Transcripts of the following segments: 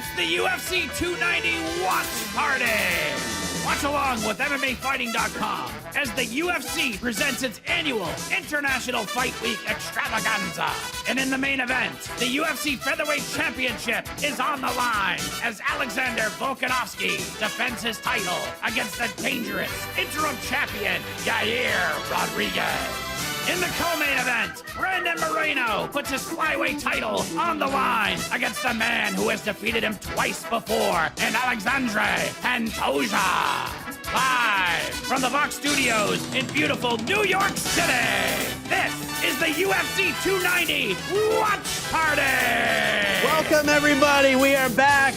It's the UFC 290 Watch Party! Watch along with MMAfighting.com as the UFC presents its annual International Fight Week extravaganza. And in the main event, the UFC Featherweight Championship is on the line as Alexander Volkanovski defends his title against the dangerous interim champion, Yair Rodríguez. In the co-main event, Brandon Moreno puts his flyweight title on the line against a man who has defeated him twice before, and Alexandre Pantoja. Live from the Vox Studios in beautiful New York City, this is the UFC 290 Watch Party! Welcome, everybody. We are back.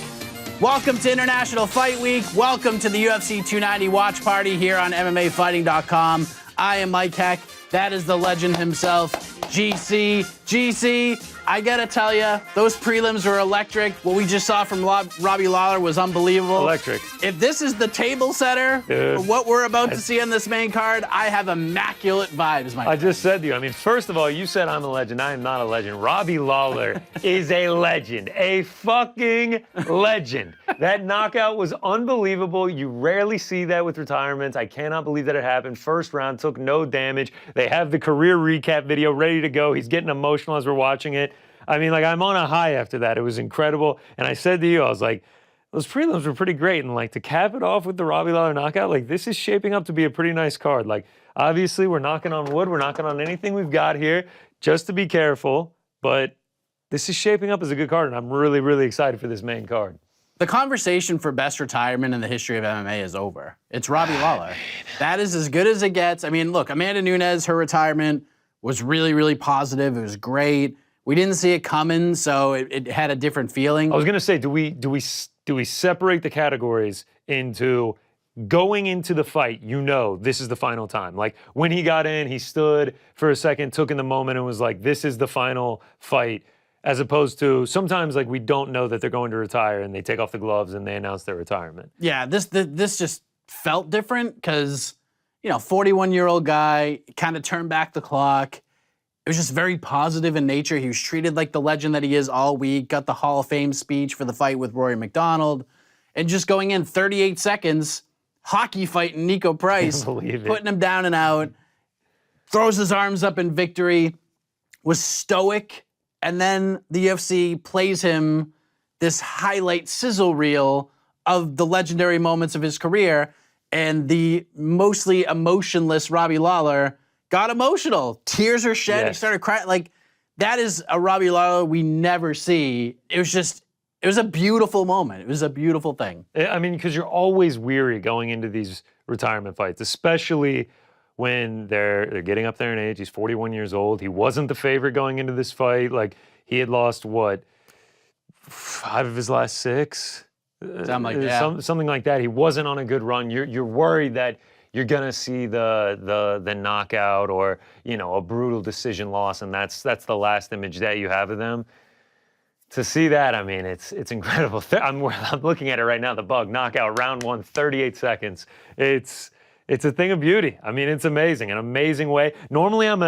Welcome to International Fight Week. Welcome to the UFC 290 Watch Party here on MMAfighting.com. I am Mike Heck. That is the legend himself, GC. GC, I gotta tell you, those prelims were electric. What we just saw from Robbie Lawler was unbelievable. Electric. If this is the table setter for what we're about to see on this main card, I have immaculate vibes, Mike. I just said to you, I mean, first of all, you said I'm a legend. I am not a legend. Robbie Lawler is a legend, a fucking legend. That knockout was unbelievable. You rarely see that with retirements. I cannot believe that it happened. First round, took no damage. They have the career recap video ready to go. He's getting emotional as we're watching it. I mean, like, I'm on a high after that. It was incredible. And I said to you, I was like, those prelims were pretty great. And, like, to cap it off with the Robbie Lawler knockout, like, this is shaping up to be a pretty nice card. Like, obviously, we're knocking on wood. We're knocking on anything we've got here, just to be careful. But this is shaping up as a good card, and I'm really, really excited for this main card. The conversation for best retirement in the history of MMA is over. It's Robbie Lawler. That is as good as it gets. I mean, look, Amanda Nunes, her retirement was really, really positive. It was great. We didn't see it coming, so it had a different feeling. I was gonna say, do we separate the categories into going into the fight? You know, this is the final time. Like, when he got in, he stood for a second, took in the moment, and was like, "This is the final fight." As opposed to sometimes, like, we don't know that they're going to retire, and they take off the gloves and they announce their retirement. Yeah, this just felt different because, you know, 41-year-old guy kind of turned back the clock. It was just very positive in nature. He was treated like the legend that he is all week, got the Hall of Fame speech for the fight with Rory McDonald, and just going in 38 seconds, hockey fighting Nico Price, putting him down and out, throws his arms up in victory, was stoic, and then the UFC plays him this highlight sizzle reel of the legendary moments of his career, and the mostly emotionless Robbie Lawler got emotional. Tears are shed. Yes. He started crying. Like, that is a Robbie Lawler we never see. It was a beautiful moment. It was a beautiful thing. I mean, because you're always weary going into these retirement fights, especially when they're getting up there in age. He's 41 years old. He wasn't the favorite going into this fight. Like, he had lost, what, 5 of his last 6? Something like that. He wasn't on a good run. You're worried that you're gonna see the knockout or, you know, a brutal decision loss, and that's the last image that you have of them. To see that, I mean, it's incredible. I'm looking at it right now. The Bug knockout, round 1, 38 seconds. It's a thing of beauty. I mean, it's amazing, an amazing way. Normally, I'm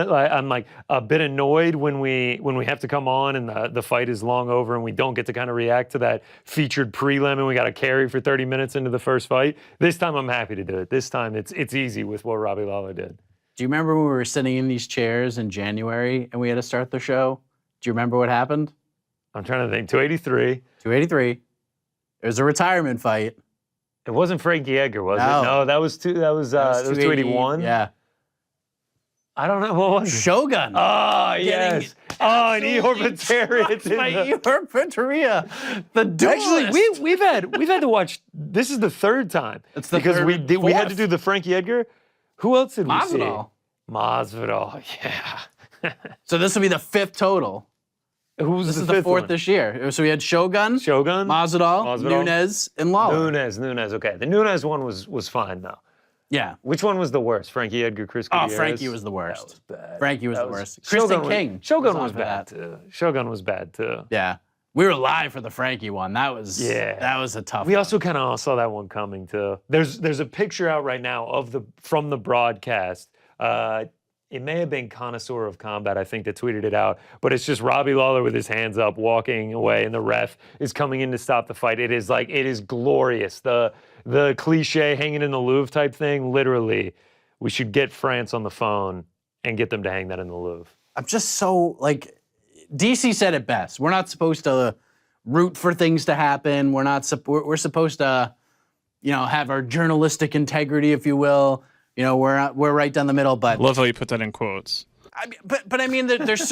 like a bit annoyed when we have to come on and the fight is long over and we don't get to kind of react to that featured prelim and we got to carry for 30 minutes into the first fight. This time, I'm happy to do it. This time, it's easy with what Robbie Lawler did. Do you remember when we were sitting in these chairs in January and we had to start the show? Do you remember what happened? I'm trying to think. 283. 283. It was a retirement fight. It wasn't Frankie Edgar, was No. it? No, that was 281. Yeah. I don't know, what was it? Shogun. Oh, yes. Oh, and Ihor Peteria. My Ihor Peteria. The duelist. Actually, we've had to watch. This is the 3rd time. It's the because third, we had to do the Frankie Edgar. Who else did we see? Masvidal. Yeah. So this will be the 5th total. This is the 4th one? This year. So we had Shogun, Masvidal, Nunes, and Lawler. Nunes. Okay, the Nunes one was fine though. Yeah. Which one was the worst? Frankie Edgar, Chris Gutierrez? Oh, Frankie was the worst. That was bad. Frankie was the worst. Kristen King. Shogun was bad too. Shogun was bad too. Yeah. We were live for the Frankie one. That was a tough one. We also kind of saw that one coming too. There's a picture out right now from the broadcast. it may have been Connoisseur of Combat, I think, that tweeted it out, but it's just Robbie Lawler with his hands up, walking away, and the ref is coming in to stop the fight. It is glorious. The cliche hanging in the Louvre type thing, literally, we should get France on the phone and get them to hang that in the Louvre. I'm just so, like, DC said it best. We're not supposed to root for things to happen. We're supposed to, have our journalistic integrity, if you will. We're right down the middle, but Love how you put that in quotes. But I mean, there's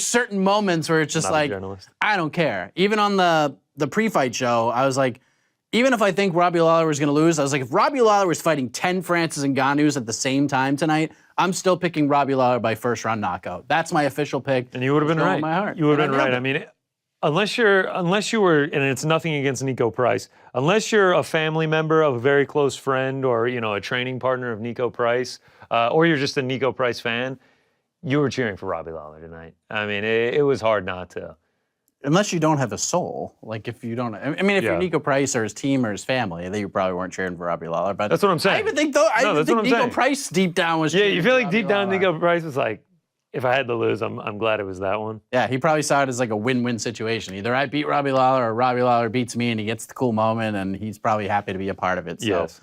certain moments where it's just like, I don't care. Even on the pre-fight show, I was like, even if I think Robbie Lawler was going to lose, I was like, if Robbie Lawler was fighting 10 Francis Ngannous at the same time tonight, I'm still picking Robbie Lawler by first-round knockout. That's my official pick. And you would have been right. My heart. You would have been right. I mean, unless you were, and it's nothing against Niko Price, unless you're a family member of a very close friend or, a training partner of Niko Price, or you're just a Niko Price fan, you were cheering for Robbie Lawler tonight. I mean, it was hard not to. Unless you don't have a soul. Like, if you don't, I mean, if you're Niko Price or his team or his family, then you probably weren't cheering for Robbie Lawler. But that's what I'm saying. I even think, Niko Price deep down was cheering you feel like Robbie deep down Lawler. Niko Price was like, if I had to lose, I'm glad it was that one. Yeah, he probably saw it as like a win-win situation. Either I beat Robbie Lawler or Robbie Lawler beats me and he gets the cool moment and he's probably happy to be a part of it. So. Yes.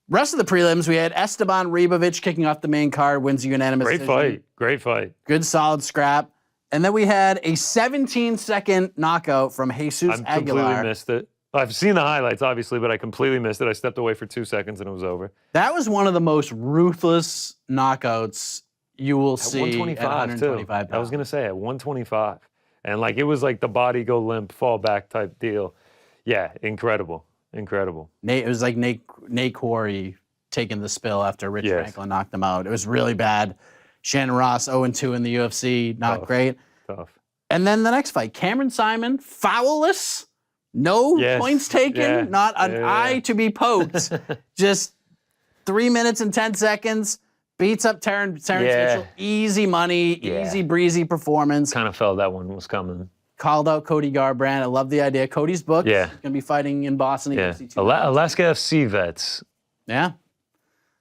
Rest of the prelims, we had Esteban Ribovic kicking off the main card, wins a unanimous decision. Great fight. Good, solid scrap. And then we had a 17-second knockout from Jesus Aguilar. I completely missed it. I've seen the highlights, obviously, but I completely missed it. I stepped away for 2 seconds and it was over. That was one of the most ruthless knockouts you will see at 125 pounds. I was going to say, at 125. And it was like the body go limp, fall back type deal. Yeah, incredible. It was like Nate Quarry taking the spill after Rich Franklin knocked him out. It was really bad. Shannon Ross 0-2 in the UFC, not great. Tough. And then the next fight, Cameron Simon, foul-less, no points taken, not an eye to be poked. Just 3 minutes and 10 seconds, beats up Terrence Mitchell. Easy money, easy breezy performance. Kind of felt that one was coming. Called out Cody Garbrandt. I love the idea. Cody's book. Yeah. He's going to be fighting in Boston. Alaska FC vets. Yeah.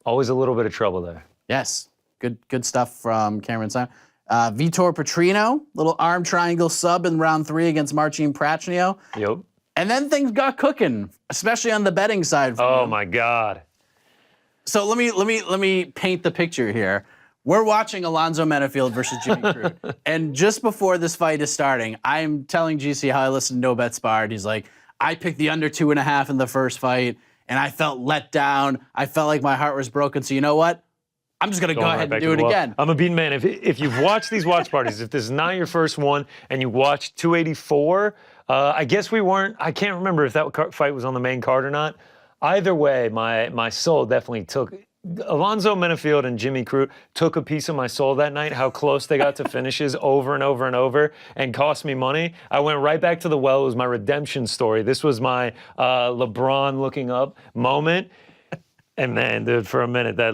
Always a little bit of trouble there. Yes. Good stuff from Cameron Simon. Vitor Petrino, little arm triangle sub in round 3 against Marcin Prachnio. Yep. And then things got cooking, especially on the betting side. My God. So let me paint the picture here. We're watching Alonzo Menafield versus Jimmy Crute. And just before this fight is starting, I'm telling GC how I listened to No Bet Sparred. He's like, I picked the under 2.5 in the first fight, and I felt let down. I felt like my heart was broken. So you know what? I'm just going to go ahead and do it again. I'm a beaten man. If you've watched these watch parties, if this is not your first one and you watched 284, I guess we weren't. I can't remember if that fight was on the main card or not. Either way, my soul definitely took. Alonzo Menafield and Jimmy Crute took a piece of my soul that night, how close they got to finishes over and over and over and cost me money. I went right back to the well. It was my redemption story. This was my LeBron looking up moment. And man, dude, for a minute I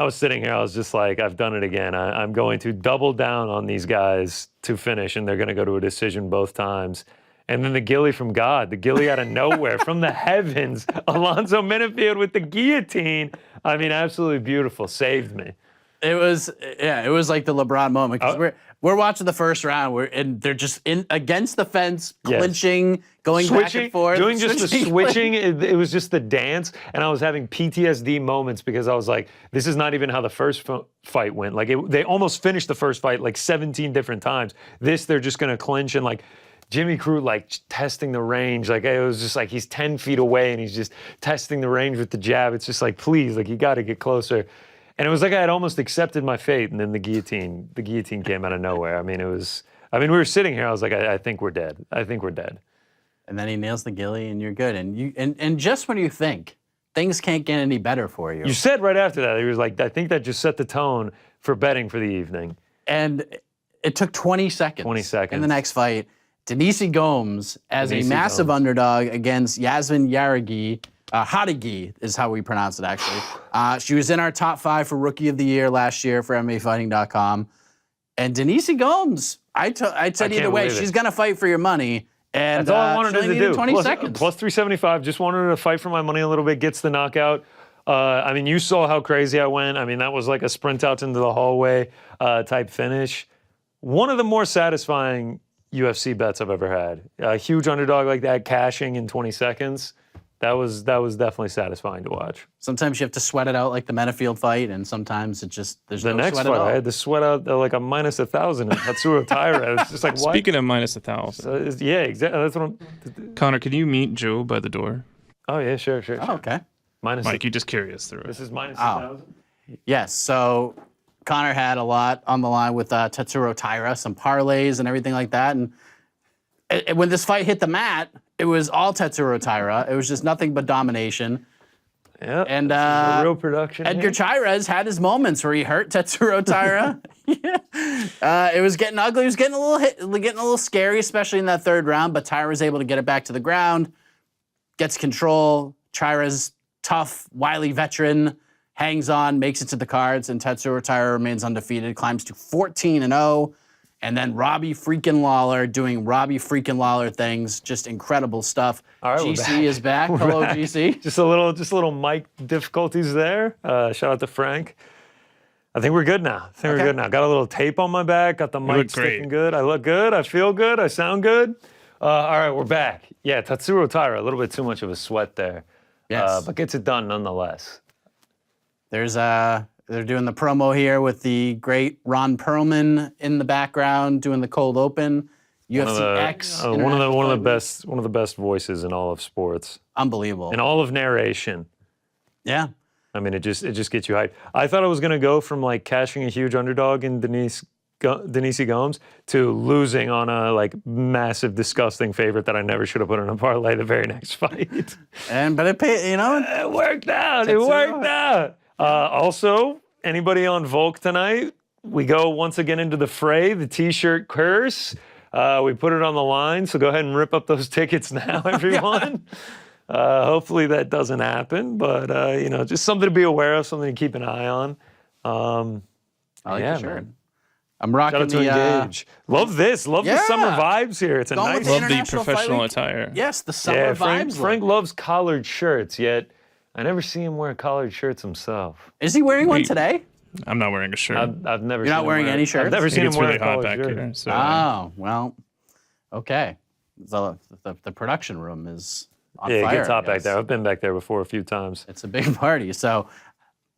was sitting here, I was just like, I've done it again. I'm going to double down on these guys to finish, and they're going to go to a decision both times. And then the ghillie from God, the ghillie out of nowhere, from the heavens, Alonzo Menafield with the guillotine. I mean, absolutely beautiful. Saved me. It was like the LeBron moment. Because we're watching the first round, and they're just against the fence, clinching, going back and forth. Doing just the switching. It was just the dance. And I was having PTSD moments because I was like, this is not even how the first fight went. They almost finished the first fight 17 different times. They're just going to clinch and Jimmy Crute testing the range. It was just he's 10 feet away and he's just testing the range with the jab. It's just please, you got to get closer. And it was I had almost accepted my fate, and then the guillotine came out of nowhere. I mean, we were sitting here. I was like, I think we're dead. And then he nails the ghillie, and you're good. And just when you think things can't get any better for you. You said right after that, he was like, I think that just set the tone for betting for the evening. And it took 20 seconds. 20 seconds. In the next fight. Denise Gomes as a massive underdog against Yasmin Yaragi. Hadagi is how we pronounce it, actually. She was in our top 5 for Rookie of the Year last year for MMAfighting.com. And Denise Gomes, I said either way, she's going to fight for your money. And that's all I wanted her to do. Plus 375, just wanted her to fight for my money a little bit, gets the knockout. I mean, you saw how crazy I went. I mean, that was like a sprint out into the hallway type finish. One of the more satisfying UFC bets I've ever had. A huge underdog like that, cashing in 20 seconds. That was definitely satisfying to watch. Sometimes you have to sweat it out like the Menafield fight, and sometimes there's The no next sweat fight, at all. I had to sweat out like a minus 1,000 in Tatsuro Taira. It's just like, what? Speaking of minus 1,000, Yeah, exactly. That's what I'm. Connor, can you meet Joe by the door? Oh yeah, sure. Oh, okay. Minus. Mike, you just carry us through it. This is minus Oh. 1,000. Yes, so Connor had a lot on the line with Tatsuro Taira, some parlays and everything like that. And when this fight hit the mat, it was all Tatsuro Taira. It was just nothing but domination. Yeah. And this is a real production. Edgar here. Chairez had his moments where he hurt Tatsuro Taira. It was getting ugly. It was getting a little scary, especially in that third round. But Taira was able to get it back to the ground, gets control. Chairez, tough, wily veteran, hangs on, makes it to the cards, and Tatsuro Taira remains undefeated, climbs to 14-0. And then Robbie freaking Lawler doing Robbie freaking Lawler things, just incredible stuff. All right, we're GC back. is back. Hello, back. GC. Just a little mic difficulties there. Shout out to Frank. I think we're good now. Got a little tape on my back. Got the mic look sticking great. good. I look good. I feel good. I sound good. All right, we're back. Yeah, Tatsuro Taira, a little bit too much of a sweat there. Yes. But gets it done nonetheless. They're doing the promo here with the great Ron Perlman in the background doing the cold open. UFC X. One of International the best voices in all of sports. Unbelievable. In all of narration. Yeah. I mean, it just gets you hyped. I thought I was gonna go from like cashing a huge underdog in Denise Gomes to losing on a like massive, disgusting favorite that I never should have put in a parlay the very next fight. But it paid, It worked out. It worked out. Also, anybody on Volk tonight? We go once again into the fray. The T-shirt curse. We put it on the line. So go ahead and rip up those tickets now, everyone. Hopefully that doesn't happen, but just something to be aware of, something to keep an eye on. I like yeah, the shirt. man. I'm rocking Shout out to the Engage. Love this. Love the yeah. summer vibes here. It's a Going with nice. the Love the International Fight professional Week. attire. Yes, the summer Yeah, vibes. Frank look. loves collared shirts, yet I never see him wear collared shirts himself. Is he wearing one Wait. today? I'm not wearing a shirt. I've never. You're seen not him wearing wear- any shirts? I've never I seen think him it's wear really a hot collared back shirt. here. So Oh, well, okay. The production room is on Yeah, fire. it gets hot I back guess. there. I've been back there before a few times. It's a big party. So,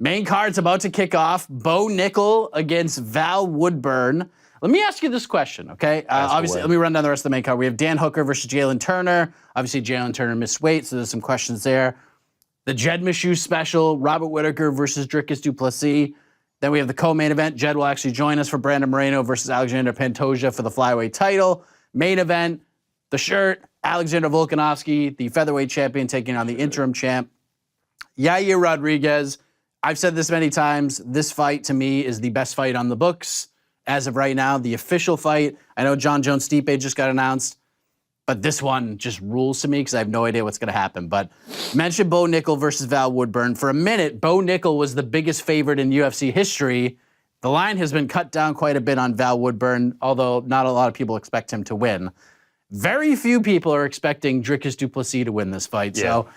main card's about to kick off. Bo Nickal against Val Woodburn. Let me ask you this question, okay? Obviously, away. let me run down the rest of the main card. We have Dan Hooker versus Jalin Turner. Obviously, Jalin Turner missed weight, so there's some questions there. The Jed Meshew special, Robert Whittaker versus Dricus du Plessis. Then we have the co-main event. Jed will actually join us for Brandon Moreno versus Alexander Pantoja for the flyweight title. Main event, the shirt, Alexander Volkanovski, the featherweight champion, taking on the interim champ, Yair Rodríguez. I've said this many times. This fight, to me, is the best fight on the books as of right now. The official fight. I know John Jones Stipe just got announced, but this one just rules to me because I have no idea what's going to happen. But mention Bo Nickal versus Val Woodburn. For a minute, Bo Nickal was the biggest favorite in UFC history. The line has been cut down quite a bit on Val Woodburn, although not a lot of people expect him to win. Very few people are expecting Dricus du Plessis to win this fight. Yeah. So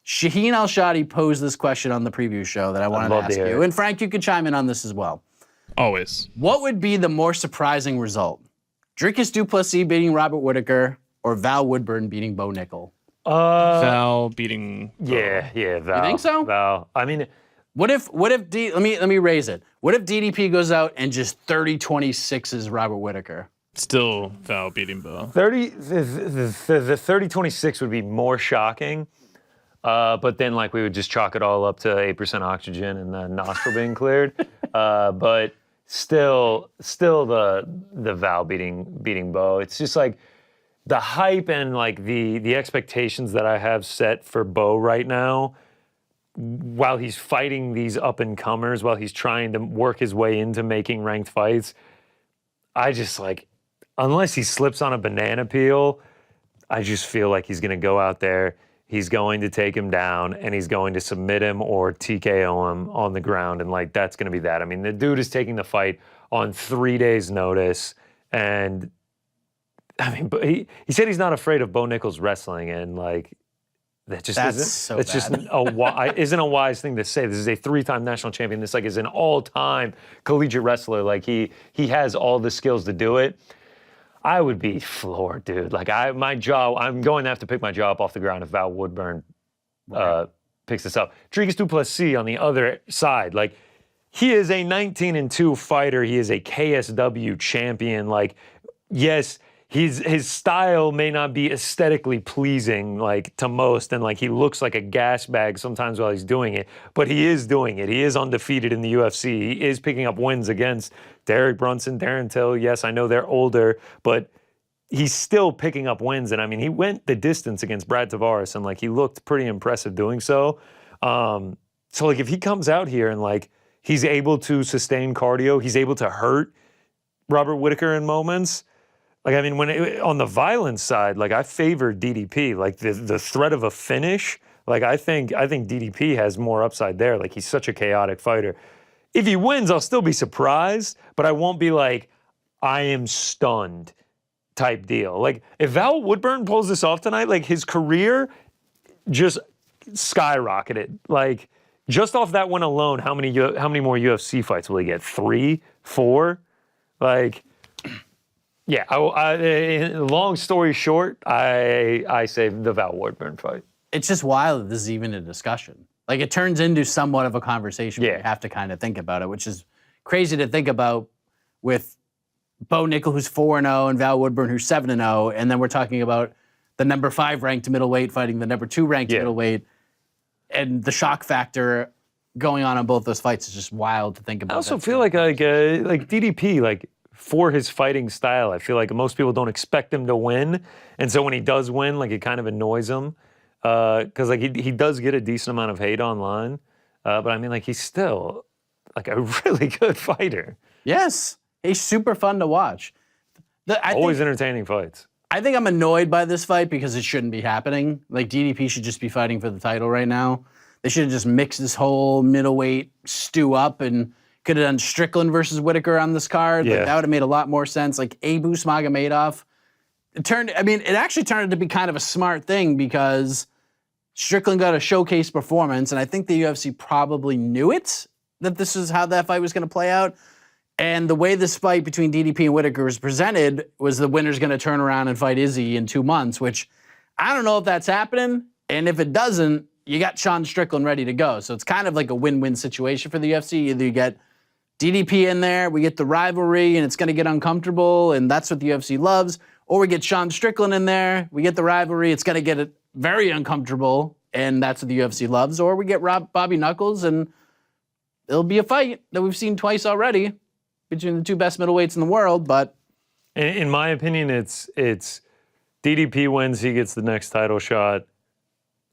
Shaheen Al-Shadi posed this question on the preview show that I wanted to love to ask hear you. it. And Frank, you could chime in on this as well. always. What would be the more surprising result? Dricus du Plessis beating Robert Whittaker or Val Woodburn beating Bo Nickal? Val beating. Yeah, Val. You think so? Val. I mean, What if let me raise it. What if DDP goes out and just 30-26s Robert Whittaker? Still Val beating Bo. the 30-26 would be more shocking. But then, like, we would just chalk it all up to 8% oxygen and the nostril being cleared. But still the Val beating Bo. It's just like the hype and like the expectations that I have set for Bo right now, while he's fighting these up and comers, while he's trying to work his way into making ranked fights. I just like, unless he slips on a banana peel, I just feel like he's going to go out there. He's going to take him down, and he's going to submit him or TKO him on the ground, and like that's going to be that. I mean, the dude is taking the fight on 3 days' notice, and I mean, but he said he's not afraid of Bo Nickal's wrestling, and like That just That's isn't. so That's just bad. isn't a wise thing to say. This is a 3-time national champion. This like is an all-time collegiate wrestler. Like he has all the skills to do it. I would be floored, dude. Like I'm going to have to pick my jaw up off the ground if Val Woodburn picks this up. Dricus du Plessis on the other side, like he is a 19-2 fighter. He is a KSW champion. Like, yes, his style may not be aesthetically pleasing like to most, and like he looks like a gas bag sometimes while he's doing it, but he is doing it. He is undefeated in the UFC. He is picking up wins against Derek Brunson, Darren Till. Yes, I know they're older, but he's still picking up wins. And I mean, he went the distance against Brad Tavares, and like he looked pretty impressive doing so. So like if he comes out here and like he's able to sustain cardio, he's able to hurt Robert Whittaker in moments. Like, I mean, on the violence side, like I favor DDP. Like the threat of a finish, like I think DDP has more upside there. Like he's such a chaotic fighter. If he wins, I'll still be surprised, but I won't be like, I am stunned type deal. Like if Val Woodburn pulls this off tonight, like his career just skyrocketed. Like just off that one alone, how many more UFC fights will he get? 3, 4? Like, yeah. Long story short, I say the Val Woodburn fight. It's just wild that this is even a discussion. Like it turns into somewhat of a conversation where you have to kind of think about it, which is crazy to think about with Bo Nickal, who's 4-0, and Val Woodburn, who's 7-0, and then we're talking about the number 5 ranked middleweight fighting the number 2 ranked middleweight, and the shock factor going on both those fights is just wild to think about. I also feel like DDP, like for his fighting style, I feel like most people don't expect him to win, and so when he does win, like it kind of annoys him because like he does get a decent amount of hate online, but I mean like he's still like a really good fighter. Yes, he's super fun to watch. Always entertaining fights. I think I'm annoyed by this fight because it shouldn't be happening. Like DDP should just be fighting for the title right now. They should have just mixed this whole middleweight stew up and could have done Strickland versus Whittaker on this card. Yeah. Like, that would have made a lot more sense. Like Abu Smagomedov. It actually turned out to be kind of a smart thing because Strickland got a showcase performance, and I think the UFC probably knew it, that this is how that fight was going to play out. And the way this fight between DDP and Whittaker was presented was the winner's going to turn around and fight Izzy in 2 months, which I don't know if that's happening. And if it doesn't, you got Sean Strickland ready to go. So it's kind of like a win-win situation for the UFC. Either you get DDP in there, we get the rivalry, and it's going to get uncomfortable, and that's what the UFC loves. Or we get Sean Strickland in there, we get the rivalry, it's going to get very uncomfortable, and that's what the UFC loves. Or we get Bobby Knuckles, and it'll be a fight that we've seen twice already between the 2 best middleweights in the world. But in my opinion, it's DDP wins, he gets the next title shot,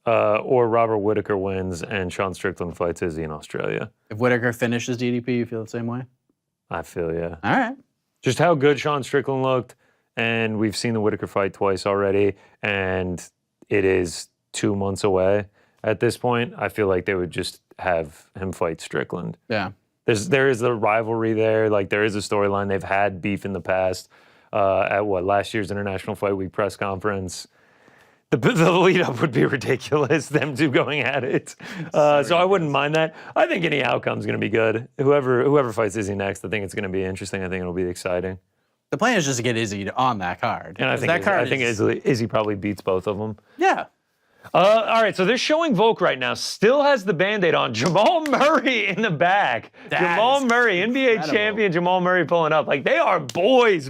or Robert Whittaker wins and Sean Strickland fights Izzy in Australia. if Whittaker finishes DDP, you feel the same way? I feel, yeah. All right. Just how good Sean Strickland looked, and we've seen the Whittaker fight twice already, and it is 2 months away at this point. I feel like they would just have him fight Strickland. Yeah. There is a rivalry there. Like, there is a storyline. They've had beef in the past at last year's International Fight Week press conference. The lead up would be ridiculous, them two going at it. So I wouldn't mind that. I think any outcome is going to be good. Whoever fights Izzy next, I think it's going to be interesting. I think it'll be exciting. The plan is just to get Izzy on that card. And I think Izzy probably beats both of them. Yeah. All right, so they're showing Volk right now. Still has the Band-Aid on. Jamal Murray in the back. Jamal Murray, NBA champion Jamal Murray pulling up. Like, they are boys.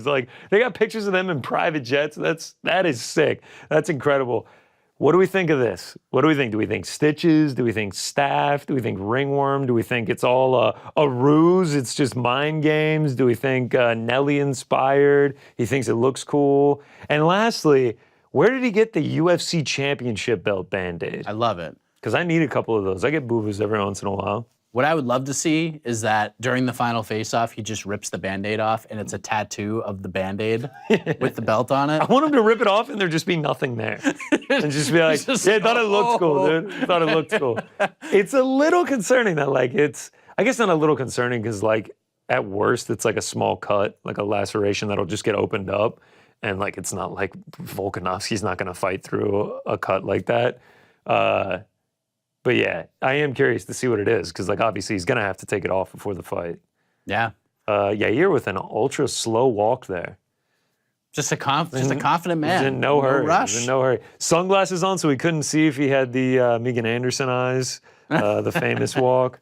Like, they got pictures of them in private jets. That is sick. That's incredible. What do we think of this? What do we think? Do we think stitches? Do we think staff? Do we think ringworm? Do we think it's all a ruse? It's just mind games? Do we think Nelly inspired? He thinks it looks cool? And lastly, where did he get the UFC championship belt Band-Aid? I love it. Because I need a couple of those. I get boo-boos every once in a while. What I would love to see is that during the final face-off, he just rips the Band-Aid off, and it's a tattoo of the Band-Aid with the belt on it. I want him to rip it off and there just be nothing there. And just be like, yeah, I thought it looked cool, dude. I thought it looked cool. It's a little concerning that, like, I guess not a little concerning because, like, at worst, it's like a small cut, like a laceration that'll just get opened up. and like it's not like Volkanovski's not going to fight through a cut like that. But yeah, I am curious to see what it is because like obviously he's going to have to take it off before the fight. Yeah. Yair with an ultra slow walk there. Just a confident man. He's in no hurry. rush. He's in no hurry. Sunglasses on so he couldn't see if he had the Megan Anderson eyes, the famous walk.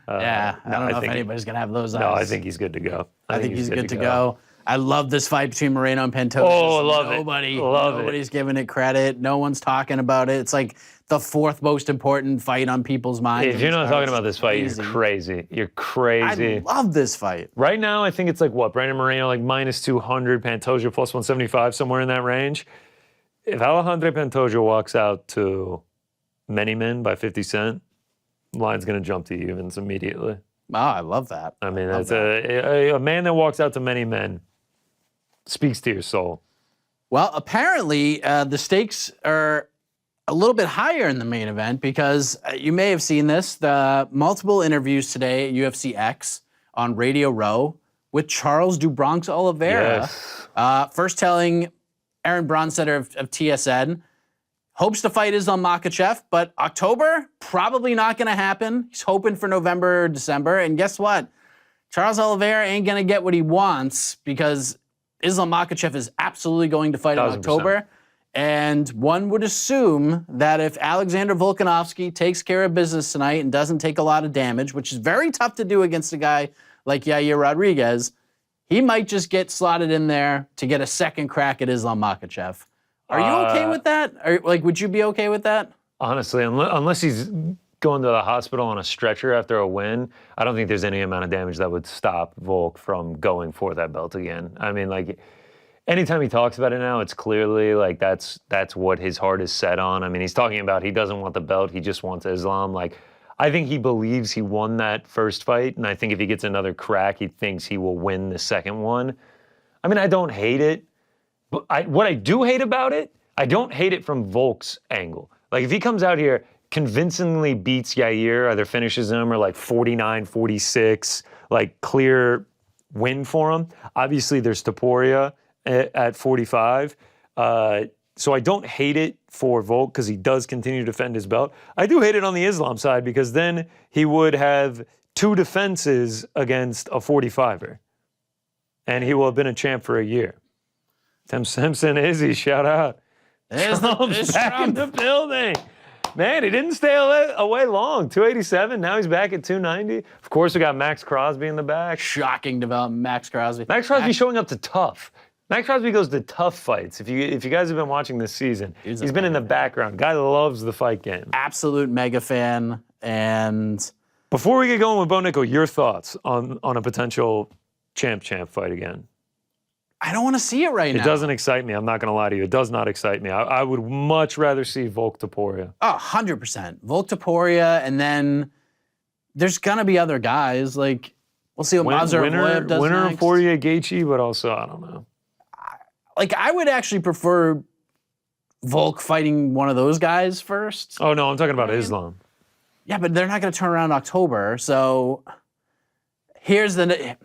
I don't know if anybody's going to have those eyes. No, I think he's good to go. I think he's good to go. I love this fight between Moreno and Pantoja. Oh, I love it. Nobody's giving it credit. No one's talking about it. It's like the fourth most important fight on people's minds. If you're not talking about this fight, you're crazy. You're crazy. I love this fight. Right now, I think it's like what? Brandon Moreno like minus 200, Pantoja plus 175, somewhere in that range. If Alexandre Pantoja walks out to many men by 50 cent, line's going to jump to evens immediately. Oh, I love that. I mean, that's a man that walks out to many men speaks to your soul. Well, apparently the stakes are a little bit higher in the main event because you may have seen this, the multiple interviews today at UFC X on Radio Row with Charles do Bronx Oliveira. Yes. First telling Aaron Bronstetter of TSN, hopes to fight Islam Makhachev, but October, probably not going to happen. He's hoping for November or December. And guess what? Charles Oliveira ain't going to get what he wants because Islam Makhachev is absolutely going to fight in 1000%. October. And one would assume that if Alexander Volkanovski takes care of business tonight and doesn't take a lot of damage, which is very tough to do against a guy like Yair Rodríguez, he might just get slotted in there to get a second crack at Islam Makhachev. Are you okay with that? Would you be okay with that? Honestly, unless he's going to the hospital on a stretcher after a win, I don't think there's any amount of damage that would stop Volk from going for that belt again. I mean, like, anytime he talks about it now, it's clearly like that's what his heart is set on. I mean, he's talking about he doesn't want the belt, he just wants Islam. Like, I think he believes he won that first fight, and I think if he gets another crack, he thinks he will win the second one. I mean, I don't hate it, but what I do hate about it, I don't hate it from Volk's angle. Like, if he comes out here, convincingly beats Yair, either finishes him or like 49-46, like clear win for him. Obviously, there's Topuria at 45. So I don't hate it for Volk because he does continue to defend his belt. I do hate it on the Islam side because then he would have 2 defenses against a 45er. And he will have been a champ for a year. Tim Simpson, Izzy, shout out. Trump's back in the building. Man, he didn't stay away long. 287, now he's back at 290. Of course, we got Max Crosby in the back. Shocking development, Max Crosby. Max Crosby showing up to tough. Max Crosby goes to tough fights. If you guys have been watching this season, he's been in the background. Guy loves the fight game. Absolute mega fan. And before we get going with Bo Nickal, your thoughts on a potential champ fight again? I don't want to see it right now. It doesn't excite me. I'm not going to lie to you. It does not excite me. I would much rather see Volk Topuria. Oh, 100%. Volk Topuria, and then there's going to be other guys. Like, we'll see what Mazarov does winner next. of Poirier Gaethje, but also, I don't know. Like, I would actually prefer Volk fighting one of those guys first. Oh, no, I'm talking about Islam. Yeah, but they're not going to turn around in October. So here's the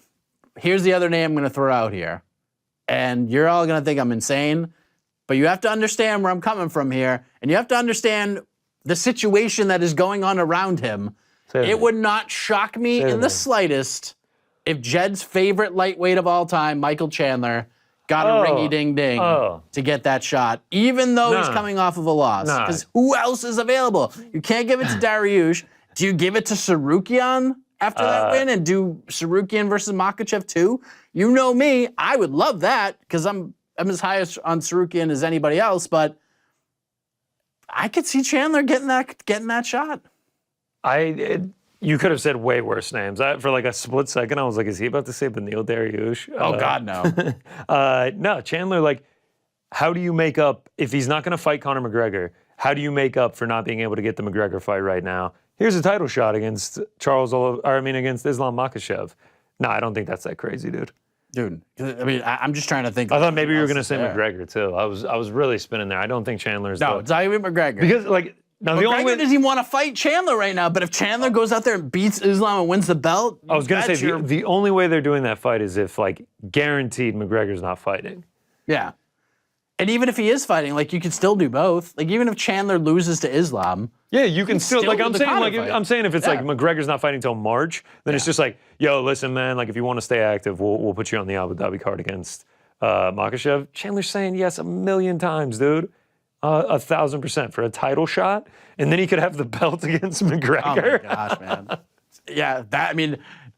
other name I'm going to throw out here. And you're all going to think I'm insane, but you have to understand where I'm coming from here, and you have to understand the situation that is going on around him. It would not shock me in the slightest if Jed's favorite lightweight of all time, Michael Chandler, got a ringy-ding-ding to get that shot, even though he's coming off of a loss. Because who else is available? You can't give it to Dariush. Do you give it to Sarukian after that win and do Sarukian versus Makhachev too? You know me, I would love that because I'm as high on Sarukian as anybody else, but I could see Chandler getting that shot. You could have said way worse names. For like a split second, I was like, is he about to say Beneil Dariush? Oh, God, no. No, Chandler, like, how do you make up, if he's not going to fight Conor McGregor, how do you make up for not being able to get the McGregor fight right now? Here's a title shot against against Islam Makhachev. No, I don't think that's that crazy, dude. Dude, I mean, I'm just trying to think. I thought maybe you were going to say McGregor, too. I was really spinning there. I don't think Chandler's... No, it's not even McGregor. Because, like... Now, the only way does he want to fight Chandler right now, but if Chandler goes out there and beats Islam and wins the belt... I was going to say, the only way they're doing that fight is if, like, guaranteed McGregor's not fighting. Yeah. And even if he is fighting, like you could still do both. Like even if Chandler loses to Islam, Yeah, you can still like do I'm the saying Conor like fight. I'm saying if it's like Yeah. McGregor's not fighting until March, then it's just like, yo, listen, man, like if you want to stay active, we'll put you on the Abu Dhabi card against Makhachev. Chandler's saying yes 1,000,000 times, dude. 1,000% for a title shot, and then he could have the belt against oh my McGregor. gosh, man. Yeah,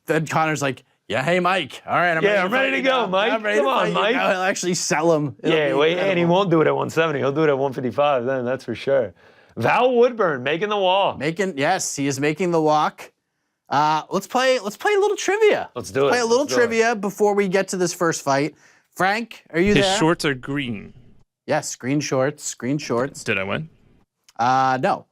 then Conor's like, yeah, hey Mike, all right, I'm ready to go, Mike. I'm ready Come to on, fight you Mike. now. He'll actually sell him. It'll Yeah, be wait, and he incredible. won't do it at 170. He'll do it at 155 then, that's for sure. Val Woodburn making the wall. Yes, he is making the walk. Let's play a little trivia. Let's do it. Play a little Let's do it. trivia before we get to this first fight. Frank, are you His there? shorts are green. Yes, green shorts. Did I win? No.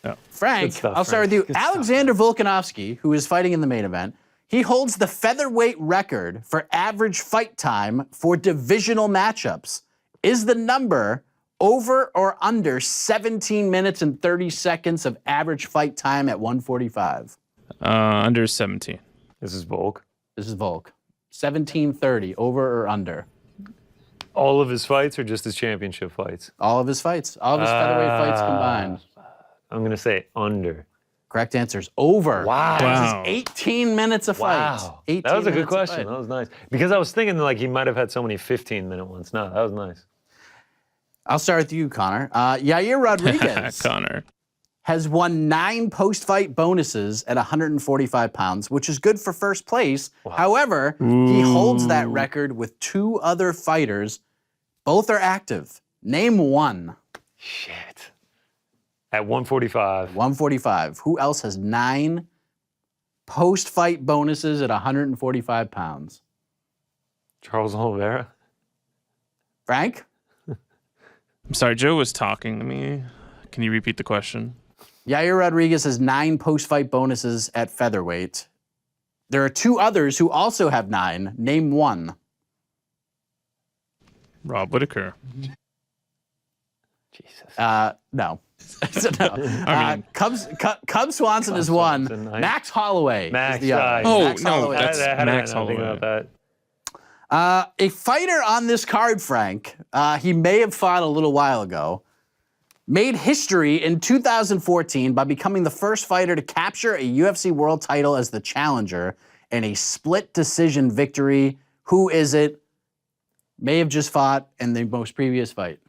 No. Frank, Good stuff, I'll start with you. Frank. Good stuff. Alexander Volkanovski, who is fighting in the main event, he holds the featherweight record for average fight time for divisional matchups. Is the number over or under 17 minutes and 30 seconds of average fight time at 145? Under 17. This is Volk. This is Volk. 17:30, over or under? All of his fights or just his championship fights? All of his fights. All of his featherweight fights combined. I'm going to say under. Correct answer is over. Wow. Wow. 18 minutes of fight. Wow. 18 That was a good minutes of question. fight. That was nice. Because I was thinking like he might have had so many 15-minute ones. No, that was nice. I'll start with you, Connor. Yair Rodríguez Connor. has won 9 post-fight bonuses at 145 pounds, which is good for first place. However, he holds that record with 2 other fighters. Both are active. Name one. Shit. At 145. 145. Who else has 9 post-fight bonuses at 145 pounds? Charles Oliveira. Frank? I'm sorry, Joe was talking to me. Can you repeat the question? Yair Rodríguez has 9 post-fight bonuses at featherweight. There are 2 others who also have 9. Name one. Rob Whittaker. Jesus. No. So no. I mean- Cub Swanson is one. Swanson, nice. Max Holloway Max, is the other. nice. Oh, Max no, Holloway. that's How did I Max not think Holloway. about that? A fighter on this card, Frank, he may have fought a little while ago, made history in 2014 by becoming the first fighter to capture a UFC world title as the challenger in a split decision victory. Who is it? May have just fought in the most previous fight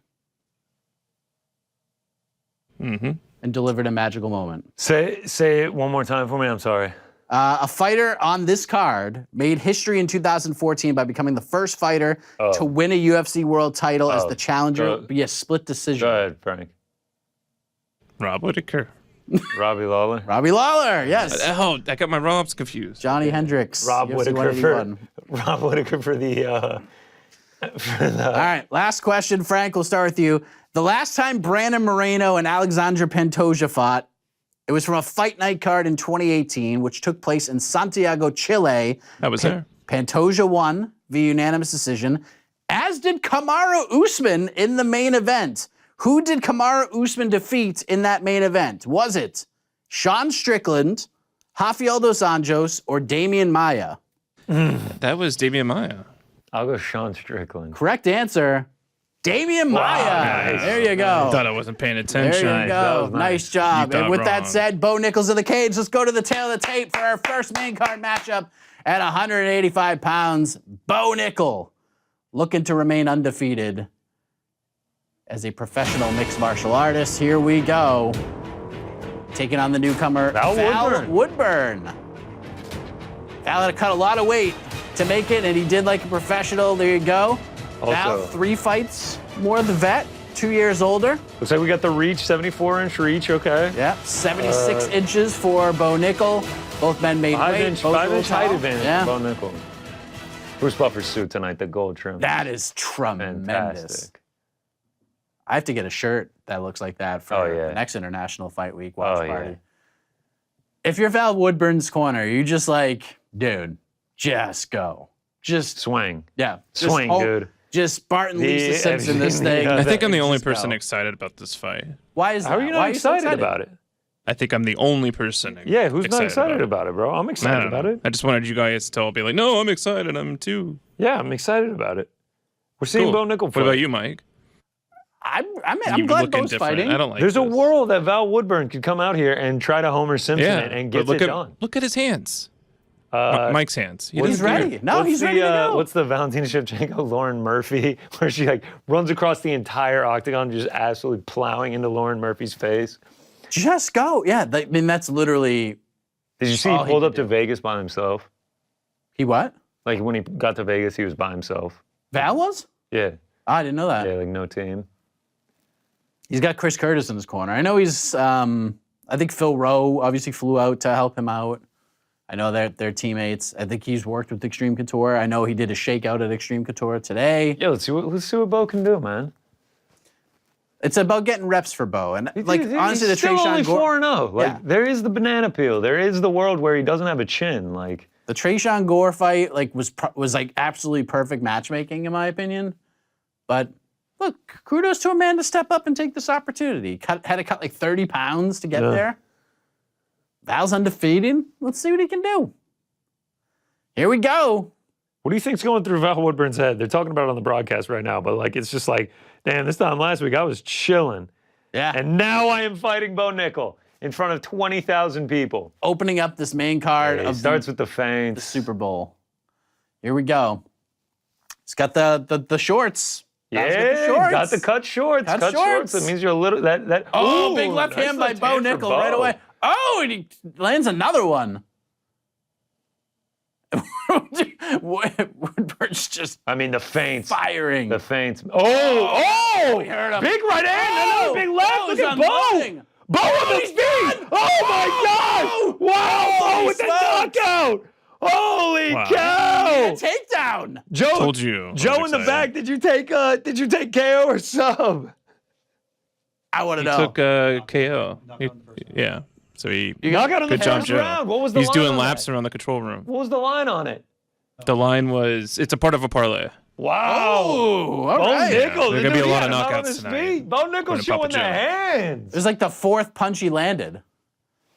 Mm-hmm. and delivered a magical moment. Say it one more time for me. I'm sorry. A fighter on this card made history in 2014 by becoming the first fighter to win a UFC world title as the challenger via split decision. Go ahead, Frank. Rob Whittaker. Robbie Lawler. Robbie Lawler, yes. Oh, I got my Robs confused. Johnny Hendricks. Rob UFC Whittaker for 181. the. All right, last question, Frank. We'll start with you. The last time Brandon Moreno and Alexandre Pantoja fought, it was from a fight night card in 2018, which took place in Santiago, Chile. I was there. Pantoja won via unanimous decision, as did Kamaru Usman in the main event. Who did Kamaru Usman defeat in that main event? Was it Sean Strickland, Rafael dos Anjos, or Damian Maia? That was Damian Maia. I'll go Sean Strickland. Correct answer, Damian Maia. nice. There you go. Thought I wasn't paying There attention. you Nice, that go. was Nice nice. job. You And thought with that wrong. said, Bo Nickals of the cage. Let's go to the tail of the tape for our first main card matchup at 185 pounds. Bo Nickal looking to remain undefeated as a professional mixed martial artist. Here we go. Taking on the newcomer, Val Woodburn. Val had to cut a lot of weight to make it, and he did like a professional. There you go. Val, Also- 3 fights more the vet, 2 years older. Looks like we got the reach, 74-inch reach. Okay. Yeah, 76 inches for Bo Nickal. Both men made weight. Both a little Five-inch height tall. advantage Yeah. for Bo Nickal. Bruce Buffer's suit tonight, the gold trim. That is tremendous. Fantastic. I have to get a shirt that looks like that for Oh, yeah. the next International Fight Week watch Oh, party. yeah. If you're Val Woodburn's corner, you just like, dude, just go. Just, Swing. yeah. Just Swing, dude. Just Spartan Lisa The- Simpson this thing. Yeah, I think I'm the only Just go. person excited about this fight. Why is that? How are you Why not so excited about it? I think I'm the only person. Yeah, who's not excited it? about it, bro? I'm I excited don't about know. it. I just wanted you guys to all be like, no, I'm excited. I'm too. Yeah, I'm excited about it. We're seeing Cool. Bo Nickal What fight. about you, Mike? I'm glad Bo's fighting. I don't like There's this. a world that Val Woodburn could come out here and try to Homer Simpson Yeah, it and but get it done. Look at his hands. Mike's hands. He's ready. No, he's ready to go. What's the Valentina Shevchenko, Lauren Murphy, where she like runs across the entire octagon, just absolutely plowing into Lauren Murphy's face? Just go. Yeah, I mean, that's literally. Did you see he pulled up to Vegas by himself? He what? Like when he got to Vegas, he was by himself. Val was? Yeah. Oh, I didn't know that. Yeah, like no team. He's got Chris Curtis in his corner. I know he's. I think Phil Rowe obviously flew out to help him out. I know they're teammates. I think he's worked with Extreme Couture. I know he did a shakeout at Extreme Couture today. Yeah, let's see what Bo can do, man. It's about getting reps for Bo, and honestly, he's still only 4-0. Like Yeah. there is the banana peel. There is the world where he doesn't have a chin. Like the Trayshawn Gore fight, was like absolutely perfect matchmaking in my opinion. But look, kudos to a man to step up and take this opportunity. Had to cut like 30 pounds to get there. Val's undefeated. Let's see what he can do. Here we go. what do you think's going through Val Woodburn's head? They're talking about it on the broadcast right now, but like it's just like, damn, this time last week I was chilling. Yeah. And now I am fighting Bo Nickal in front of 20,000 people. Opening up this main card It of starts with the the feints. Super Bowl. Here we go. He's got the shorts. Yeah, got the cut shorts. Cut shorts. That means you're a little that. Oh, Ooh, big left nice hand by left Bo hand for Nickal Bo. right away. Oh, and he lands another one. Woodburn's just I mean the feints. firing. The feints. Oh! We heard him. Big right hand, another big left. Look at Bo. Bo on his feet. Oh my God! Wow! Bo with the knockout. Holy cow! Takedown. Joe, Told you. Joe in the back. Did you take KO or sub? I want to know. Took KO. Yeah. So he. Knockout in the Good job, first Joe. round. What was the He's line doing on laps that? around the control room. What was the line on it? The line was, it's a part of a parlay. Wow. Oh, all Bo right. Nickal. There's gonna be a lot of on knockouts his tonight. feet. Bo Nickal's Going to showing Papa the Joe. hands. It was like the fourth punch he landed.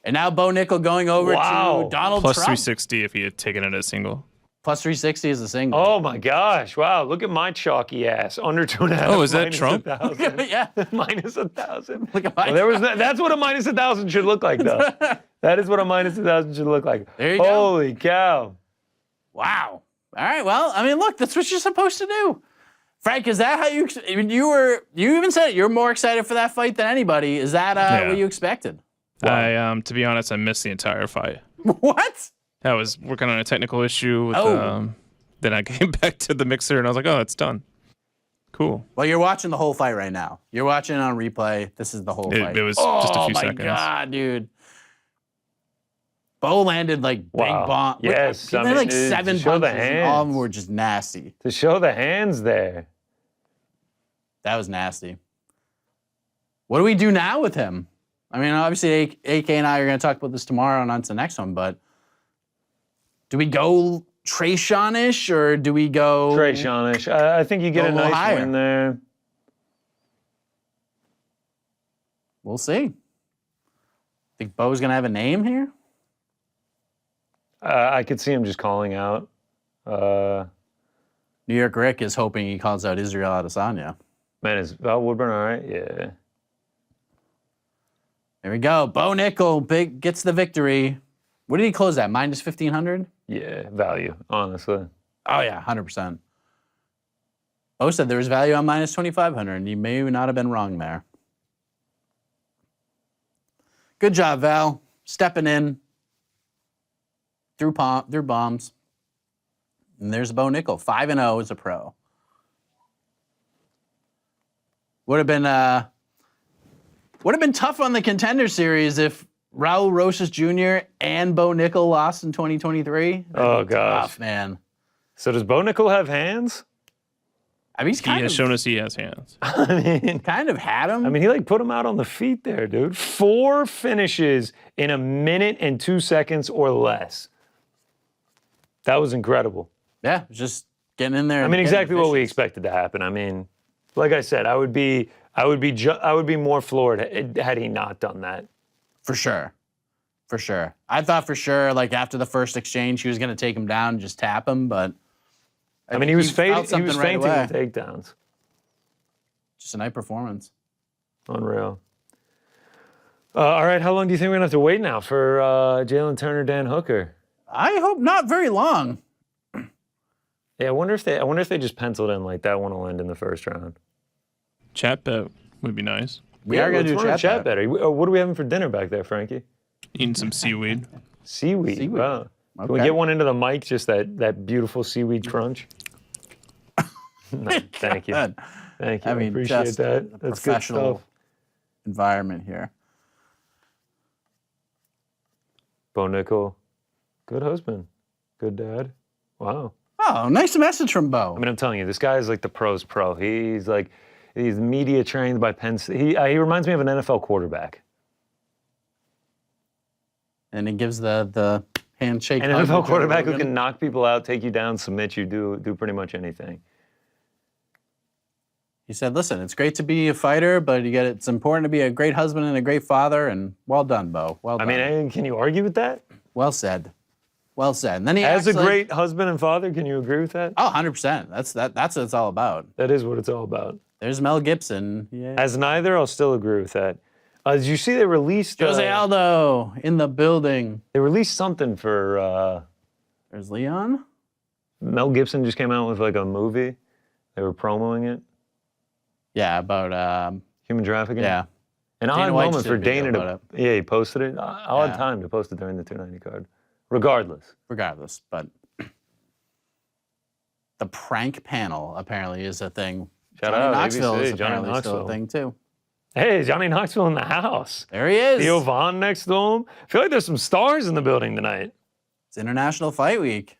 And now Bo Nickal going over Wow. to Donald Plus Trump. 360 if he had taken it as single. Plus 360 is the single. Oh my gosh! Wow! Look at my chalky ass under 2.5. Oh, is that minus Trump? 1,000. yeah. Minus 1,000. Look at my That's what a minus 1,000 should look like, though. That is what a minus 1,000 should look like. There you go. Holy cow! Wow. All right. Well, I mean, look, that's what you're supposed to do. Frank, is that how you even said it, you're more excited for that fight than anybody. Is that what you expected? I to be honest, I missed the entire fight. What? I was working on a technical issue with Oh. then I came back to the mixer and I was like, oh, it's done. Cool. Well, you're watching the whole fight right now. You're watching it on replay. This is the whole fight. It was just a few Oh, my seconds. God, dude. Bo landed like big Wow. bomb. Yes, He I landed mean, like to 7 show the punches, and all of them hands. were just nasty. To show the hands there. That was nasty. What do we do now with him? I mean, obviously, AK and I are going to talk about this tomorrow and on to the next one, but do we go Trayshawn-ish or do we go... Trey Shawnish. I think you get Go a a little nice higher. win there. We'll see. Think Bo's going to have a name here? I could see him just calling out. New York Rick is hoping he calls out Israel Adesanya. Man, is Val Woodburn all right? Yeah. There we go. Bo Nickal gets the victory. What did he close at? Minus 1,500? Yeah, value, honestly. Oh, yeah, 100%. Bo said there was value on minus 2,500, and you may not have been wrong there. Good job, Val. Stepping in. Through bombs. And there's Bo Nickal, 5-0 as a pro. Would have been tough on the Contender Series if Raul Rosas Jr. and Bo Nickal lost in 2023. Oh, gosh. Tough, man. So does Bo Nickal have hands? I mean, he's He kind has of shown us he has hands. I had him. mean, he like put him out on the feet there, dude. 4 finishes in 1 minute and 2 seconds or less. That was incredible. Yeah, just getting in there. I and mean, getting exactly what we vicious. expected to happen. I mean, like I said, I would be more floored had he not done that. For sure. For sure. I thought for sure, like after the first exchange, he was going to take him down and just tap him, but I mean, he was felt fainting. He was something right fainting away. with takedowns. Just a nice performance. Unreal. All right, how long do you think we're going to have to wait now for Jalin Turner, Dan Hooker? I hope not very long. Yeah, I wonder if they just penciled in like that one will end in the first round. Chat bet would be nice. We are going to do a chat bet. What are we having for dinner back there, Frankie? Eating some seaweed. Seaweed. Wow. Okay. Can we get one into the mic? Just that beautiful seaweed crunch. No, thank you. God. Thank you. I mean, appreciate just that. a That's good professional stuff. environment here. Bo Nickal, good husband, good dad. Wow. Oh, nice message from Bo. I mean, I'm telling you, this guy is like the pros pro. He's media trained by Penn State. He reminds me of an NFL quarterback. And he gives the handshake. An hug NFL to quarterback Joe who Rogan. can knock people out, take you down, submit you, do pretty much anything. He said, listen, it's great to be a fighter, but it's important to be a great husband and a great father, and well done, Bo. Well done. I mean, can you argue with that? Well said. Well said. And then he As acts a great husband and father, can you agree with that? Oh, 100%. That's what it's all about. That is what it's all about. There's Mel Gibson. Yeah. As neither, I'll still agree with that. Did you see they released... Jose Aldo in the building. They released something for... There's Leon. Mel Gibson just came out with like a movie. They were promoting it. Yeah, about... Human trafficking? yeah. An Dana odd White moment just for did a video Dana to... about Yeah, he posted it. Odd Yeah. time to post it during the 290 card. Regardless. Regardless, but... The prank panel apparently is a thing. Shout Johnny out, Knoxville ABC, is Johnny apparently still a Knoxville. thing too. Hey, Johnny Knoxville in the house. There he is. Theo Vaughn next to him. I feel like there's some stars in the building tonight. It's International Fight Week.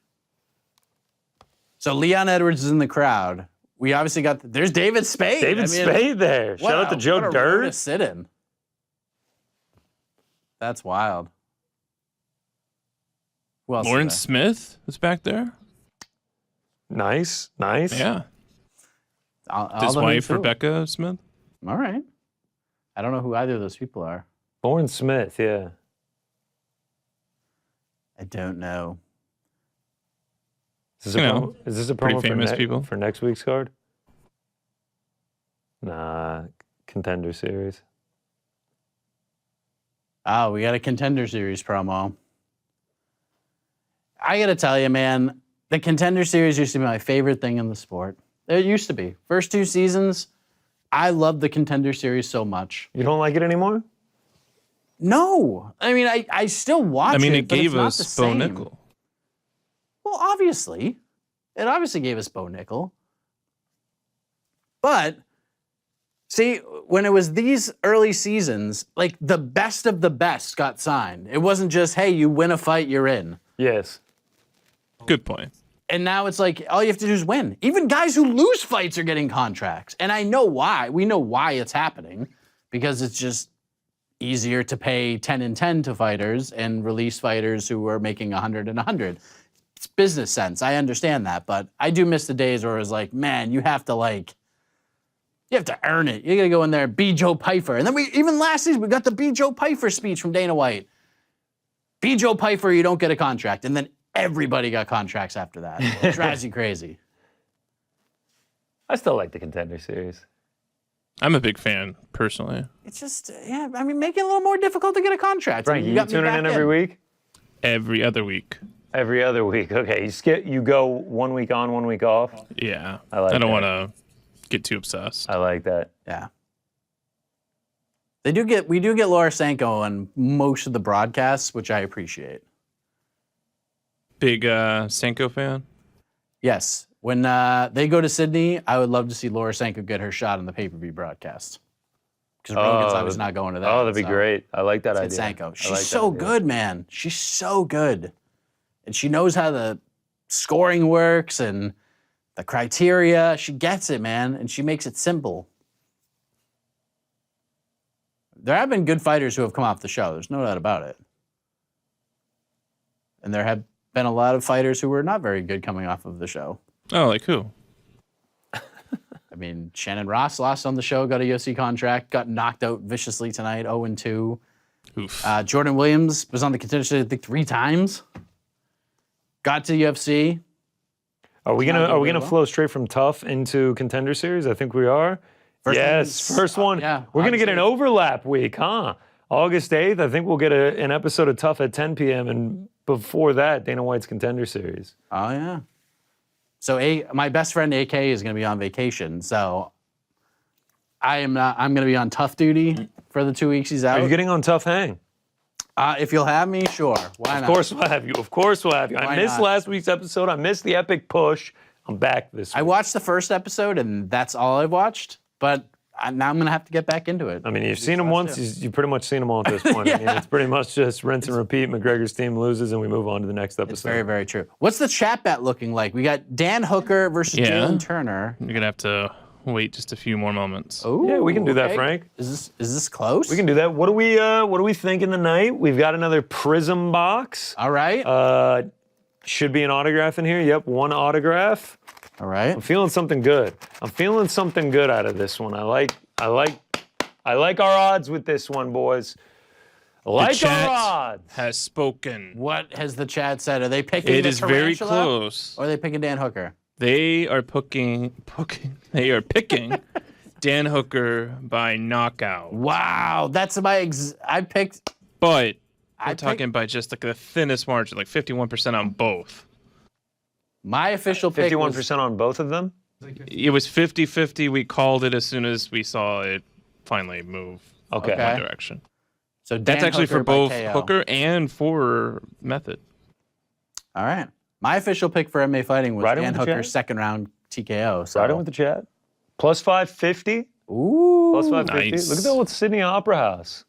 So Leon Edwards is in the crowd. We obviously got... There's David Spade. David Spade there. Shout out to Joe what a row to Dirt. sit in. That's wild. Who else is Lauren there? Smith is back there. Nice, nice. Yeah. All His the wife, who's who. Rebecca Smith. All right. I don't know who either of those people are. Lauren Smith, yeah. I don't know. Is this a pretty promo famous people. for next week's card? Nah, Contender Series. Oh, we got a Contender Series promo. I got to tell you, man, the Contender Series used to be my favorite thing in the sport. It used to be. First 2 seasons, I loved the Contender Series so much. You don't like it anymore? No. I mean, I still watch it, it but gave it's not us the Bo same. Nickal. Well, obviously. It obviously gave us Bo Nickal. But, see, when it was these early seasons, like, the best of the best got signed. It wasn't just, hey, you win a fight, you're in. Yes. Good point. And now it's like, all you have to do is win. Even guys who lose fights are getting contracts. And I know why. We know why it's happening. Because it's just easier to pay 10 and 10 to fighters and release fighters who are making 100 and 100. It's business sense. I understand that. But I do miss the days where it was like, man, you have to earn it. You got to go in there and be Joe Pyfer. And then even last season, we got the be Joe Pyfer speech from Dana White. Be Joe Pyfer, you don't get a contract. And then everybody got contracts after that. It drives you crazy. I still like the Contender Series. I'm a big fan, personally. It's just, yeah, I mean, make it a little more difficult to get a contract. Frank, you got me tuning back in every week? Every other week. Every other week. Okay, you go 1 week on, 1 week off. Yeah. I like I don't that. want to get too obsessed. I like that. Yeah. We do get Laura Sanko on most of the broadcasts, which I appreciate. Big Senko fan? Yes. When they go to Sydney, I would love to see Laura Sanko get her shot on the pay-per-view broadcast. Because Rogan's obviously not going to that. Oh, that'd be so great. I like that let's idea. get Sanko. I like She's that so idea. good, man. She's so good. And she knows how the scoring works and the criteria. She gets it, man. And she makes it simple. There have been good fighters who have come off the show. There's no doubt about it. And there have been a lot of fighters who were not very good coming off of the show. Oh, like who? I mean, Shannon Ross lost on the show, got a UFC contract, got knocked out viciously tonight, 0-2. Oof. Jordan Williams was on the contender series, I think, 3 times. Got to UFC. Are we Not gonna doing flow well. straight from tough into Contender Series? I think we are. First one. Yeah, We're going to get an August overlap week, huh? August 8th, I think we'll get an episode of Tough at 10 p.m. And before that, Dana White's Contender Series. Oh, yeah. So my best friend AK is going to be on vacation. So I'm going to be on tough duty for the 2 weeks he's out. Are you getting on Tough Hang? If you'll have me, sure. Why not? Of course we'll have you. Of course we'll have you. I missed last week's episode. I missed the epic push. I'm back this week. I watched the first episode, and that's all I've watched. But now I'm going to have to get back into it. I mean, you've seen him once. You've pretty much seen them all at this point. Yeah. I mean, it's pretty much just rinse and repeat. McGregor's team loses, and we move on to the next episode. It's very, very true. What's the chat bet looking like? We got Dan Hooker versus Jalin Turner. You're going to have to wait just a few more moments. Ooh, Yeah, we can do that, okay. Frank. Is this close? We can do that. What do we think in the night? We've got another Prism box. All right. Should be an autograph in here. Yep, one autograph. All right. I'm feeling something good. I'm feeling something good out of this one. I like our odds with this one, boys. I like our odds. Has spoken. What has the chat said? Are they picking It the is very tarantula, close. Or are they picking Dan Hooker? They are picking Dan Hooker by knockout. Wow, that's my I picked. But we're talking by just like the thinnest margin, like 51% on both. My official pick 51% on both of them? It was 50-50. We called it as soon as we saw it finally move Okay. in one direction. So Dan That's actually Hooker for by both KO. Hooker and for Method. All right. My official pick for MMA Fighting was Riding Dan with the Hooker's chat? second round TKO. So. Riding with the chat. Plus 550. Ooh. Plus 550. Nice. Look at that old Sydney Opera House.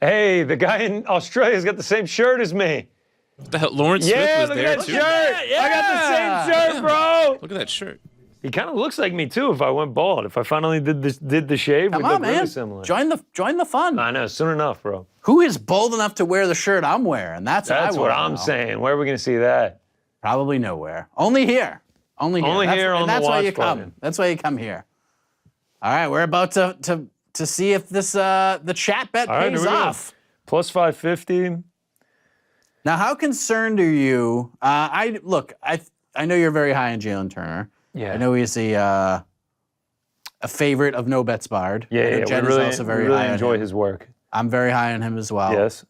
Hey, the guy in Australia's got the same shirt as me. What the hell? Lawrence Yeah, Smith was look there at that too. shirt. Yeah. I got the same shirt, bro. Look at that shirt. He kind of looks like me too if I went bald. If I finally did the shave, Come we'd on, look really man. similar. Join the fun. I know, soon enough, bro. Who is bold enough to wear the shirt I'm wearing? That's That's what what I I'm know. saying. Where are we going to see that? Probably nowhere. Only here. Only here. Only here on the that's why watch you come. button. That's why you come here. All right, we're about to see if this the chat bet All right, pays here we go. off. Plus 550. Now, how concerned are you? I know you're very high on Jalin Turner. Yeah. I know he's a favorite of No Bets Barred. I know Yeah, Jen we is really, also we very really high enjoy on him. his work. I'm very high on him as well. Yes.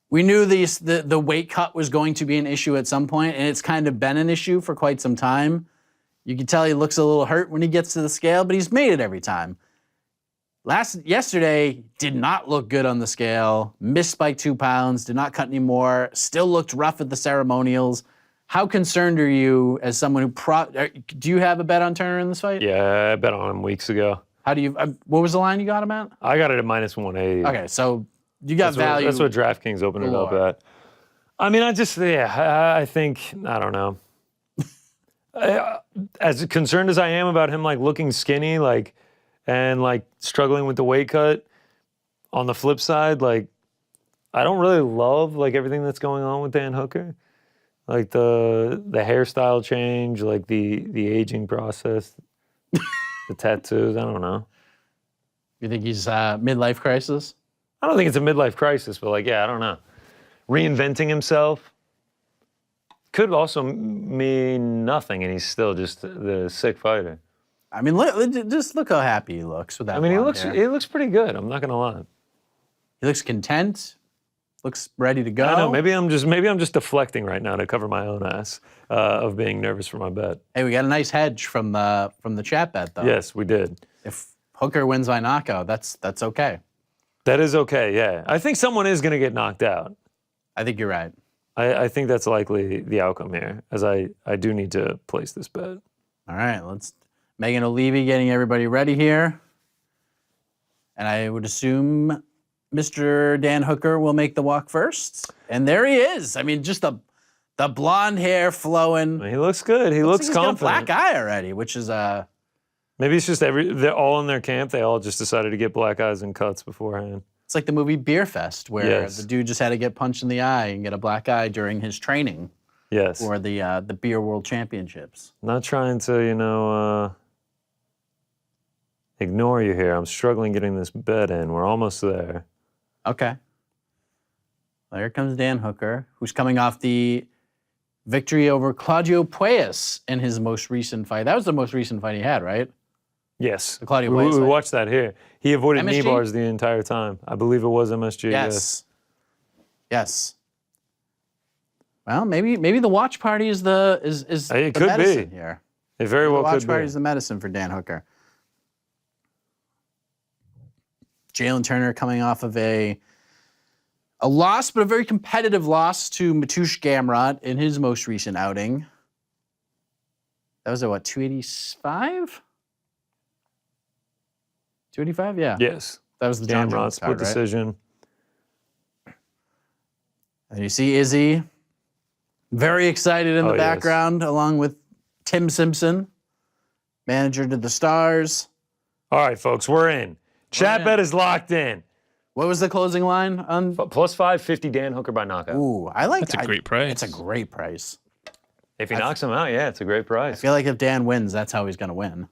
We knew the weight cut was going to be an issue at some point, and it's kind of been an issue for quite some time. You can tell he looks a little hurt when he gets to the scale, but he's made it every time. Yesterday did not look good on the scale, missed by 2 pounds, did not cut anymore, still looked rough at the ceremonials. How concerned are you as someone who do you have a bet on Turner in this fight? Yeah, I bet on him weeks ago. How do you? What was the line you got him at? I got it at minus 180. Okay, so you got value. That's what DraftKings opened it up galore. at. I mean, I think, I don't know. As concerned as I am about him, like, looking skinny, like, and, like, struggling with the weight cut, on the flip side, like, I don't really love, like, everything that's going on with Dan Hooker. Like, the hairstyle change, like, the aging process, the tattoos, I don't know. You think he's midlife crisis? I don't think it's a midlife crisis, but, like, yeah, I don't know. Reinventing himself could also mean nothing, and he's still just the sick fighter. I mean, just look how happy he looks with that. I mean, blonde hair. he looks pretty good. I'm not gonna lie. He looks content. Looks ready to go. I know. Maybe I'm just deflecting right now to cover my own ass of being nervous for my bet. Hey, we got a nice hedge from the chat bet though. Yes, we did. If Hooker wins by knockout, that's okay. That is okay. Yeah, I think someone is gonna get knocked out. I think you're right. I think that's likely the outcome here, as I do need to place this bet. All right, let's Megan O'Leary getting everybody ready here. And I would assume Mr. Dan Hooker will make the walk first. And there he is. I mean, just the blonde hair flowing. He looks good. He looks like he's confident. got a black eye already, which is Maybe it's just they're all in their camp. They all just decided to get black eyes and cuts beforehand. it's like the movie Beer Fest, where Yes. the dude just had to get punched in the eye and get a black eye during his training Yes. for the Beer World Championships. Not trying to, ignore you here. I'm struggling getting this bet in. We're almost there. Okay. Well, here comes Dan Hooker, who's coming off the victory over Claudio Puelles in his most recent fight. That was the most recent fight he had, right? The Claudio we Blaze fight. watched that here. He avoided knee MSG? bars the entire time. I believe it was MSG. Yes. Well, maybe the watch party is the It the could medicine be. here. It very The well watch could party be. is the medicine for Dan Hooker. Jalin Turner coming off of a loss, but a very competitive loss to Mateusz Gamrot in his most recent outing. That was at what, 285? 285, yeah. Yes. That was the John Gamrot Jones split card, right? decision. And you see Izzy, very excited in the Yes. background, along with Tim Simpson, manager to the Stars. All right, folks, we're in. Chat bet is locked in. What was the closing line on? Plus 550 Dan Hooker by knockout. Ooh, I like. That's a great price. It's a great price. If he knocks him out, yeah, it's a great I price. feel like if Dan wins, that's how he's going to win.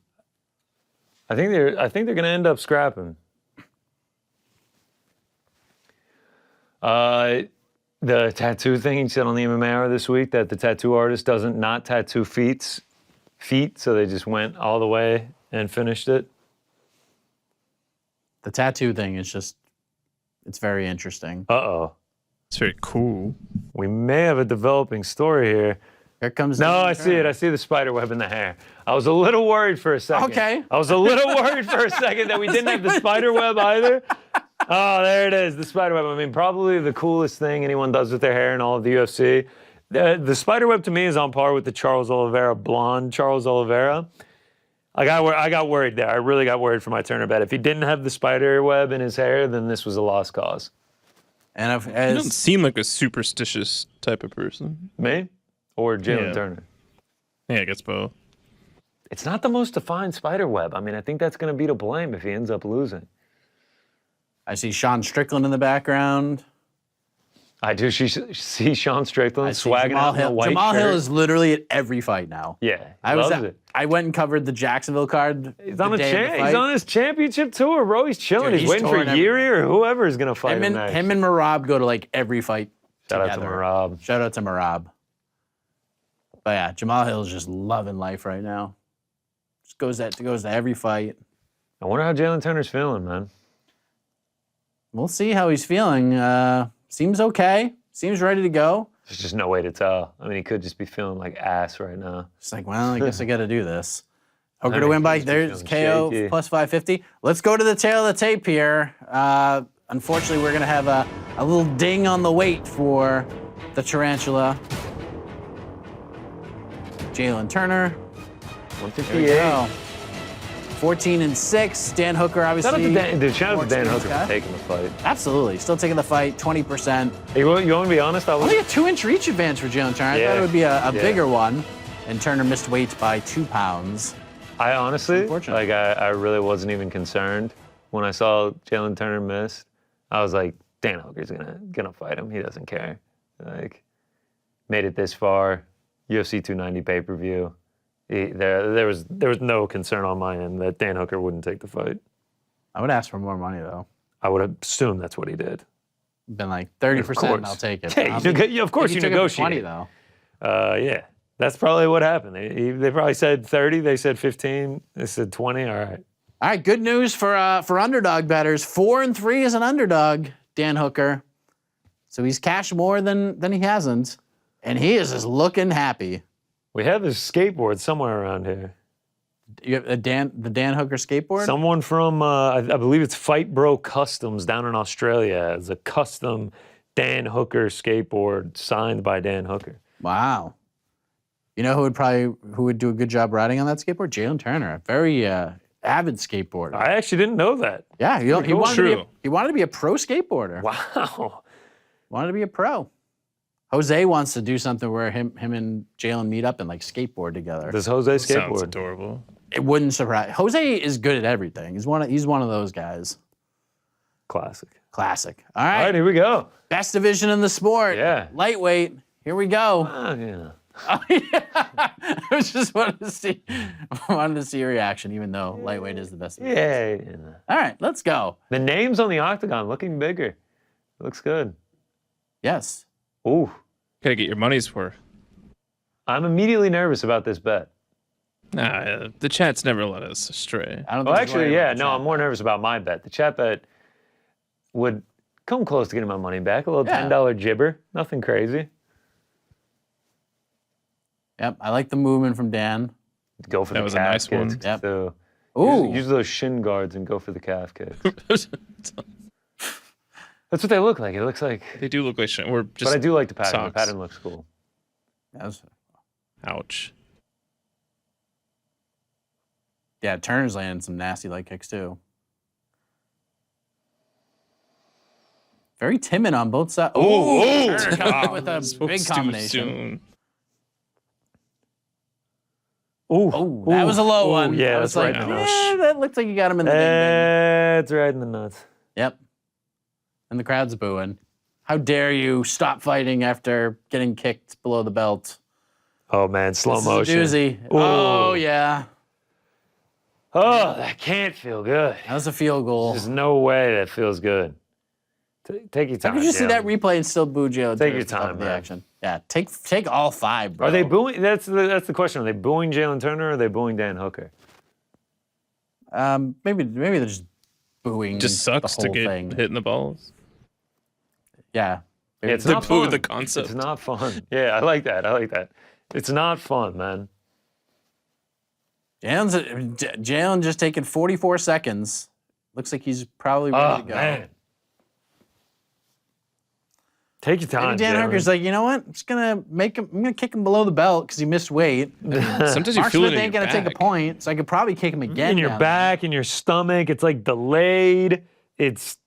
I think they're going to end up scrapping. The tattoo thing he said on the MMA Hour this week, that the tattoo artist doesn't not tattoo feet, so they just went all the way and finished it. The tattoo thing is just, it's very interesting. Uh-oh. It's very cool. We may have a developing story here. Here comes. No, Jalin I see Turner. it. I see the spider web in the hair. I was a little worried for a second. Okay. I was a little worried for a second that we didn't have the spider web either. Oh, there it is, the spider web. I mean, probably the coolest thing anyone does with their hair in all of the UFC. The spider web to me is on par with the Charles Oliveira, blonde Charles Oliveira. I got worried there. I really got worried for my Turner bet. If he didn't have the spider web in his hair, then this was a lost cause. And You don't seem like a superstitious type of person. Me? Or Jalin Yeah. Turner? Yeah, I guess both. It's not the most defined spider web. I mean, I think that's going to be to blame if he ends up losing. I see Sean Strickland in the background. I do see Sean Strickland I see swagging Jamal out in a Hill. white Jamal shirt. Hill is literally at every fight now. Yeah, I loves was. it. I went and covered the Jacksonville card. He's on, day of the fight. he's on his championship tour, bro. He's chilling. Dude, he's he's waiting for touring Yuri or whoever is going to fight him next. Him and Marab go to like every fight. Shout out to together. Marab. Shout out to Marab. But yeah, Jamal Hill is just loving life right now. Just goes to every fight. I wonder how Jalin Turner's feeling, man. We'll see how he's feeling. Seems okay. Seems ready to go. There's just no way to tell. I mean, he could just be feeling like ass right now. It's like, well, I guess I got to do this. Hooker I to mean, win by, he's there's feeling KO shaky. plus 550. Let's go to the tail of the tape here. Unfortunately, we're going to have a little ding on the weight for the Tarantula. Jalin Turner. 158. Here we go. 14-6. Dan Hooker, obviously. Shout out to Dan more Hooker experienced for taking the fight. Absolutely. Still taking the fight, 20%. Hey, you want to be honest? I was Only a 2-inch reach advantage for Jalin Turner. I thought it would be a bigger one. And Turner missed weight by 2 pounds. I honestly, Unfortunate. like, I really wasn't even concerned when I saw Jalin Turner miss. I was like, Dan Hooker's gonna fight him. He doesn't care. Like, made it this far, UFC 290 pay-per-view. There was no concern on my end that Dan Hooker wouldn't take the fight. I would ask for more money, though. I would assume that's what he did. Been like 30% and I'll take it. Yeah, of course you negotiate. 20, though. Yeah, that's probably what happened. They probably said 30. They said 15. They said 20. All right. All right, good news for underdog bettors. 4-3 as an underdog, Dan Hooker. So he's cashed more than he hasn't. And he is just looking happy. We have his skateboard somewhere around here. You have the Dan Hooker skateboard? Someone from, I believe it's Fight Bro Customs down in Australia has a custom Dan Hooker skateboard signed by Dan Hooker. Wow. You know who would do a good job riding on that skateboard? Jalin Turner, a very avid skateboarder. I actually didn't know that. Yeah, he cool. wanted to be a pro skateboarder. Wow. Wanted to be a pro. Jose wants to do something where him and Jalin meet up and like skateboard together. Does Jose Sounds skateboard? adorable. It wouldn't surprise. Jose is good at everything. He's one of those guys. Classic. Classic. All All right. right, here we go. Best division in the sport. Yeah. Lightweight. Here we go. Yeah. Oh, yeah. I just wanted to see your reaction, even though lightweight is the best. Yeah. All right, let's go. The names on the octagon looking bigger. Looks good. Yes. Ooh. Gotta get your money's worth. I'm immediately nervous about this bet. Nah, the chat's never let us astray. I don't Well, think he's worried actually, about yeah, the no, chat. I'm more nervous about my bet. The chat bet would come close to getting my money back. A little Yeah. $10 jibber, nothing crazy. Yep, I like the movement from Dan. Go for That the was a calf nice one. kicks. Yep. So Ooh. use those shin guards and go for the calf kicks. That's what they look like. It looks like. They do look like shit. We're just. But I do like the pattern. socks. The pattern looks cool. Ouch. Yeah, Turner's landing some nasty leg kicks too. Very timid on both sides. Ooh, Turner coming in with a Spoke big too combination. soon. Oh, that was a low one. Yeah, I was that's like, right in the yeah, that looks like you got him in the ding ding. That's right in the nuts. Yep. And the crowd's booing. How dare you stop fighting after getting kicked below the belt? Oh man, slow This motion. is a doozy. Oh, yeah. Oh, that can't feel good. That was a field goal. There's no way that feels good. Take your How time. could you see that Jalen. replay and still boo Jalen? Take your Turner for time, the man. action? Yeah, take all five, bro. Are they booing? That's the question. Are they booing Jalen Turner or are they booing Dan Hooker? Maybe they're just booing. Just sucks the to whole get thing. hit in the balls. Yeah. Yeah, it's The not boo, fun. the concept. It's not fun. Yeah, I like that. I like that. It's not fun, man. Jalen just taking 44 seconds. Looks like he's probably ready Oh to go. man. Take your time, Maybe Dan Jalen. Hooker's like, you know what? I'm just gonna make him. I'm gonna kick him below the belt because he missed weight. Sometimes you Mark feel Smith it in ain't your gonna take a back. point, so I could probably kick him again. in your down back, in your stomach. It's like delayed. It's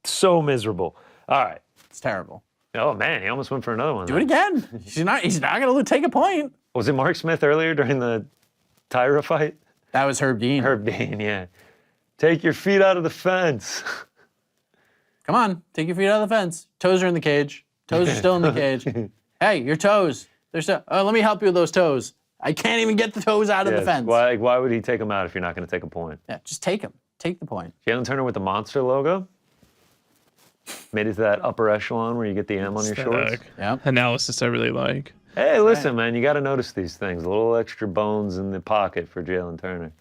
so miserable. All right. there. It's terrible. Oh man, he almost went for another one. Do it again. He's not gonna take a point. Was it Mark Smith earlier during the Tyra fight? That was Herb Dean. Herb Dean, yeah. Take your feet out of the fence. Come on, take your feet out of the fence. Toes are in the cage. Toes are still in the cage. Hey, your toes. They're still. Oh, let me help you with those toes. I can't even get the toes out of the Yes. fence. Why would he take him out if you're not going to take a point? Yeah, just take him. Take the point. Jalen Turner with the monster logo. Made it to that upper echelon where you get the M on your shorts. Yeah. Analysis I really like. Hey, listen, man, you got to notice these things. A little extra bones in the pocket for Jalen Turner.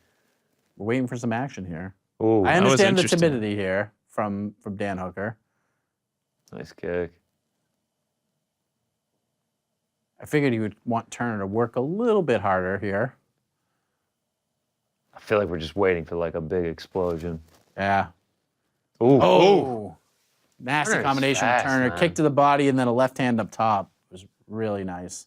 We're waiting for some action here. Ooh, I was understand the interesting. timidity here from Dan Hooker. nice kick. I figured he would want Turner to work a little bit harder here. I feel like we're just waiting for like a big explosion. Yeah. Ooh, ooh. Oh. Nasty Turner's combination fast, with Turner. man. Kick to the body and then a left hand up top. It was really nice.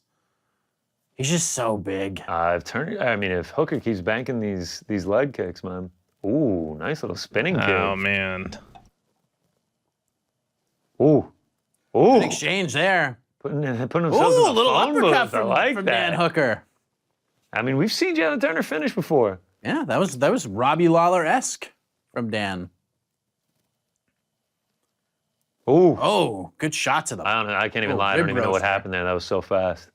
He's just so big. If Hooker keeps banking these leg kicks, man. Ooh, nice little spinning kick. Oh man. Ooh, ooh. Good exchange there. Putting themselves Ooh, in a the little phone uppercut booth. I like from that. Dan Hooker. I mean, we've seen Jalen Turner finish before. Yeah, that was Robbie Lawler-esque from Dan. Ooh. Oh, good shot to the I don't know. I can't even Oh, lie. I don't rib even know what roaster. happened there. That was so fast.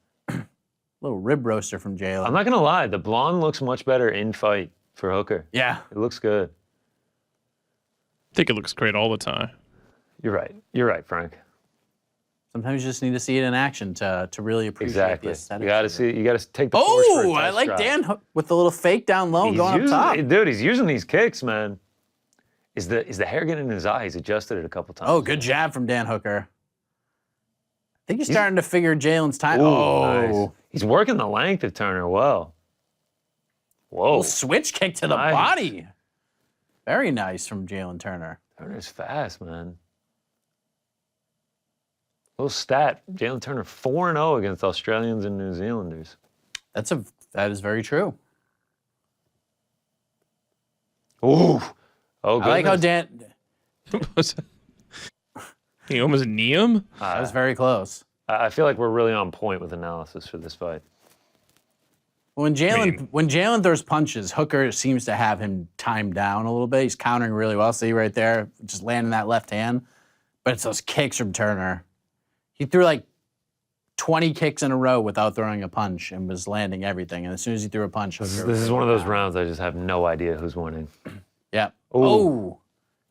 little rib roaster from Jalin. I'm not gonna lie. The blonde looks much better in fight for Hooker. Yeah. It looks good. I think it looks great all the time. You're right. You're right, Frank. Sometimes you just need to see it in action to really appreciate the Exactly. aesthetics. You gotta of it. see. You gotta take the force for a Oh, I test like drive. Dan Hook with the little fake down low going up using, top. Dude, he's using these kicks, man. Is the hair getting in his eye? He's adjusted it a couple times. Oh, good jab from Dan Hooker. I think he's starting to figure Jalen's time. Ooh, oh, nice. He's working the length of Turner well. Whoa. little switch kick to the Nice. body. Very nice from Jalin Turner. Turner's fast, man. Little stat. Jalen Turner 4-0 against Australians and New Zealanders. That is very true. Ooh. Oh, I like how goodness. Dan. He almost knee him? That was very close. I feel like we're really on point with analysis for this fight. When Jalin throws punches, Hooker seems to have him timed down a little bit. He's countering really well. See right there, just landing that left hand. But it's those kicks from Turner. He threw like 20 kicks in a row without throwing a punch and was landing everything. And as soon as he threw a punch, Hooker. This is one of those rounds I just have no idea who's winning. Yeah. Ooh. Oh,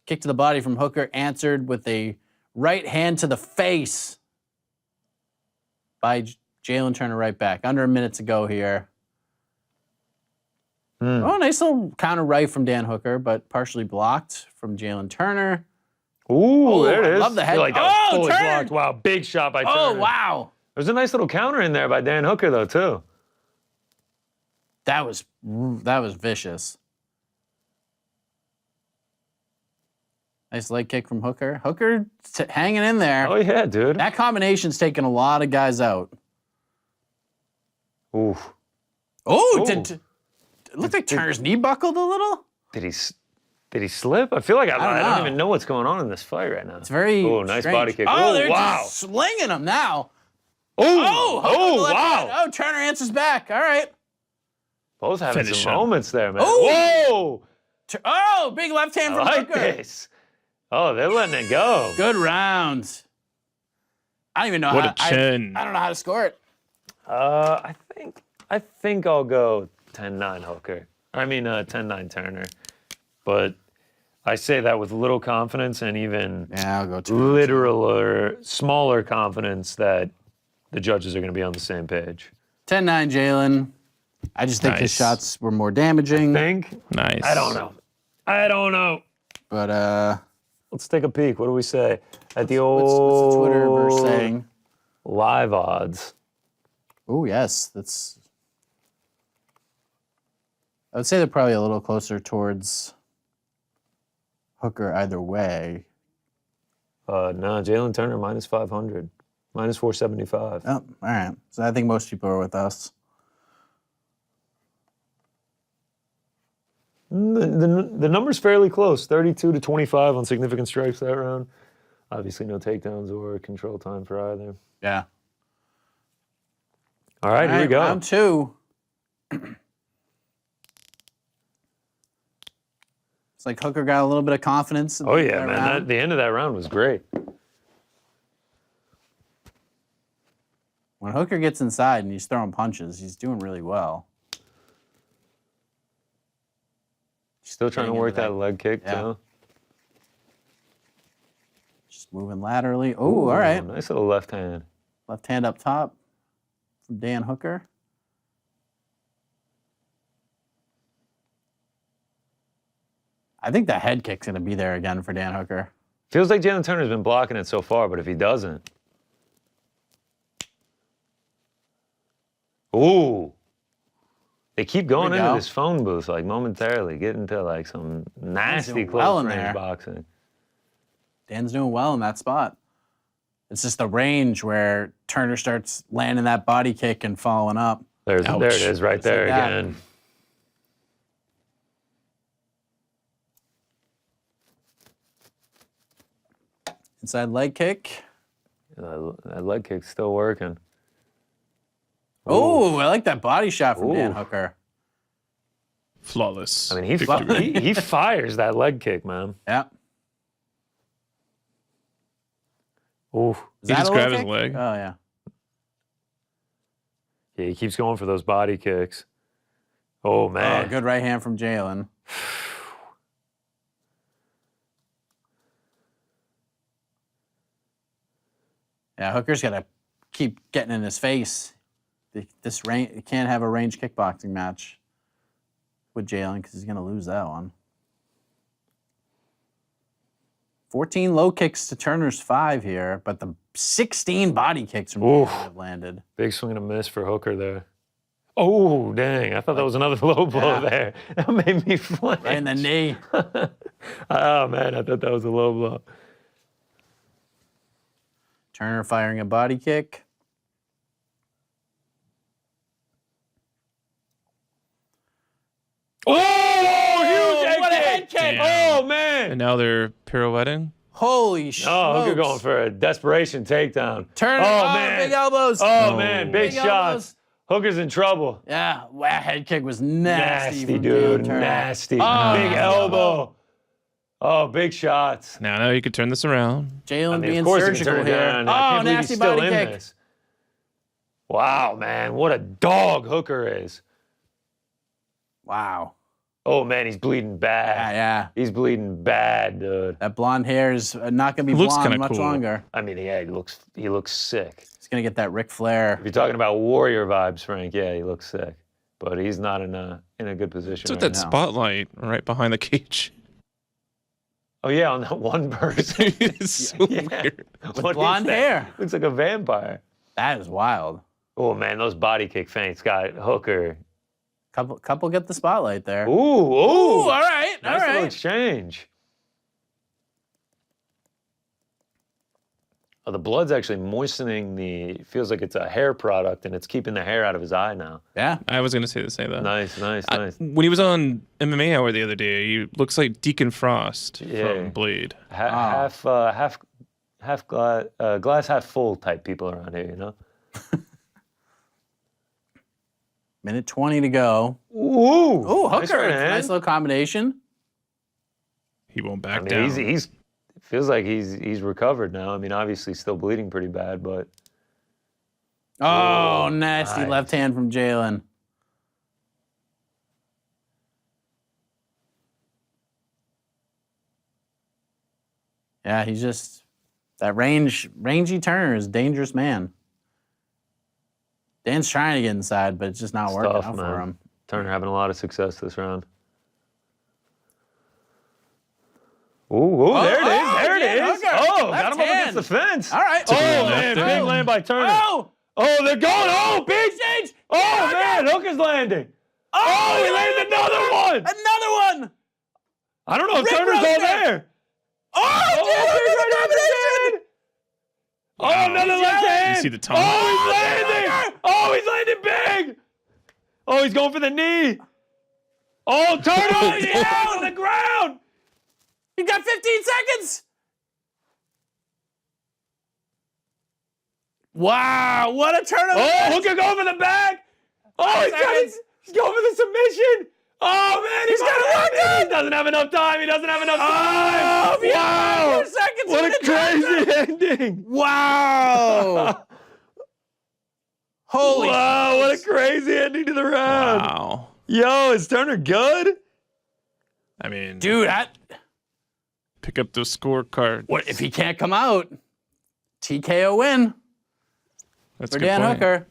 kick to the body from Hooker, answered with a right hand to the face by Jalin Turner right back. Under a minute to go here. Oh, nice little counter right from Dan Hooker, but partially blocked from Jalin Turner. Ooh, there it I is. love the head. I feel like that was fully Turner! blocked. Wow, big shot by Turner. Oh, wow. There's a nice little counter in there by Dan Hooker, though, too. That was vicious. Nice leg kick from Hooker. Hooker hanging in there. Oh, yeah, dude. That combination's taking a lot of guys out. Oof. Oh, it looked like Turner's knee buckled a little. Did he slip? I feel like I don't don't know. even know what's going on in this fight right now. It's very nice strange. body kick. Oh, they're wow. just slinging him now. Oh, Hooker with the left wow. hand. Oh, Turner answers back. All right. Both having Finish some him. moments there, man. Oh. Whoa! Oh, big left hand I from like Hooker. this. Oh, they're letting it go. Good round. I don't even know What how. a chin. I don't know how to score it. I think I'll go 10-9 Hooker. 10-9 Turner. But I say that with little confidence and even Yeah, I'll go literal or smaller confidence that the judges are going to be on the same page. 10-9 Jalin. I just think his Nice. shots were more damaging. Nice. I don't know. But Let's take a peek. What do we say? At the what's old the Twitterverse saying? live odds. Oh, yes. I would say they're probably a little closer towards Hooker either way. No, Jalin Turner minus 500. Minus 475. Oh, all right. So I think most people are with us. The number's fairly close, 32-25 on significant strikes that round. Obviously, no takedowns or control time for either. Yeah. All right, here we go. Round two. It's like Hooker got a little bit of confidence. Oh, yeah, that man. round. The end of that round was great. When Hooker gets inside and he's throwing punches, he's doing really well. Still trying to Getting work into that that- leg kick, yeah. too. Just moving laterally. Oh, all right. Nice little left hand. Left hand up top from Dan Hooker. I think the head kick's going to be there again for Dan Hooker. Feels like Jalin Turner's been blocking it so far, but if he doesn't. Ooh. They keep going we into go. this phone booth like momentarily, getting to like some nasty doing close well in range there. boxing. Dan's doing well in that spot. It's just the range where Turner starts landing that body kick and following up. There it is, right there like that. again. Inside leg kick. That leg kick's still working. Oh, I like that body shot from Dan Ooh. Hooker. Flawless. I mean, victory. he fires that leg kick, man. Yeah. Ooh. Is He that just a grabbed low his kick? leg. Oh, yeah. Yeah, he keeps going for those body kicks. Oh, man. Oh, good right hand from Jalin. Yeah, Hooker's got to keep getting in his face. This range, you can't have a range kickboxing match with Jalin because he's going to lose that one. 14 low kicks to Turner's 5 here, but the 16 body kicks from Jalin have landed. Big swing and a miss for Hooker there. Oh, dang. I thought that was another low blow Yeah. there. That made me flinch. Right in the knee. Oh, man. I thought that was a low blow. Turner firing a body kick. Oh, huge what a head kick. Oh, man. And now they're pirouetting. Holy shit. Oh, Hooker going for a desperation takedown. Turner. Oh, Oh, man. big elbows. Oh, man. Big Big shots. elbows. Hooker's in trouble. Yeah, that head kick was nasty. Nasty, from dude. Jalin Turner. Nasty. Oh, Big elbow. Oh, big shots. Now you can turn this around. Jalen I mean, being of course he can surgical turn it here. down. I Oh, can't believe nasty he's still body in kick. this. Wow, man. What a dog Hooker is. Wow. Oh, man, he's bleeding bad. Yeah. He's bleeding bad, dude. That blonde hair is not going to be Looks blonde kinda much cool. longer. I mean, yeah, he looks sick. He's going to get that Ric Flair. If you're talking about warrior vibes, Frank, yeah, he looks sick. but he's not in a good position It's with right that now. spotlight right behind the cage. Oh yeah, on that one person. It's so weird. What blonde is that? hair. Looks like a vampire. That is wild. Oh man, those body kick feints got Hooker. Couple get the spotlight there. Ooh, All right, nice all little right. exchange. Oh, the blood's actually moistening feels like it's a hair product and it's keeping the hair out of his eye now. Yeah. I was going to say the same. Nice. When he was on MMA Hour the other day, he looks like Deacon Frost Yeah. from Blade. Half glass half full type people around here, you know? Minute 20 to go. Ooh, Ooh, nice Hooker. right hand. Nice little combination. He won't back I mean, down. he's feels like he's recovered now. I mean, obviously still bleeding pretty bad, but Oh, nasty nice. left hand from Jalin. Yeah, he's just that rangy turner is a dangerous man. Dan's trying to get inside, but it's just not working tough, out for man. him. Turner having a lot of success this round. Ooh, there it is. Hooker. Oh, Left got him up hand. against the fence. All right. Oh, left man, there. big land by Turner. Oh! Oh, they're going. Oh, big Stage! Oh, man, Hooker's landing. Oh, he landed another one. Another one! I don't know if Rick Turner's all Roster. there. Oh, Hooker's right after Jalin. Oh, another left hand. You see the tongue? Oh, he's landing. Oh, he's landing big. Oh, he's going for the knee. Oh, Turner down on the ground. You got 15 seconds! Wow, what a turn of Oh, events. Hooker going for the back. Oh, he's going for the submission. Oh, man, he's got it locked in. He doesn't have enough time. He doesn't have enough time. Oh, yeah, Wow. 4 seconds. What in a the time. crazy ending. Wow. Holy Wow, what a crazy ending to the round. Wow. Yo, is Turner good? I mean, dude, pick up the scorecard. what if he can't come out? TKO win That's for a good Dan point. Hooker.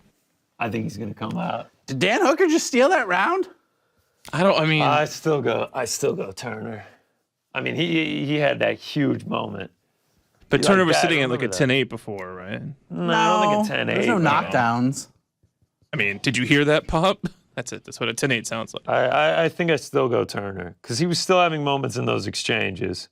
I think he's going to come out. Did Dan Hooker just steal that round? I mean, I still go Turner. I mean, he had that huge moment. but you Turner like was that? sitting I at like a remember 10-8 before, right? No, I don't think a 10-8. There's no knockdowns. I mean, did you hear that pop? That's it. That's what a 10-8 sounds like. I think I still go Turner because he was still having moments in those exchanges.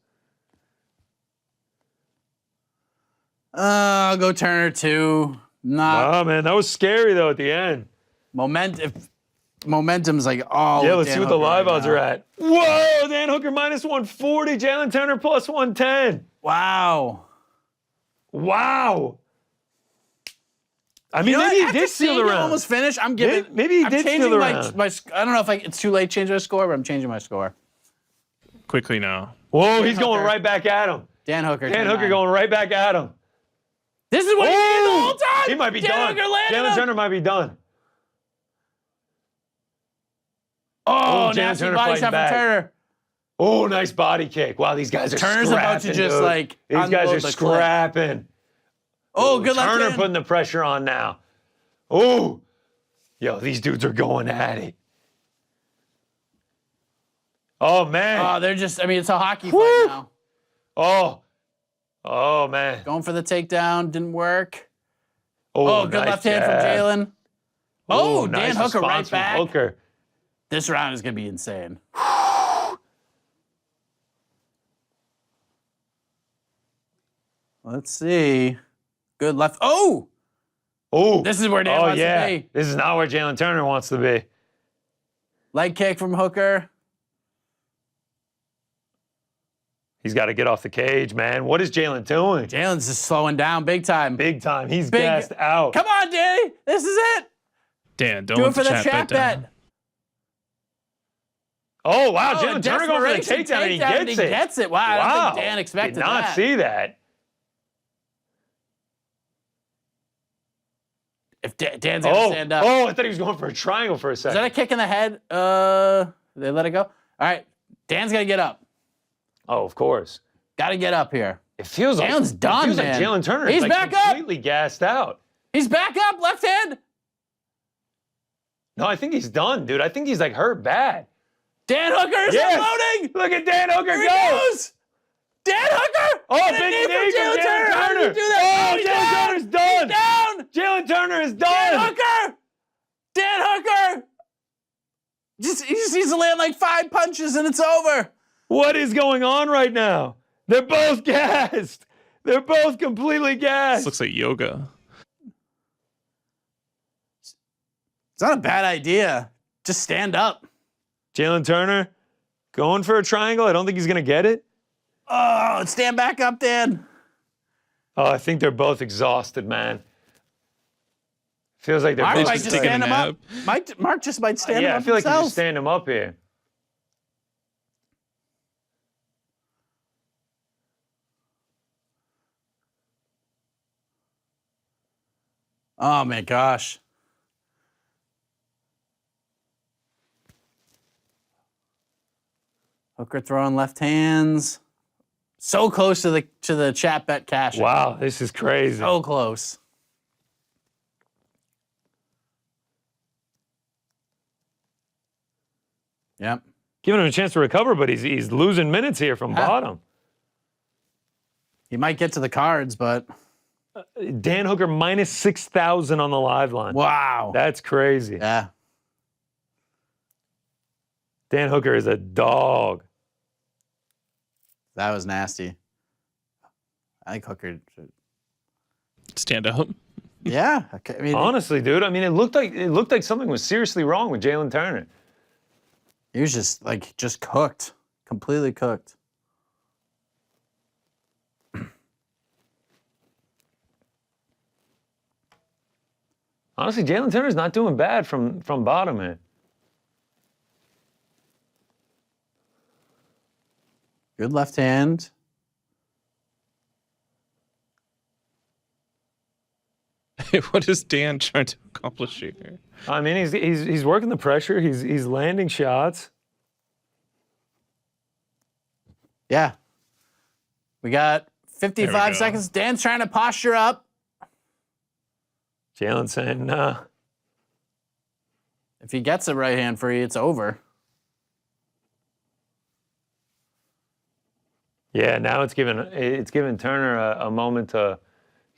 I'll go Turner too. Not Oh, man, that was scary, though, at the end. momentum's like all. Yeah, with let's Dan see what the Hooker live right odds now. are at. Whoa, Dan Hooker minus 140, Jalin Turner plus 110. Wow. Wow. I mean, You know maybe what? he did After steal seeing the you round. almost finish. I'm giving. Maybe he I'm did steal changing the my, round. I don't know if it's too late to change my score, but I'm changing my score. Quickly now. Whoa, he's going Hooker. right back at him. Dan Hooker. Dan 10-9. Hooker going right back at him. This is what he did the whole time. He might be Dan done. Hooker landed Jalin him. Turner might be done. Oh, Jalin nasty Turner body fighting shot back. from Turner. Oh, nice body kick. Wow, these guys are Turner's scrapping, about to just, dude. like, These guys unload are the clip. scrapping. Oh, good left Turner hand. putting the pressure on now. Oh, yo, these dudes are going at it. Oh, man. Oh, they're just. I mean, it's a hockey Woo. fight now. Oh, man. Going for the takedown, didn't work. Oh, Oh, good nice left hand from jab. Jalin. Oh, nice Dan Hooker right response from back. Hooker. This round is gonna be insane. Let's see. Good left. Oh, Oh, this is where Dan wants to be. This is not where Jalin Turner wants to be. Leg kick from Hooker. He's got to get off the cage, man. What is Jalin doing? Jalen's just slowing down big time. Big time. He's Big- gassed out. Come on, Danny. This is it. Dan, don't Do let it for the chat chat down. bet. Oh, wow. Oh, Jalin Turner going for the desperation takedown, and he takedown, gets it. Gets it. Wow, I don't think Dan expected Did not that. see that. If Dan's gonna stand up. Oh, I thought he was going for a triangle for a Is second. that a kick in the head? They let it go. All right, Dan's gotta get up. Oh, of course. Gotta get up here. It feels like Jalen's done, it feels man. like Jalin Turner He's is like back up. completely gassed out. He's back up, left hand. No, I think he's done, dude. I think he's like hurt bad. Dan Hooker is unloading. Look at Dan Hooker Here he go. goes. Dan Hooker. Oh, And a big knee knee from from Jalen Turner. How did he do that? Oh, He's Jalen down. Turner's done. He's down. Jalen Turner is Dan done. Hooker. Dan Hooker. He just needs to land like 5 punches and it's over. What is going on right now? They're both gassed. They're both completely gassed. This looks like yoga. It's not a bad idea. Just stand up. Jalen Turner going for a triangle. I don't think he's going to get it. Oh, stand back up, Dan. Oh, I think they're both exhausted, man. Feels like they're Mark both might just just taking stand a him nap. up. Mark just might stand him Yeah, up I feel like you himself. just stand him up here. Oh, my gosh. Hooker throwing left hands. So close to the chat bet cash. Wow, this is crazy. So close. Yep. Giving him a chance to recover, but he's losing minutes here from bottom. He might get to the cards, but Dan Hooker minus 6,000 on the live line. wow. That's crazy. Yeah. Dan Hooker is a dog. That was nasty. I think Hooker. Stand up. Yeah. Okay. I mean, Honestly, dude, I mean, it looked like something was seriously wrong with Jalen Turner. he was just cooked. Completely cooked. Honestly, Jalen Turner's not doing bad from bottom, man. Good left hand. What is Dan trying to accomplish here? I mean, he's working the pressure. He's landing shots. Yeah. We got There 55 we go. seconds. Dan's trying to posture up. Jalen saying, nah. If he gets a right hand free, it's over. Yeah, now it's given Turner a moment to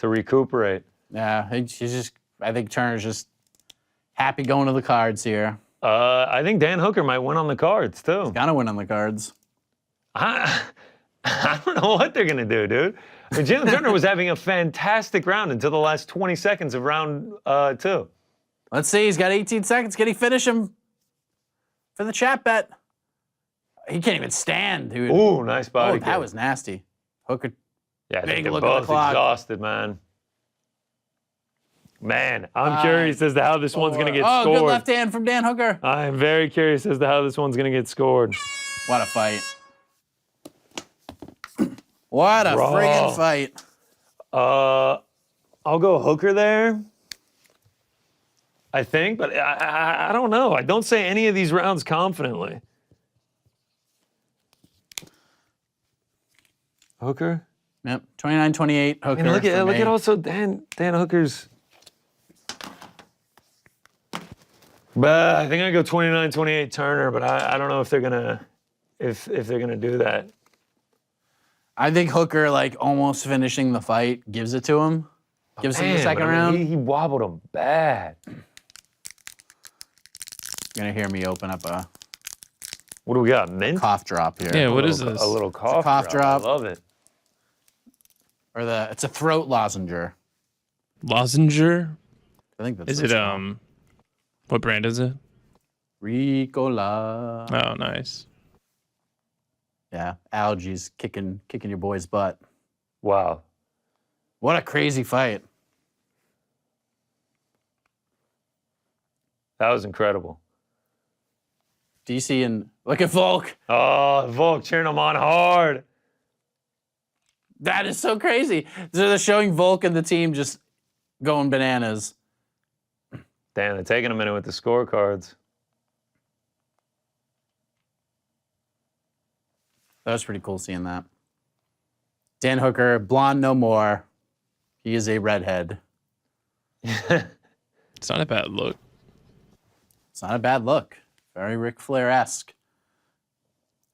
recuperate. Yeah, I think Turner's just happy going to the cards here. I think Dan Hooker might win on the cards too. Gotta win on the cards. I don't know what they're gonna do, dude. I mean, Jalen Turner was having a fantastic round until the last 20 seconds of round 2. Let's see. He's got 18 seconds. Can he finish him for the chat bet? He can't even stand, dude. Ooh, nice body Oh, that kick. was nasty. Hooker. Yeah, I big think they're look at the both clock. exhausted, man. Man, I'm curious as to how this one's gonna get Oh, scored. good left hand from Dan Hooker. I'm very curious as to how this one's gonna get scored. What a fight. What a Raw. friggin' fight. I'll go Hooker there. I think, but I don't know. I don't say any of these rounds confidently. Hooker. Yep, 29-28. Hooker. And look for at me. also Dan Hooker's. But I think I go 29-28 Turner, but I don't know if they're gonna if they're gonna do that. I think Hooker, almost finishing the fight, gives it to him. Gives him the Man, second but I mean, round. He wobbled him bad. You're going to hear me open up a What do we got? Mint? cough drop here. Yeah, what is this? A little cough, cough drop. I love it. Or it's a throat lozenger. Lozenger? I think that's Is what it, it's called. what brand is it? Ricola. Oh, nice. Yeah, algae's kicking your boy's butt. Wow. What a crazy fight. That was incredible. DC and look at Volk. Oh, Volk cheering him on hard. That is so crazy. So they're showing Volk and the team just going bananas. Damn, they're taking a minute with the scorecards. That was pretty cool seeing that. Dan Hooker, blonde no more. He is a redhead. It's not a bad look. It's not a bad look. Very Ric Flair-esque.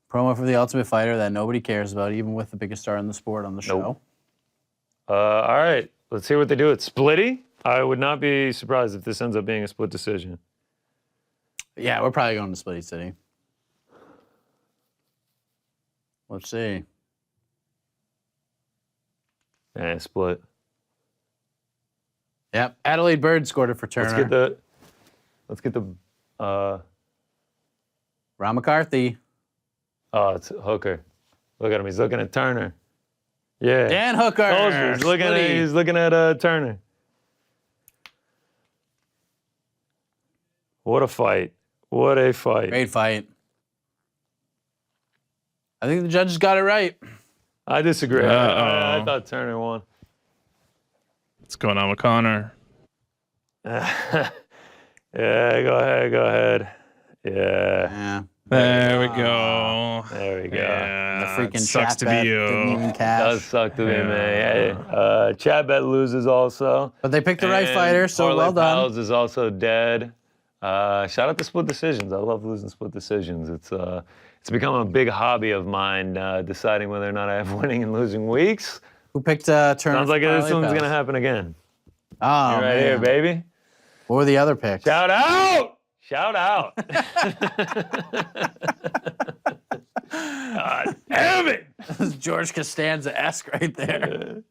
Promo for The Ultimate Fighter that nobody cares about, even with the biggest star in the sport on the show. Nope. All right, let's see what they do at Splitty. I would not be surprised if this ends up being a split decision. Yeah, we're probably going to Splitty City. Let's see. Split. Yep, Adelaide Bird scored it for Turner. Let's get the. Ron McCarthy. Oh, it's Hooker. Look at him. He's looking at Turner. Yeah. Dan Hooker. Told you, he's looking at Turner. What a fight. What a fight. Great fight. I think the judges got it right. I disagree. I thought Turner won. What's going on with Connor? Yeah, go ahead. Yeah. There we go. There we go. Yeah, The freaking sucks chat to bet be didn't you. even It cash. does suck to be me. Hey, Chat Bet loses also. But they picked the right And fighter, so Parlay well done. Pals is also dead. Shout out to split decisions. I love losing split decisions. It's become a big hobby of mine, deciding whether or not I have winning and losing weeks. Who picked Turner? Sounds like for this Parlay one's Pals? gonna happen again. Oh, Right man. here, baby. What were the other picks? Shout out! Shout out! God damn it! George Costanza-esque right there.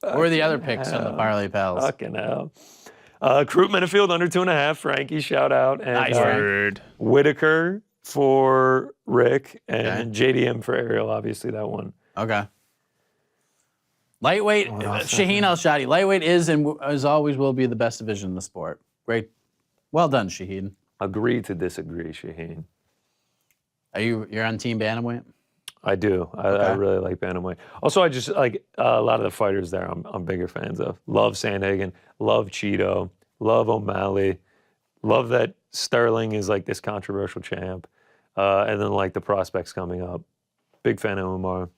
What were the other picks on the Parlay Pals? Fucking hell. Crute Minifield under 2.5. Frankie, shout out. And Nice, Frank. Word. Whittaker for Rick and JDM for Ariel. Obviously, that one. Okay. Lightweight, Shaheen Al-Shadi. Lightweight is and as always will be the best division in the sport. Great. Well done, Shaheen. Agree to disagree, Shaheen. You're on Team Bantamweight? I do. I really like Bantamweight. Also, I just like a lot of the fighters there. I'm bigger fans of. Love Sandhagen. Love Cheeto. Love O'Malley. Love that Sterling is like this controversial champ. And then like the prospects coming up. Big fan of Umar.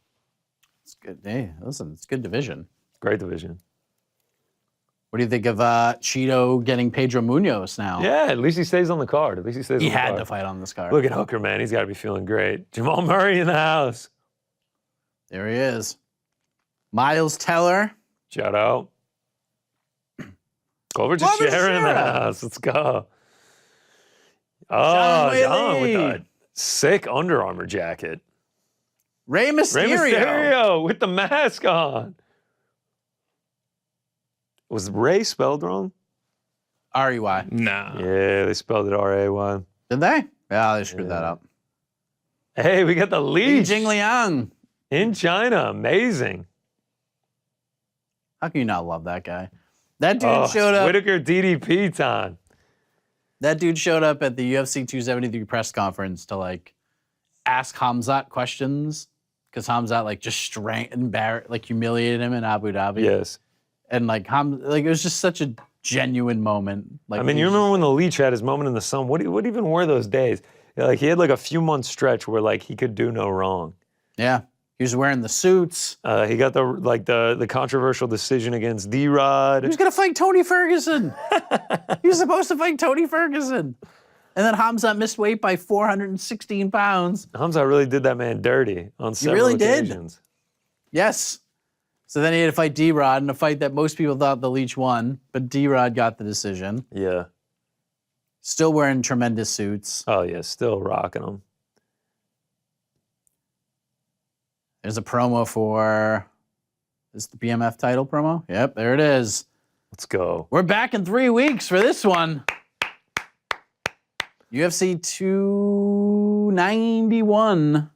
It's good. Hey, listen, it's a good division. Great division. What do you think of Cheeto getting Pedro Munoz now? Yeah, at least he stays on the card. At least he stays He on the had card. to fight on this card. Look at Hooker, man. He's got to be feeling great. Jamal Murray in the house. There he is. Miles Teller. Shout out. Culver Teixeira in the house. Let's go. Oh, John with the sick Under Armour jacket. Rey Mysterio. Rey Mysterio with the mask on. Was Ray spelled wrong? R-E-Y. Nah. Yeah, they spelled it R-A-Y. Did they? Yeah, they screwed that up. Hey, we got the Li leech Jingliang. in China. Amazing. How can you not love that guy? That dude showed up. Whittaker DDP time. That dude showed up at the UFC 273 press conference to like ask Hamzat questions because Hamzat like just humiliated him in Abu Dhabi. Yes. And like it was just such a genuine moment. Like I mean, you remember when the Leech had his moment in the sun? What even were those days? Like he had like a few months stretch where like he could do no wrong. Yeah, he was wearing the suits. He got the controversial decision against D-Rod. He was gonna fight Tony Ferguson. He was supposed to fight Tony Ferguson. And then Hamzat missed weight by 416 pounds. Hamzat really did that man dirty on several really did. occasions. Yes. So then he had to fight D-Rod in a fight that most people thought the Leech won, but D-Rod got the decision. Yeah. Still wearing tremendous suits. Oh yeah, still rocking them. There's a promo for, is the BMF title promo? Yep, there it is. Let's go. We're back in 3 weeks for this one. UFC 291.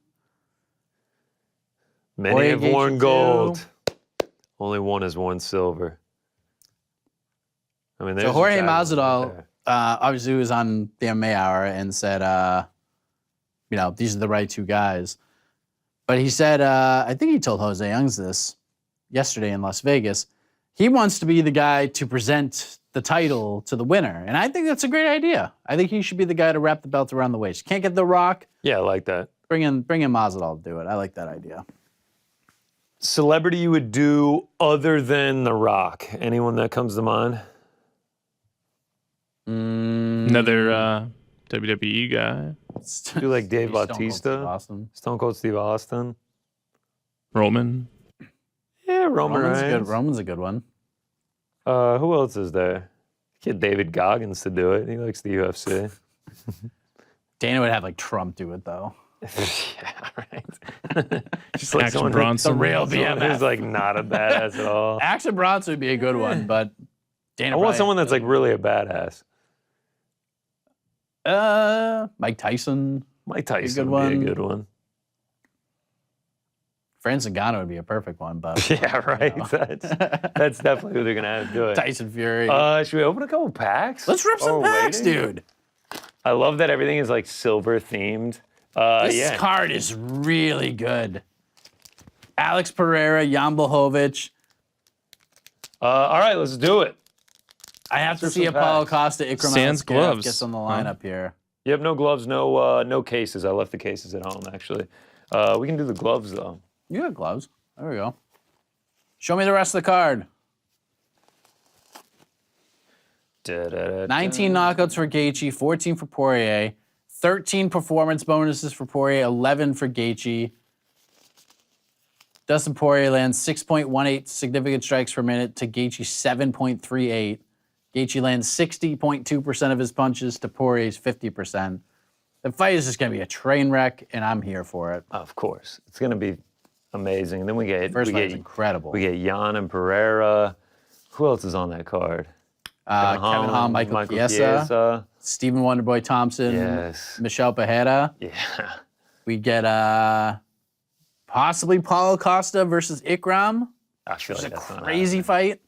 Many have Jorge worn Gaethje gold. Only one has worn silver. I mean, there's So Jorge your tagline Masvidal, right there. obviously was on the MMA Hour and said, these are the right two guys. But he said, I think he told Jose Youngs this yesterday in Las Vegas. He wants to be the guy to present the title to the winner. And I think that's a great idea. I think he should be the guy to wrap the belt around the waist. Can't get The Rock? Yeah, I like that. Bring in Masvidal to do it. I like that idea. Celebrity you would do other than The Rock? Anyone that comes to mind? Another WWE guy. Do like Dave Stone Cold Bautista, Steve Austin. Stone Cold Steve Austin. Roman. Yeah, Roman Roman's Reigns. good. Roman's a good one. Who else is there? Get David Goggins to do it. He likes the UFC. Dana would have like Trump do it though. Yeah, right. Just like Action someone Bronson. The real someone BMF. who's like not a badass at all. Action Bronson would be a good one, but Dana. I want probably- someone that's like really a badass. Mike Tyson. Mike Tyson good would be a one. good one. Francis Ngannou would be a perfect one, but Yeah, right. That's definitely who they're gonna have to do it. Tyson Fury. Should we open a couple packs? Let's rip some Oh, packs, waiting? dude. I love that everything is like silver themed. This Yeah. card is really good. Alex Pereira, Jan Blachowicz. All right, let's do it. I have to rip see some Apollo packs. Costa, Ikram Sans Aliskerov gloves. gets on the lineup here. You have no gloves, no cases. I left the cases at home actually. We can do the gloves though. You got gloves. There we go. Show me the rest of the card. 19 knockouts for Gaethje, 14 for Poirier, 13 performance bonuses for Poirier, 11 for Gaethje. Dustin Poirier lands 6.18 significant strikes per minute to Gaethje 7.38. Gaethje lands 60.2% of his punches to Poirier's 50%. The fight is just going to be a train wreck, and I'm here for it. Of course, it's gonna be amazing. And then we get First we fight's get incredible. we get Jan and Pereira. Who else is on that card? Kevin Hahn, Michael Chiesa, Stephen Wonderboy Thompson, Yes. Michelle Pajeda. Yeah. We get possibly Paulo Costa versus Ikram. I feel like It's a that's not crazy fight.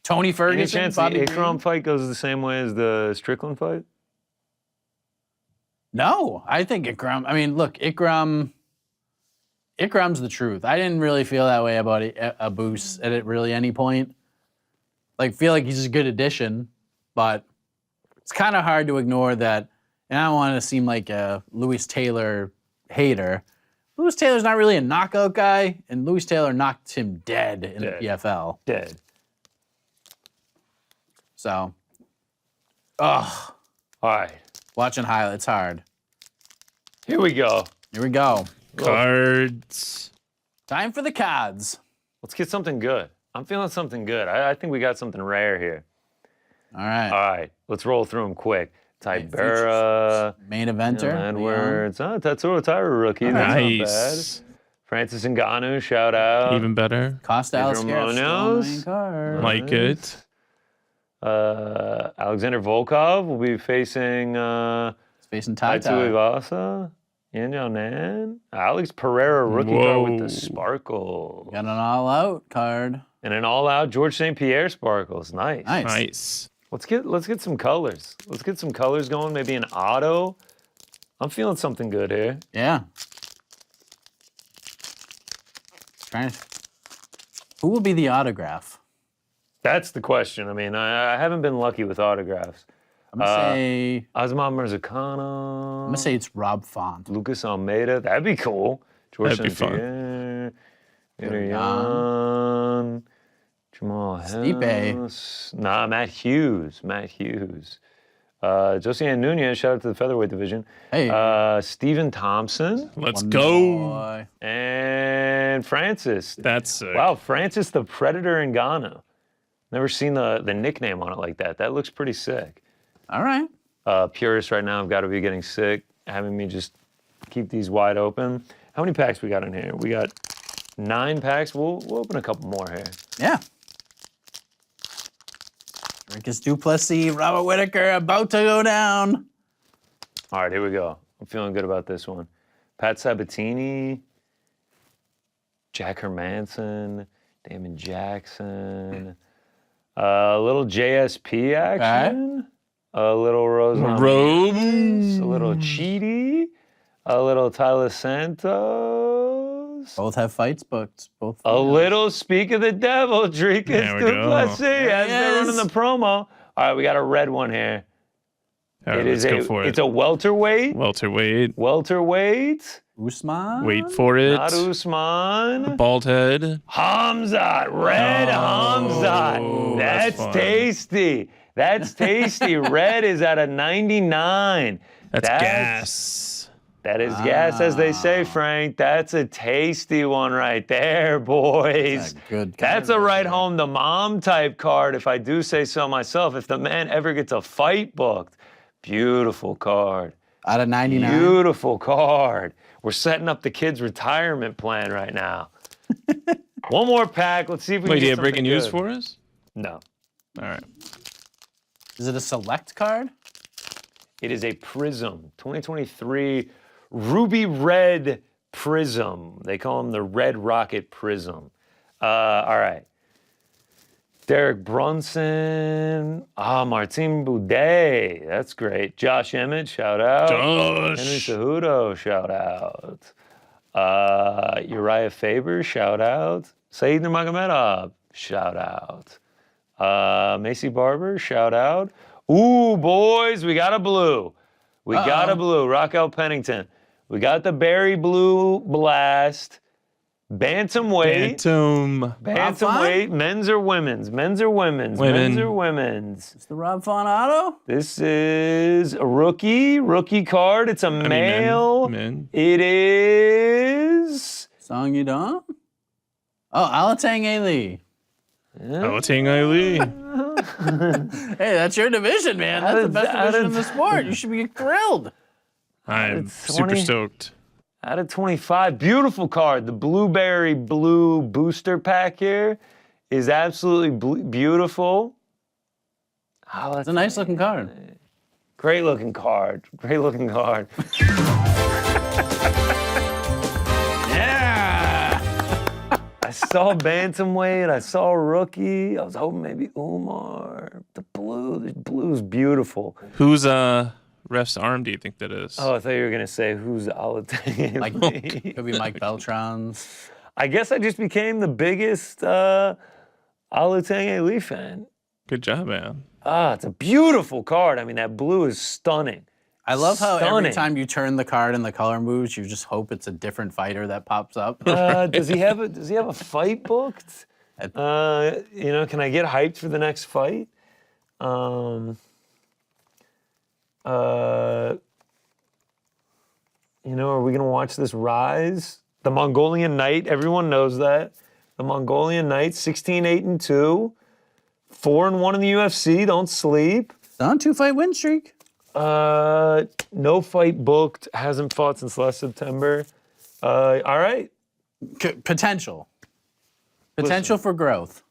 Tony Any Ferguson, chance the Bobby Ikram Green? fight goes the same way as the Strickland fight? No, I think Ikram. I mean, look, Ikram's the truth. I didn't really feel that way about Abus at really any point. Like, feel like he's a good addition, but it's kind of hard to ignore that. And I don't want to seem like a Lewis Taylor hater. Lewis Taylor's not really a knockout guy, and Lewis Taylor knocked him dead in Dead. the PFL. Dead. So, All right. watching highlights hard. Here we go. Here we go. Cards. Time for the cards. Let's get something good. I'm feeling something good. I think we got something rare here. All right. All right. Let's roll through them quick. Tibera. Main eventer. Edwards. Oh, Tatsuro Taira rookie. That's not bad. Nice. Francis Ngannou, shout out. Even better. Costa Pedro Aliskerov, still Munoz. main card. Like it. Alexander Volkov will be facing He's facing Tai Taito Tai. Ivasa. Yan Yao Nan. Alex Pereira, rookie card with Whoa. the sparkle. Got an all-out card. And an all-out George St. Pierre sparkles. Nice. Nice. Nice. Let's get some colors. Let's get some colors going. Maybe an auto. I'm feeling something good here. Yeah. Who will be the autograph? That's the question. I mean, I haven't been lucky with autographs. I'm gonna Osman I'm Merzicano. gonna say it's Rob Font. Lucas Almeida. That'd be cool. George That'd be St. fun. Pierre. Peter Yan. Yan. Jamal Stipe. House. Nah, Matt Hughes. Josiane Nunez, shout out to the featherweight division. Hey. Stephen Thompson Let's One go. boy. and Francis. That's sick. Wow, Francis the Predator in Ghana. Never seen the nickname on it like that. That looks pretty sick. All right. Purists right now have got to be getting sick, having me just keep these wide open. How many packs we got in here? We got 9 packs. We'll open a couple more here. Yeah. Dricus du Plessis, Robert Whittaker about to go down. All right, here we go. I'm feeling good about this one. Pat Sabatini, Jack Hermanson, Damon Jackson, a little JSP action, a little Rose, a little Cheaty, a little Tyler Santos, Both have fights booked. Both. a little Speak of the Devil, Dricus There we du go. Plessis, as he they're running is. the promo. All right, we got a red one here. All right, It let's is go for it. It's a welterweight. Welterweight. Welterweight. Usman. Wait for it. Not Usman. Bald head. Hamzat, red Oh, Hamzat. that's That's fun. tasty. That's tasty. Red is at a 99. That's gas. That is gas, as they say, Frank. That's a tasty one right there, boys. That's a good That's card a right right there. home to mom type card, if I do say so myself. If the man ever gets a fight booked, beautiful card. Out of 99. Beautiful card. We're setting up the kid's retirement plan right now. One more pack. Let's see if we Wait, can do you get have breaking something news good. for us? No. All right. Is it a select card? It is a Prism 2023 Ruby Red Prism. They call him the Red Rocket Prism. All right. Derek Brunson. Martin Boudet. That's great. Josh Emmett, shout out. Henry Josh. Cejudo, shout out. Uriah Faber, shout out. Saeed Nurmagomedov, shout out. Macy Barber, shout out. Ooh, boys, we got a blue. We got a blue. Raquel Pennington. We got the Berry Blue Blast. Bantamweight. Bantamweight. Men's or women's? Men's or women's? Women. Men's or women's? It's the Rob Font auto? This is a rookie card. It's a male. Men. It is. Song Yudong? Oh, Alatang Ali. Alatang Ali. Hey, that's your division, man. That's the best division in the sport. You should be thrilled. I'm It's super 20. stoked. Out of 25. Beautiful card. The Blueberry Blue booster pack here is absolutely beautiful. Oh, It's a nice looking card. great looking card. Great looking card. Yeah. I saw Bantamweight. I saw Rookie. I was hoping maybe Umar. The blue's beautiful. Whose ref's arm do you think that is? Oh, I thought you were going to say who's Alatang. Like, could be Mike Beltran's. I guess I just became the biggest Alatang Ali fan. Good job, man. It's a beautiful card. I mean, that blue is stunning. I love how every Stunning. time you turn the card and the color moves, you just hope it's a different fighter that pops up. Does he have a fight booked? Can I get hyped for the next fight? Are we gonna watch this rise? The Mongolian Knight, everyone knows that. The Mongolian Knight, 16-8-2, 4-1 in the UFC. Don't sleep. On 2-fight win streak. No fight booked. Hasn't fought since last September. All right. Potential for growth.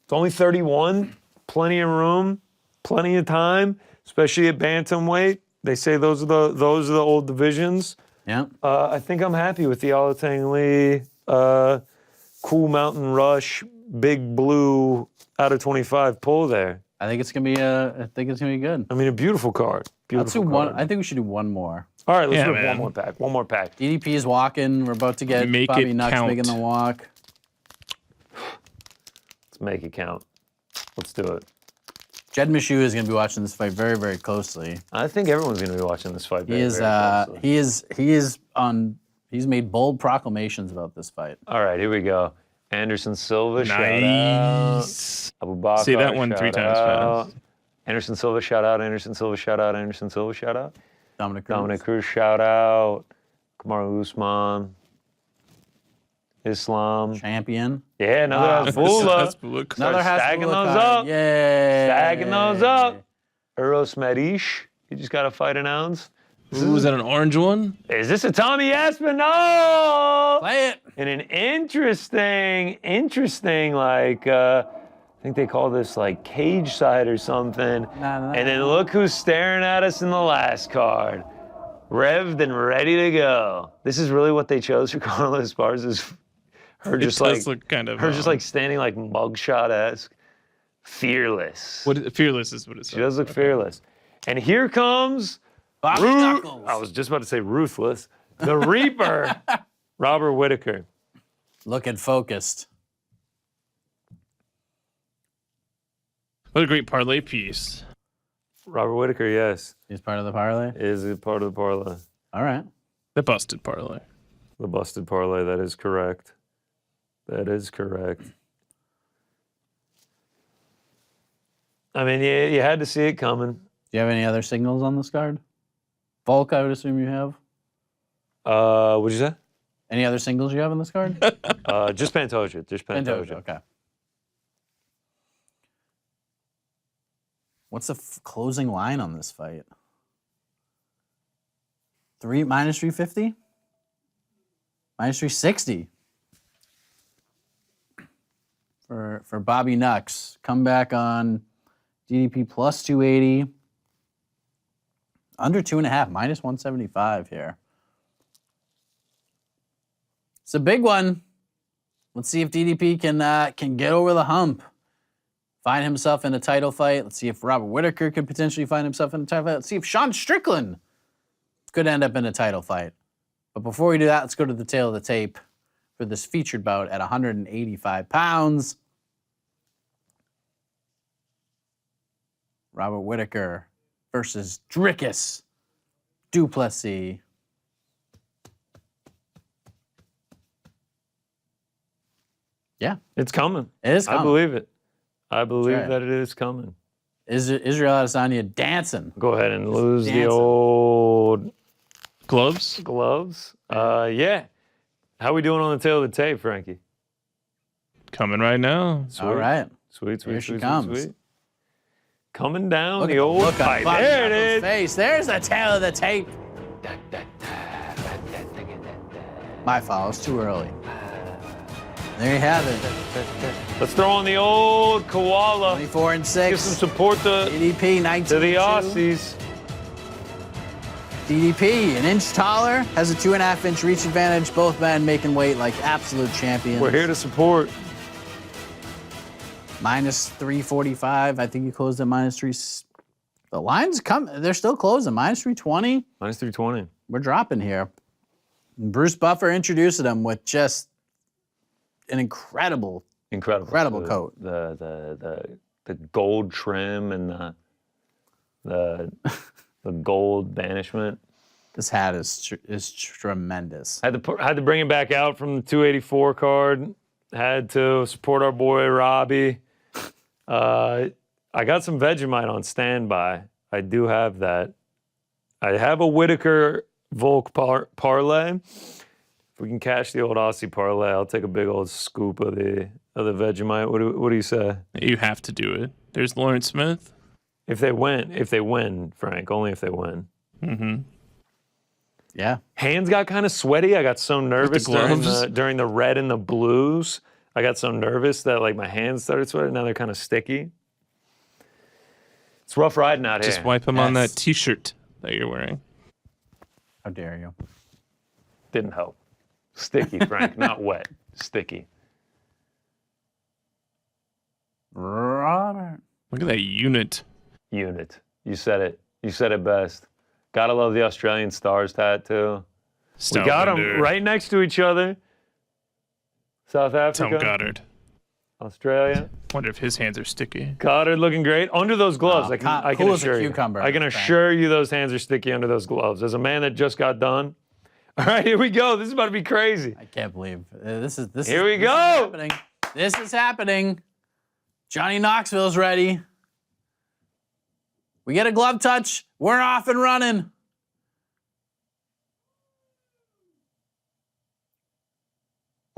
It's only 31. Plenty of room. Plenty of time, especially at bantamweight. They say those are the old divisions. Yeah. I think I'm happy with the Alatang Lee Cool Mountain Rush Big Blue out of 25 pull there. I think it's gonna be good. I mean, a beautiful card. Let's do Beautiful one. card. I think we should do one more. All right, let's Yeah, do man. one more pack. One more pack. DDP is walking. We're about to get Make Bobby it Nux count. making the walk. Let's make it count. Let's do it. Jed Mishu is gonna be watching this fight very, very closely. I think everyone's going to be watching this fight. He is. He's made bold proclamations about this fight. All right, here we go. Anderson Silva, shout out. Nice. Abu Bakr, Say that one shout 3 times out. fast. Anderson Silva, shout out. Anderson Silva, shout out. Anderson Silva, shout out. Dominic Cruz. Dominic Cruz, shout out. Kamaru Usman. Islam. Champion. Yeah, another Hasbulla. That's look. Another stacking Hasbulla those card. up. Yay. Stacking those up. Eros Medish. He just got a fight announced. Ooh, is that an orange one? Is this a Tommy Aspinall? Play it. And an interesting, I think they call this like cage side or something. Nah. And then look who's staring at us in the last card. Revved and ready to go. This is really what they chose for Carlos Esparza's. Her just does like look kind of. her just like standing like mugshot-esque. Fearless. Fearless is what it She says. does look fearless. And here comes Bobby Knuckles. I was just about to say ruthless. The Reaper, Robert Whittaker. Looking focused. What a great parlay piece. Robert Whittaker, yes, He's part of the parlay. is a part of the parlay. All right. The busted parlay. The busted parlay, that is correct. That is correct. I mean, you had to see it coming. Do you have any other signals on this card? Volk, I would assume you have. What'd you say? Any other singles you have on this card? Just Pantoja. Just Pantoja. Okay. What's the closing line on this fight? Minus 350? Minus 360 for Bobby Nux. Come back on DDP plus 280. Under 2.5, minus 175 here. It's a big one. Let's see if DDP can get over the hump, find himself in a title fight. Let's see if Robert Whittaker could potentially find himself in a title fight. Let's see if Sean Strickland could end up in a title fight. But before we do that, let's go to the tail of the tape for this featured bout at 185 pounds. Robert Whittaker versus Dricus du Plessis. Yeah. It's coming. It is coming. I believe it. I believe right. that it is coming. Israel Adesanya dancing. Go ahead and lose the old Gloves? gloves. Yeah. How we doing on the tail of the tape, Frankie? Coming right now. Sweet. All right. Sweet. Here she comes. Coming down Look the at old look on pipe. Bobby There it Knuckles' is. face. There's the tail of the tape. My fault. It's too early. There you have it. Let's throw on the old koala. 24 and Give some 6. support DDP 19 to the and 2. Aussies. DDP, an inch taller, has a 2.5 inch reach advantage. Both men making weight like absolute champions. We're here to support. Minus 345. I think he closed at minus 3. The lines come. They're still closing. Minus 320. Minus 320. We're dropping here. And Bruce Buffer introduced him with just an incredible coat. The gold trim and the gold banishment. This hat is tremendous. Had to bring him back out from the 284 card. Had to support our boy Robbie. I got some Vegemite on standby. I do have that. I have a Whittaker Volk parlay. If we can cash the old Aussie parlay, I'll take a big old scoop of the Vegemite. What do you say? You have to do it. There's Lawrence Smith. If they win, Frank, only if they win. Mm-hmm. Yeah. Hands got kind of sweaty. I got so nervous gloves? during the red and the blues. I got so nervous that like my hands started sweating. Now they're kind of sticky. It's rough riding out here. Just wipe them on that T-shirt that you're wearing. How dare you? Didn't help. Sticky, Frank, not wet. Sticky. Robert. Look at that unit. Unit. You said it. You said it best. Gotta love the Australian stars tattoo. We got them right next to each other. South Africa. Tom Goddard. Australia. Wonder if his hands are sticky. Goddard looking great. Under those gloves, I can cool as a assure you. cucumber, I can assure you those hands are sticky under those gloves. As a man that just got done. All right, here we go. This is about to be crazy. I can't believe this is Here we this go. is happening. This is happening. Johnny Knoxville's ready. We get a glove touch. We're off and running.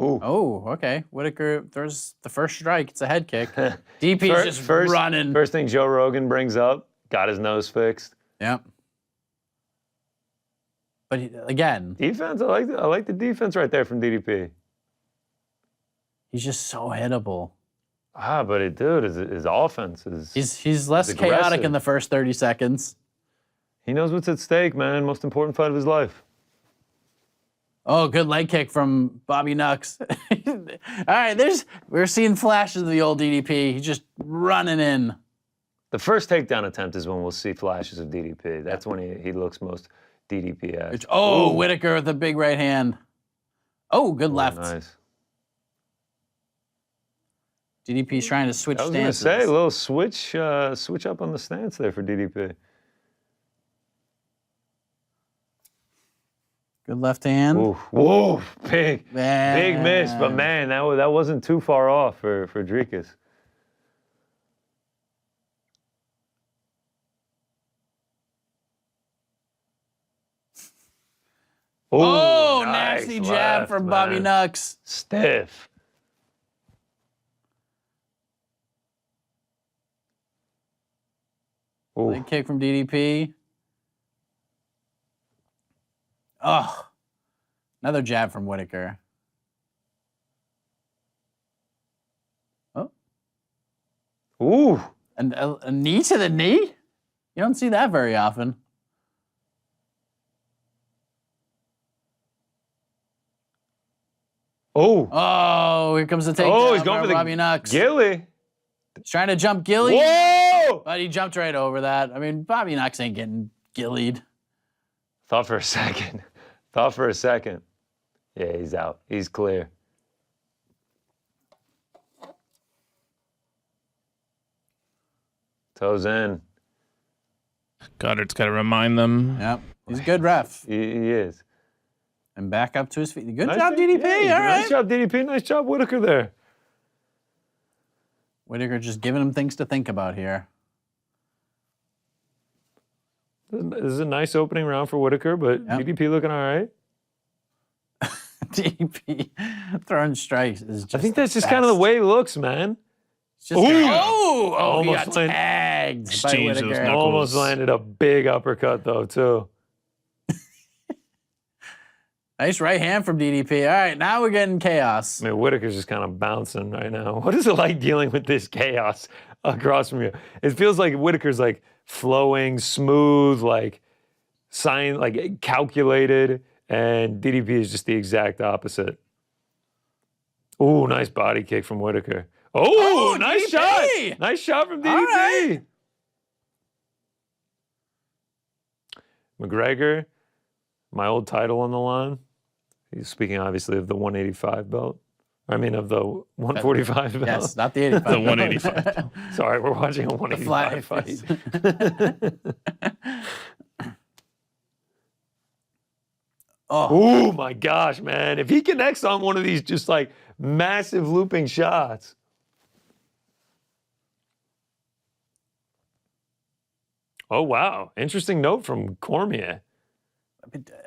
Ooh. Oh, okay. Whittaker throws the first strike. It's a head kick. DP's just running. First thing Joe Rogan brings up, got his nose fixed. Yep. But again, Defense, I like the defense right there from DDP. he's just so hittable. But his offense is. He's less He's chaotic aggressive. in the first 30 seconds. He knows what's at stake, man. Most important fight of his life. Oh, good leg kick from Bobby Nux. All right, we're seeing flashes of the old DDP. He's just running in. The first takedown attempt is when we'll see flashes of DDP. That's when he looks most DDP-esque. Oh, Whittaker with a big right hand. Oh, good left. Nice. DDP's trying to switch I was going to stances. say, a little switch up on the stance there for DDP. Good left hand. Ooh, whoa, big Man. miss. But man, that wasn't too far off for Dricus. Oh, nice nasty jab left, from Bobby man. Nux. Stiff. Ooh. Leg kick from DDP. Oh, another jab from Whittaker. Oh. Ooh. And a knee to the knee? You don't see that very often. Oh. Oh, here comes the takedown. Oh, he's going for the Robbie Nux. Gilly. He's trying to jump Gilly, Whoa! but he jumped right over that. I mean, Bobby Nux ain't getting gillied. Thought for a second. Yeah, he's out. He's clear. Toes in. Goddard's got to remind them. Yep, he's a good ref. He is. And back up to his feet. Good Nice job, thing- DDP. yeah, All right. Nice job, DDP. Nice job, Whittaker there. Whittaker just giving him things to think about here. This is a nice opening round for Whittaker, but Yep. DDP looking all right. DDP throwing strikes is just I think that's just kind of the way he looks, man. It's just Ooh. he Almost got landed- tagged by Exchange those Whittaker. knuckles. Almost landed a big uppercut, though, too. Nice right hand from DDP. All right, now we're getting chaos. I mean, Whittaker's just kind of bouncing right now. What is it like dealing with this chaos across from you? It feels like Whittaker's like flowing, smooth, like calculated, and DDP is just the exact opposite. Ooh, nice body kick from Whittaker. Oh, nice DDP! shot. Nice shot from DDP. All right. McGregor, my old title on the line. He's speaking obviously of the 185 belt. I mean of the 145 belt. Yes, not the 85. The 185. Sorry, we're watching a The fly 185 fight. Oh, Oh my gosh, man. If he connects on one of these just like massive looping shots. Oh, wow. Interesting note from Cormier.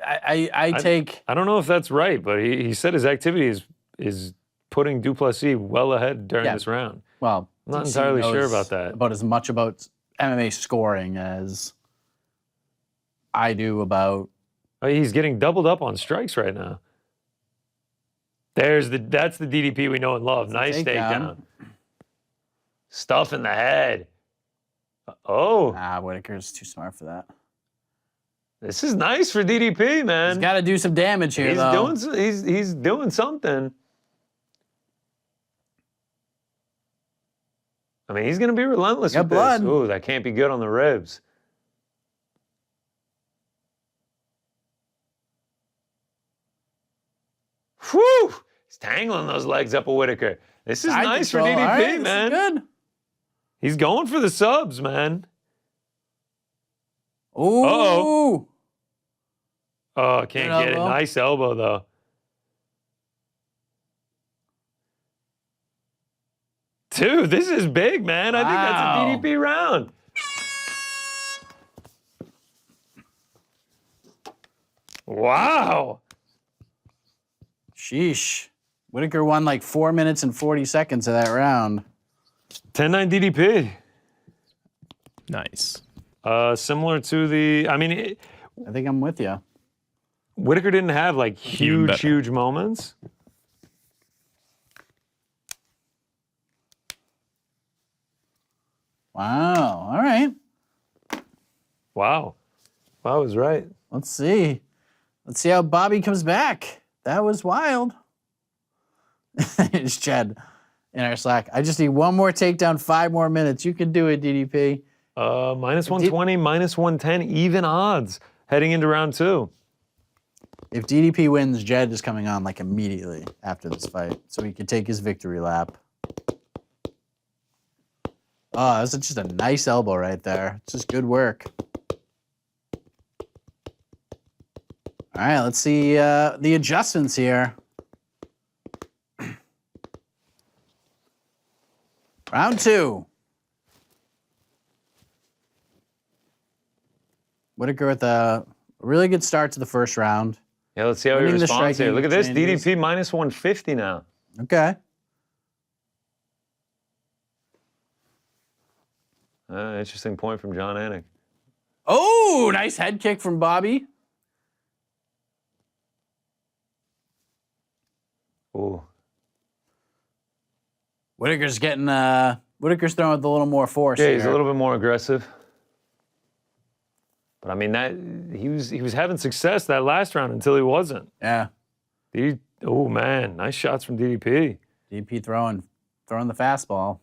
I take. I don't know if that's right, but he said his activity is putting Duplessis well ahead during Yeah. this round. Well, I'm not DC entirely sure knows about that. About as much about MMA scoring as I do about. Oh, he's getting doubled up on strikes right now. That's the DDP we know and love. Nice takedown. Stuff in the head. Oh, Whittaker's too smart for that. this is nice for DDP, man. He's got to do some damage here, He's though. he's doing something. I mean, he's going to be relentless Got with blood. this. Ooh, that can't be good on the ribs. Whew! He's tangling those legs up a Whittaker. This is Side nice control. for DDP, All right, this is man. good. He's going for the subs, man. Ooh. Uh-oh. Oh, can't Good get it. elbow. Nice elbow, though. Dude, this is big, man. I think Wow. that's a DDP round. Wow. Sheesh. Whittaker won like 4 minutes and 40 seconds of that round. 10-9 DDP. Nice. Similar to the, I mean, I think I'm with you. Whittaker didn't have like Even better. huge moments. Wow. All right. Wow. I was right. Let's see. Let's see how Bobby comes back. That was wild. It's Chad in our Slack. I just need one more takedown, 5 more minutes. You can do it, DDP. Minus 120, minus 110, even odds heading into round 2. If DDP wins, Jed is coming on like immediately after this fight, so he can take his victory lap. Oh, that's just a nice elbow right there. It's just good work. All right, let's see the adjustments here. Round 2. Whittaker with a really good start to the first round. Yeah, let's see how he Winning the responds here. striking Look at this, changes. DDP minus 150 now. Okay. Interesting point from John Anik. Oh, nice head kick from Bobby. Ooh. Whittaker's getting Whittaker's throwing with a little more force. Yeah, he's here. a little bit more aggressive. But I mean, that he was having success that last round until he wasn't. Yeah. Oh man, nice shots from DDP. DP throwing the fastball.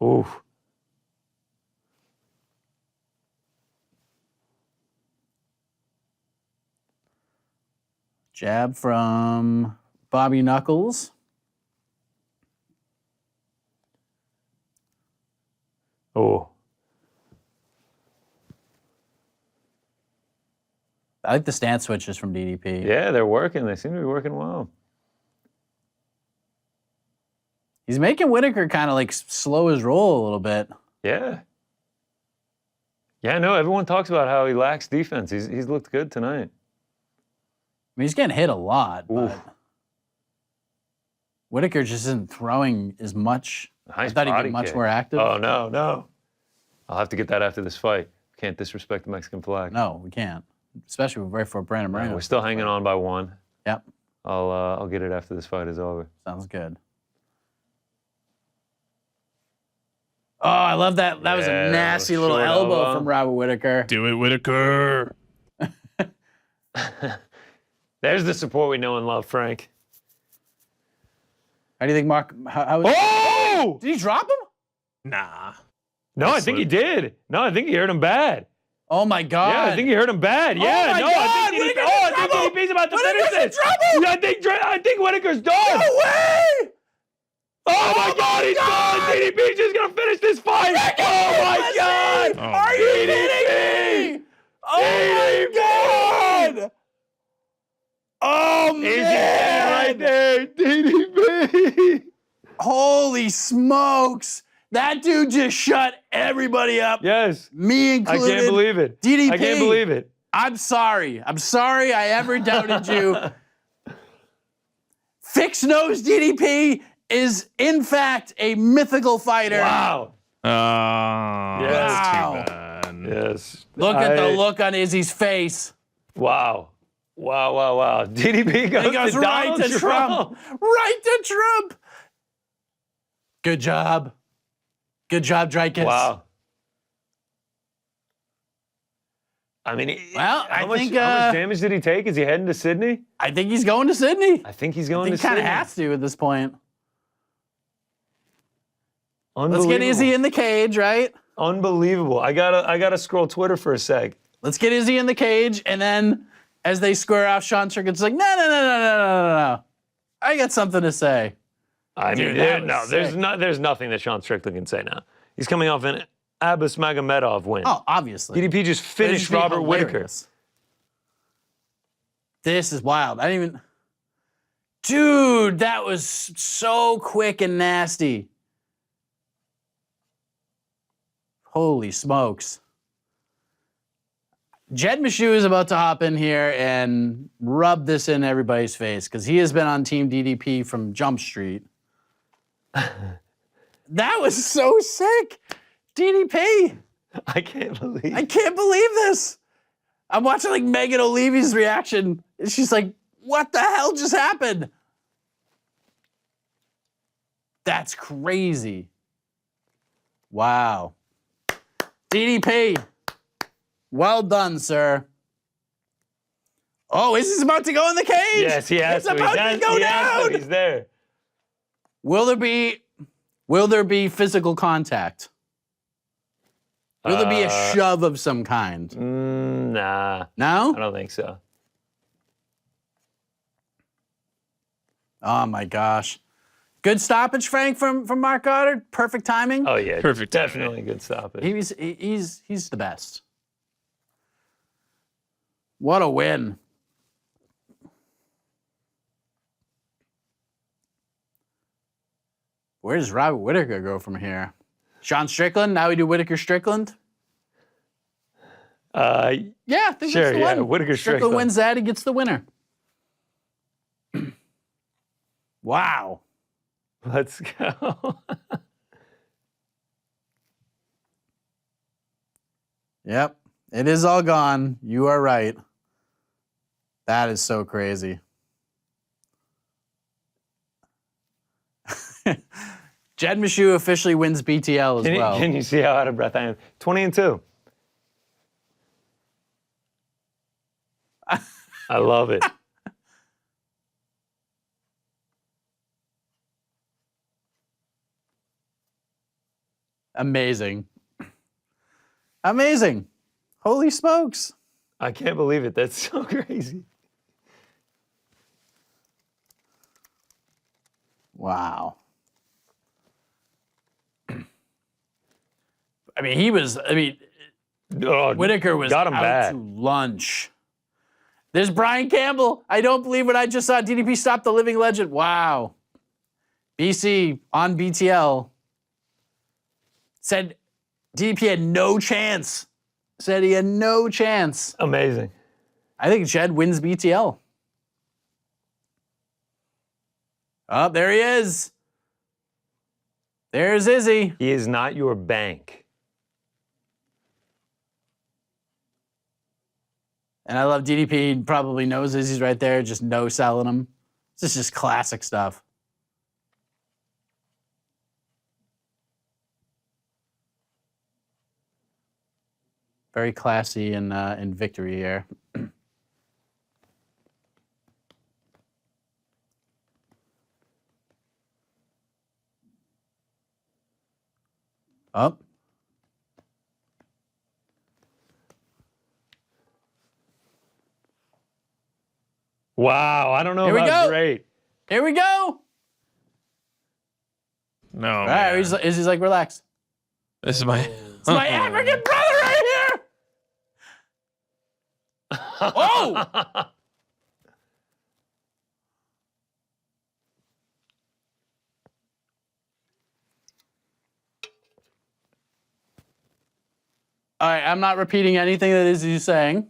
Ooh. Jab from Bobby Knuckles. Oh. I like the stance switches from DDP. Yeah, they're working. They seem to be working well. He's making Whittaker kind of like slow his roll a little bit. Yeah. Yeah, no, everyone talks about how he lacks defense. He's looked good tonight. I mean, he's getting hit a lot, Oof. but Whittaker just isn't throwing as much. I Nice thought he'd body be much kick. more active. Oh, no. I'll have to get that after this fight. Can't disrespect the Mexican flag. No, we can't. Especially right for Brandon Moreno. We're still hanging on by one. Yep, I'll get it after this fight is over. sounds good. Oh, I love that. That was Yeah, a nasty little short elbow elbow. from Robert Whittaker. Do it, Whittaker. There's the support we know and love, Frank. How do you think Mark? How was, Oh! did he drop him? Nah. No, I think he did. No, I think he hurt him bad. Oh my God! Yeah, I think he hurt him bad. Yeah, my no, God, I think Whittaker's DDP, in I trouble! think DDP's about to Whittaker's finish in this. trouble! Yeah, I think Whittaker's done. No way! Oh my God, he's done. DDP's just gonna finish this fight. Oh my God! Oh, Are you kidding me? Oh my God! Oh He's right man! there, DDP. Holy smokes! That dude just shut everybody up. Yes, Me I included. can't believe it. DDP. I can't believe it. I'm sorry. I'm sorry I ever doubted you. Fixed nose DDP is in fact a mythical fighter. Wow. That's Wow. too bad. Yes. Look at the look on Izzy's face. Wow. DDP goes, He goes to right Donald to Trump. Right to Trump. Good job. Good job, Dricus. Wow. I mean, Well, how I much think, how much damage did he take? Is he heading to Sydney? I think he's going to Sydney. I think he's I going think to he kind Sydney. of has to at this point. Let's Unbelievable. get Izzy in the cage, right? Unbelievable. I gotta scroll Twitter for a sec. Let's get Izzy in the cage, and then as they square off, Sean Strickland's like, no. I got something to say. I Dude, mean, that was sick. there's nothing that Sean Strickland can say now. He's coming off an Abbas Magomedov win. Oh, obviously. DDP just finished It'd be Robert Whittaker. hilarious. This is wild. I didn't even. Dude, that was so quick and nasty. Holy smokes. Jed Meshew is about to hop in here and rub this in everybody's face because he has been on Team DDP from Jump Street. That was so sick. DDP. I can't believe. I can't believe this. I'm watching like Megan O'Leary's reaction. And she's like, what the hell just happened? That's crazy. Wow. DDP. Well done, sir. Oh, Izzy's about to go in the cage. Yes, he has It's to. about to go He has to. down. He's there. Will there be physical contact? Will there be a shove of some kind? Nah, No? I don't think so. Oh my gosh. Good stoppage, Frank, from Mark Goddard. Perfect timing. Oh yeah, Perfect timing. Definitely good stoppage. He's the best. What a win. Where does Robert Whittaker go from here? Sean Strickland? Now we do Whittaker Strickland? Yeah, I think Sure, that's the yeah. one. Whittaker strikes Strickland wins that. He gets the winner. Wow. Let's go. Yep. It is all gone. You are right. That is so crazy. Jed Meshew officially wins BTL as well. Can you see how out of breath I am? 20-2. I love it. Amazing. Amazing. Holy smokes. I can't believe it. That's so crazy. Wow. I mean, Oh, Whittaker was got him out bad. to lunch. There's Brian Campbell. I don't believe what I just saw. DDP stopped the living legend. Wow. BC on BTL said DDP had no chance. Said he had no chance. Amazing. I think Jed wins BTL. Oh, there he is. There's Izzy. He is not your bank. And I love DDP. He probably knows Izzy's right there, just no selling him. This is just classic stuff. Very classy in victory here. Up. Wow, I don't know Here we about go. great. Here we go. No, All man. right, Izzy's like, relax. This is my. It's my African brother right here. Oh! All right, I'm not repeating anything that Izzy's saying.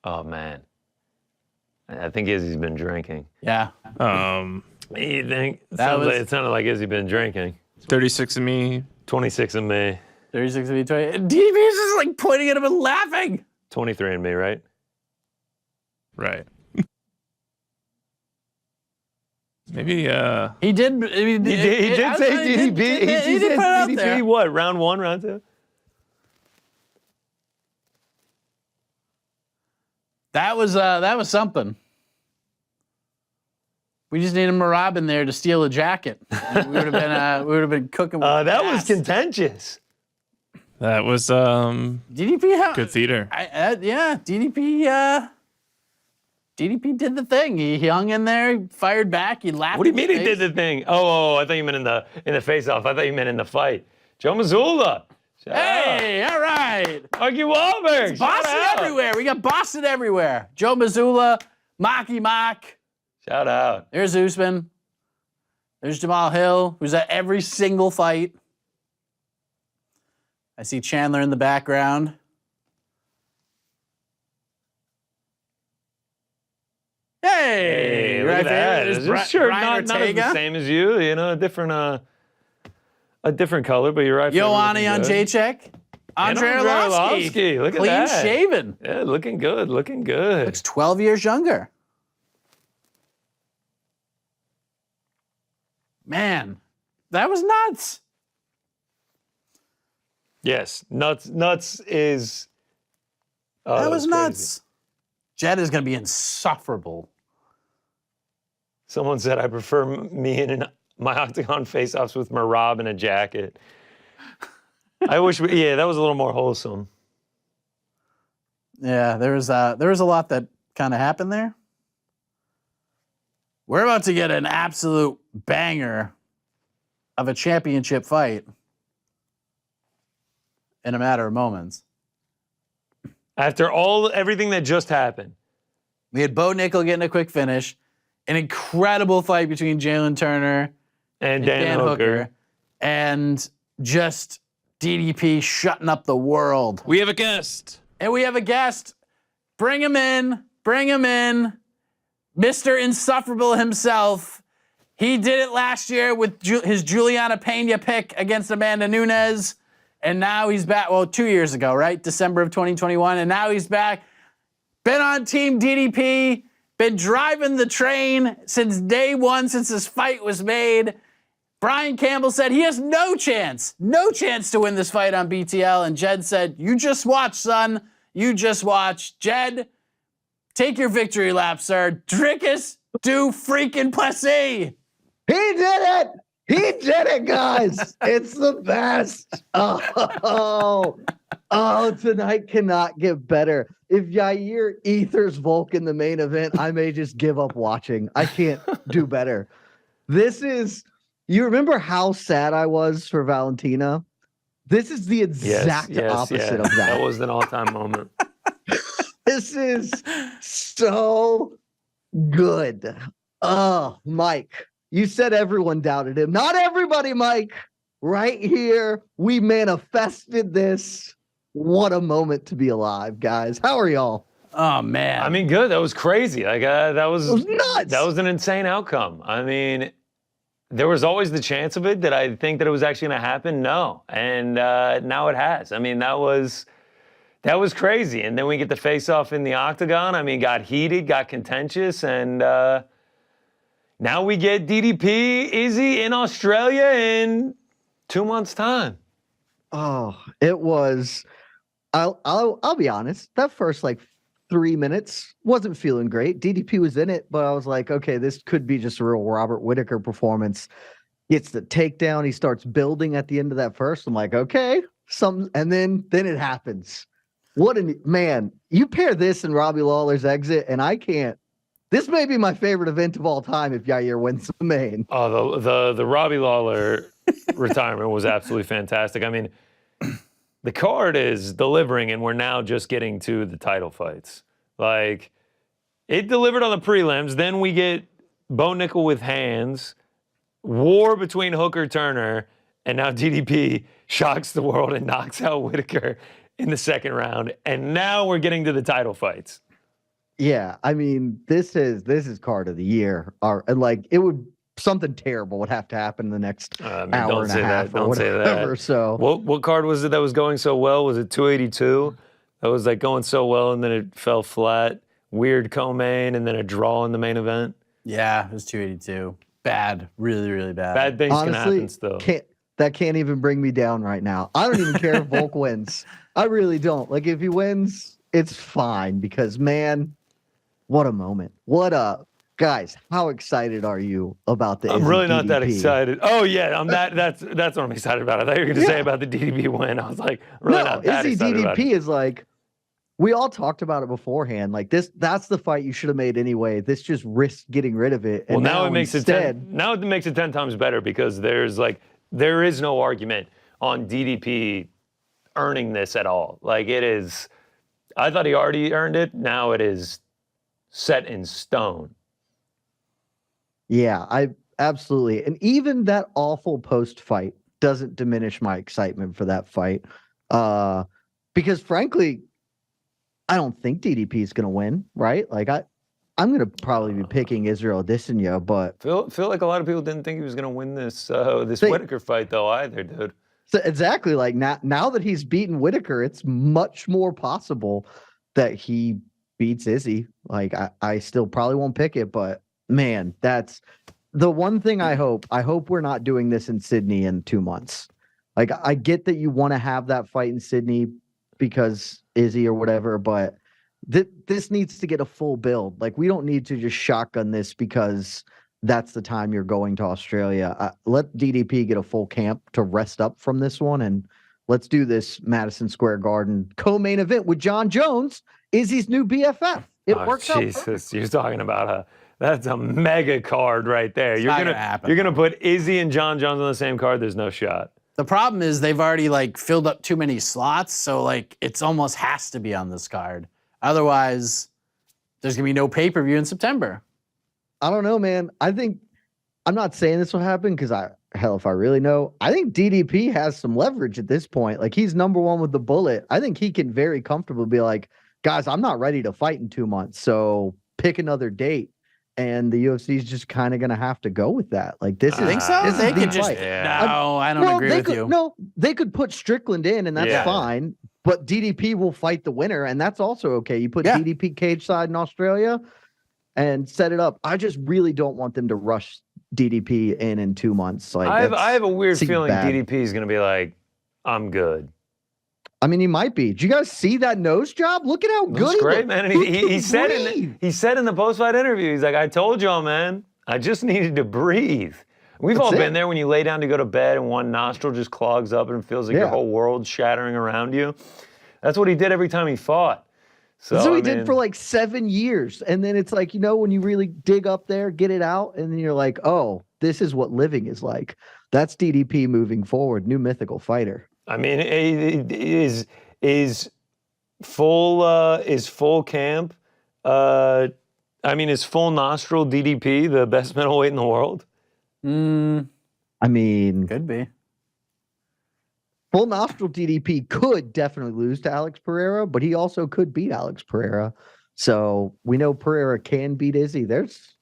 Oh, man. I think Izzy's been drinking. Yeah. You think? was- It sounded like Izzy been drinking. 36 of me. 26 and me. 36 of 20. DDP is just like pointing at him and laughing. 23 and me, right? Right. Maybe, He did. He did say DDP. He did put it out DDP, there. what? Round 1, round 2? That was something. We just needed Marab in there to steal a jacket. And we would have been cooking. With That was gas. contentious. that was DDP. good theater. Yeah, DDP. DDP did the thing. He hung in there, he fired back, he laughed. What do you in mean the he did face. the thing? Oh, I thought you meant in the face-off. I thought you meant in the fight. Joe Mazzulla. Hey, all right. Marky Wahlberg. Boston everywhere. We got Boston everywhere. Joe Mazzulla, Maki Mock. Shout out. There's Usman. There's Jamal Hill, who's at every single fight. I see Chandler in the background. Hey, Look at that. There's This shirt Brian not as Ortega. the same as you. You know, a different color, but you're right. Ioane on Jacek. Andre Arlovsky. Look at Clean that. shaven. Yeah, looking good. Looking good. Looks 12 years younger. Man, that was nuts. Yes, nuts is. Oh, That was crazy. nuts. Jed is going to be insufferable. Someone said I prefer me in my octagon face-offs with Marab in a jacket. I wish that was a little more wholesome. Yeah, there was a lot that kind of happened there. We're about to get an absolute banger of a championship fight in a matter of moments. After everything that just happened. We had Bo Nickal getting a quick finish. An incredible fight between Jalin Turner And Dan Hooker. And just DDP shutting up the world. We have a guest. And we have a guest. Bring him in. Bring him in. Mr. Insufferable himself. He did it last year with his Juliana Pena pick against Amanda Nunes. And now he's back. Well, 2 years ago, right? December of 2021. And now he's back. Been on Team DDP. Been driving the train since day one, since this fight was made. Brian Campbell said he has no chance to win this fight on BTL. And Jed said, you just watch, son. You just watch. Jed, take your victory lap, sir. Dricus do freaking Plessis. He did it! He did it, guys! It's the best! Oh, tonight cannot get better. If Yair ethers Volk in the main event, I may just give up watching. I can't do better. You remember how sad I was for Valentina? This is the exact opposite of that. That was an all-time moment. This is so good. Oh, Mike, you said everyone doubted him. Not everybody, Mike. Right here, we manifested this. What a moment to be alive, guys. How are y'all? Oh, man. I mean, good. That was crazy. That was nuts. That was an insane outcome. I mean, there was always the chance of it. Did I think that it was actually going to happen? No. And now it has. I mean, that was crazy. And then we get the face-off in the octagon. I mean, got heated, got contentious, and now we get DDP Izzy in Australia in 2 months' time. Oh, it was. I'll be honest. That first 3 minutes wasn't feeling great. DDP was in it, but I was like, okay, this could be just a real Robert Whittaker performance. Gets the takedown. He starts building at the end of that first. I'm like, okay, and then it happens. What a man! You pair this and Robbie Lawler's exit, and I can't. This may be my favorite event of all time if Yair wins the main. Oh, the Robbie Lawler retirement was absolutely fantastic. I mean, the card is delivering, and we're now just getting to the title fights. Like, it delivered on the prelims. Then we get Bo Nickal with hands, war between Hooker Turner, and now DDP shocks the world and knocks out Whittaker in the second round. And now we're getting to the title fights. Yeah, I mean, this is card of the year. Something terrible would have to happen in the next hour and a half or whatever. So, what card was it that was going so well? Was it 282? That was going so well, and then it fell flat. Weird co-main, and then a draw in the main event. Yeah, it was 282. Bad, really, really bad. Bad things honestly, can happen still. That can't even bring me down right now. I don't even care if Volk wins. I really don't. If he wins, it's fine because, man, what a moment. Guys, how excited are you about the I'm Izzy really not DDP? that excited. Oh, yeah, that's what I'm excited about. I thought you were going to say about the DDP win. I was like, not that Izzy excited about DDP it. is we all talked about it beforehand. That's the fight you should have made anyway. This just risked getting rid of it. And now it makes it 10 times better because there is no argument on DDP earning this at all. It is, I thought he already earned it. Now it is set in stone. Yeah, I absolutely. And even that awful post fight doesn't diminish my excitement for that fight. Because frankly, I don't think DDP is going to win, right? I'm going to probably be picking Israel Adesanya, but Feel like a lot of people didn't think he was going to win this Whittaker fight though either, dude. So exactly, now that he's beaten Whittaker, it's much more possible that he beats Izzy. I still probably won't pick it, but man, that's the one thing I hope. I hope we're not doing this in Sydney in 2 months. I get that you want to have that fight in Sydney because Izzy or whatever, but this needs to get a full build. We don't need to just shotgun this because that's the time you're going to Australia. Let DDP get a full camp to rest up from this one, and let's do this Madison Square Garden co-main event with John Jones, Izzy's new BFF. It works out. Jesus, you're talking about that's a mega card right there. You're not gonna happen. You're gonna put Izzy and John Jones on the same card. There's no shot. The problem is they've already like filled up too many slots, so like it's almost has to be on this card. Otherwise, there's gonna be no pay-per-view in September. I don't know, man. I'm not saying this will happen because if I really know, I think DDP has some leverage at this point. Like he's number one with the bullet. I think he can very comfortably be like, guys, I'm not ready to fight in 2 months, so pick another date. And the UFC is just kind of going to have to go with that. Like this is. Think so? This They is the could just. fight. No, I don't agree with you. No, they could put Strickland in, and that's fine. But DDP will fight the winner, and that's also okay. You put DDP cage side in Australia and set it up. I just really don't want them to rush DDP in 2 months. Like I have a weird feeling bad. DDP is going to be like, I'm good. I mean, he might be. Did you guys see that nose job? Look at how good That's he great, looked. man. And he said in the post-fight interview, he's like, I told y'all, man, I just needed to breathe. We've all been there when you lay down to go to bed and one nostril just clogs up and it feels like your whole world's shattering around you. That's what he did every time he fought. So That's what he did for like 7 years. And then it's like, when you really dig up there, get it out, and then you're like, oh, this is what living is like. That's DDP moving forward, new mythical fighter. I mean, is full camp? Is full nostril DDP the best middleweight in the world? I mean, Could be. full nostril DDP could definitely lose to Alex Pereira, but he also could beat Alex Pereira. So we know Pereira can beat Izzy. There's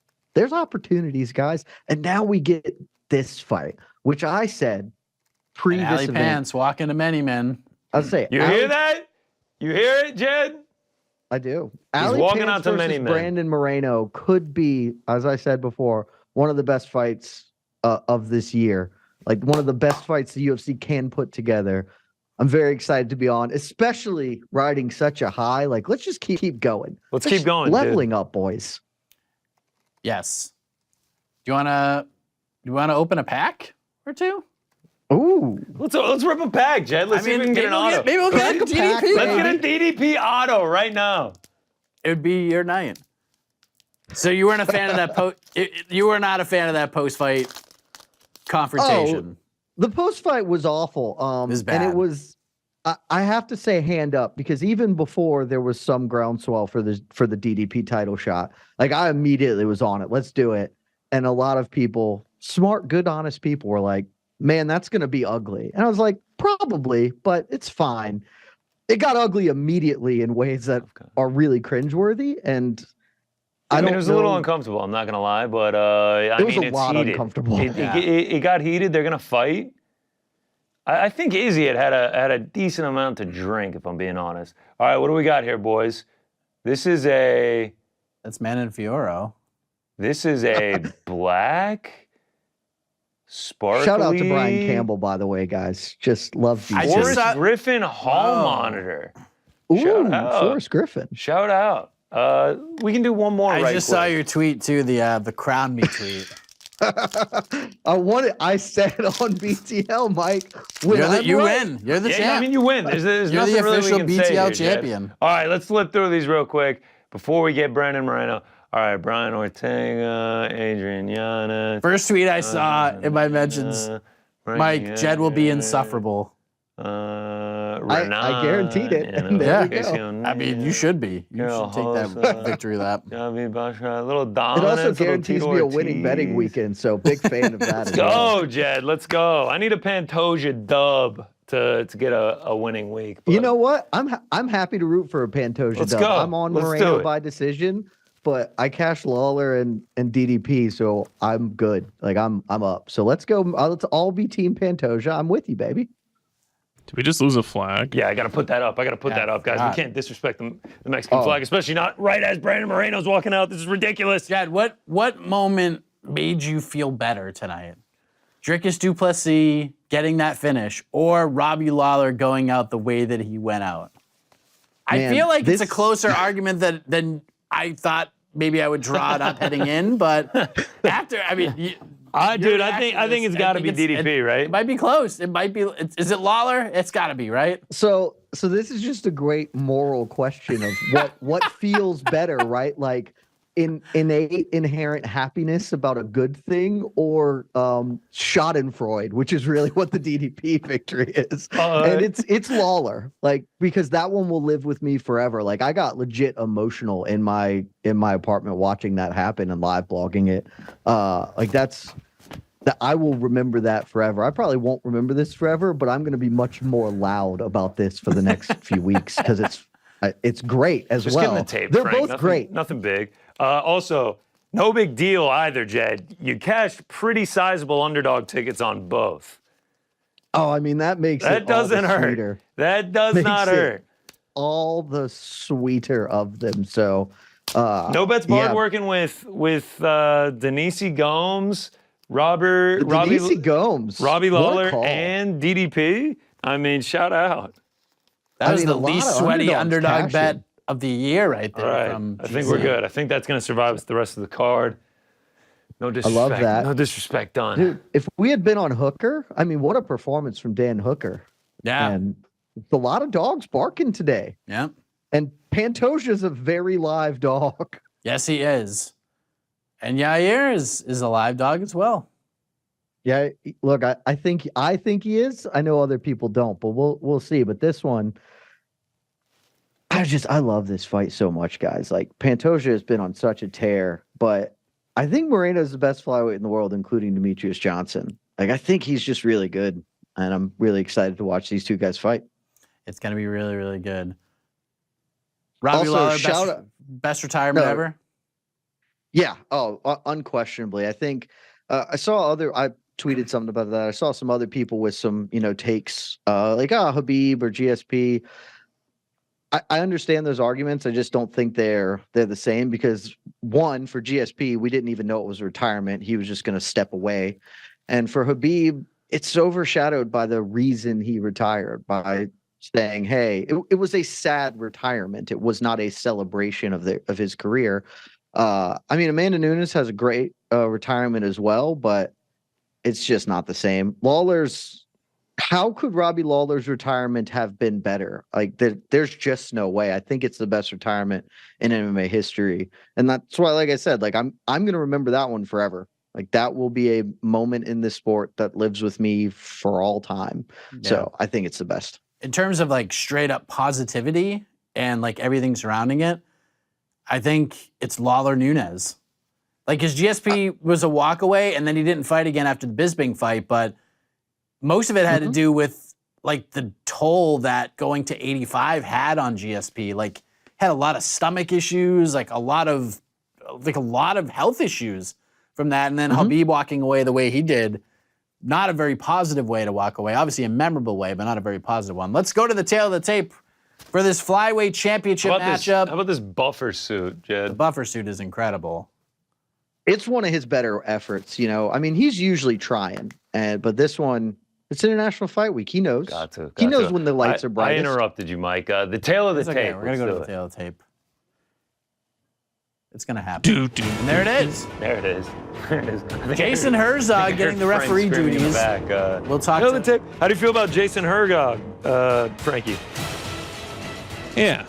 opportunities, guys. And now we get this fight, which I said pre this Alley event. Pants walking to many men. I'll say, You hear that? You hear it, Jed? I do. He's Ali walking Pants out to many versus men. Brandon Moreno could be, as I said before, one of the best fights of this year. Like one of the best fights the UFC can put together. I'm very excited to be on, especially riding such a high. Like, let's just keep going. Let's keep going, leveling dude. up, boys. Yes. Do you wanna open a pack or two? Ooh, Let's rip a pack, Jed. Let's see if we can get an auto. Maybe we'll get a DDP. Let's get a DDP auto right now. It would be your night. So you weren't a fan of that you were not a fan of that post-fight confrontation. the post fight was awful. It was bad. And it was. I have to say hand up, because even before there was some groundswell for the DDP title shot, like I immediately was on it. Let's do it. And a lot of people, smart, good, honest people, were like, man, that's going to be ugly. And I was like, probably, but it's fine. It got ugly immediately in ways that are really cringeworthy. And I mean, it was a little uncomfortable, I'm not going to lie, but It was a it's lot heated. uncomfortable. It got heated. They're going to fight. I think Izzy had a decent amount to drink, if I'm being honest. All right, what do we got here, boys? This is a Fioro. This is a black, sparkly. Shout out to Brian Campbell, by the way, guys. Just love these. I just Forrest saw- Griffin Hall Whoa. monitor. Ooh, Shout out. Forrest Griffin. Shout out. We can do one more. I right just saw quick. your tweet too, the crown me tweet. I said on BTL, Mike. You win. You're the Yeah, champ. I mean, you win. There's You're nothing the really official we can say BTL here, Jed. champion. All right, let's flip through these real quick before we get Brandon Moreno. All right, Brian Ortega, Adrian Yanez. First tweet I saw in my mentions, Mike, Jed will be insufferable. I guaranteed it. And there we go. I mean, you should be. You Carol should take that Hosa. victory lap. Javi Bashar, a little It dominance. also guarantees little me a Tito winning betting Ortiz. weekend, so big fan of that. Let's as well. go, Jed. Let's go. I need a Pantoja dub to get a winning week. You but- know what? I'm happy to root for a Pantoja Let's dub. go. I'm on Let's do Moreno it. by decision, but I cashed Lawler and DDP, so I'm good. Like I'm up. So let's go. Let's all be Team Pantoja. I'm with you, baby. Did we just lose a flag? Yeah, I got to put that up. I got to put that up, guys. God. We can't disrespect the Mexican Oh. flag, especially not right as Brandon Moreno's walking out. This is ridiculous. Jed, what moment made you feel better tonight? Dricus du Plessis getting that finish, or Robbie Lawler going out the way that he went out? I Man, feel like it's a this- closer argument than I thought maybe I would draw it up heading in, but after, I mean, Dude, I think it's got to be DDP, right? It might be close. It might be. Is it Lawler? It's got to be, right? So this is just a great moral question of what feels better, right? Like innate inherent happiness about a good thing, or Schadenfreude, which is really what the DDP victory is. And it's Lawler, like, because that one will live with me forever. Like, I got legit emotional in my apartment watching that happen and live blogging it. Like, that I will remember that forever. I probably won't remember this forever, but I'm going to be much more loud about this for the next few weeks because it's great as Just well. getting the tape, They're Frank. both great. Nothing big. Also, no big deal either, Jed. You cashed pretty sizable underdog tickets on both. Oh, I mean, that makes That it doesn't all the hurt. sweeter. That does not hurt. All the sweeter of them. So, No bets barred working with Denise Gomes, Robbie Gomes, Robbie What a Lawler, call. and DDP. I mean, shout out. That was the a lot least of sweaty underdogs underdog cashing. bet of the year right there. All right. From I think GC. we're good. I think that's going to survive us the rest of the card. No disrespect. love that. No disrespect done. Dude, if we had been on Hooker, I mean, what a performance from Dan Hooker. Yeah. And a lot of dogs barking today. Yeah. And Pantoja's a very live dog. Yes, he is. And Yair is a live dog as well. Yeah, look, I think he is. I know other people don't, but we'll see. But this one, I love this fight so much, guys. Like, Pantoja has been on such a tear, but I think Moreno's the best flyweight in the world, including Demetrius Johnson. Like, I think he's just really good, and I'm really excited to watch these two guys fight. It's going to be really, really good. Robbie Also, Lawler, best retirement ever? Yeah. Oh, unquestionably. I think I tweeted something about that. I saw some other people with some, takes like, Habib or GSP. I understand those arguments. I just don't think they're the same because, one, for GSP, we didn't even know it was retirement. He was just going to step away. And for Habib, it's overshadowed by the reason he retired, by saying, hey, it was a sad retirement. It was not a celebration of his career. I mean, Amanda Nunes has a great retirement as well, but it's just not the same. How could Robbie Lawler's retirement have been better? Like, there's just no way. I think it's the best retirement in MMA history. And that's why, like I said, like, I'm going to remember that one forever. Like, that will be a moment in this sport that lives with me for all time. Yeah. So I think it's the best. In terms of, like, straight up positivity and, like, everything surrounding it, I think it's Lawler Nunes. Like, his GSP was a walk away, and then he didn't fight again after the Bisping fight, but most of it had to do with, like, the toll that going to 85 had on GSP. Like, had a lot of stomach issues, like a lot of health issues from that. And then Habib walking away the way he did, not a very positive way to walk away. Obviously a memorable way, but not a very positive one. Let's go to the tail of the tape for this flyweight championship matchup. How about this buffer suit, Jed? The buffer suit is incredible. It's one of his better efforts, I mean, he's usually trying, but this one, it's International Fight Week. He knows. He knows when the lights are bright. I interrupted you, Mike. The tail of the tape. Okay. We're going to go to the tail of the tape. It's going to happen. And there it is. There it is. Jason Herzog getting the referee duties. We'll talk to the tape. How do you feel about Jason Herzog, Frankie? Yeah.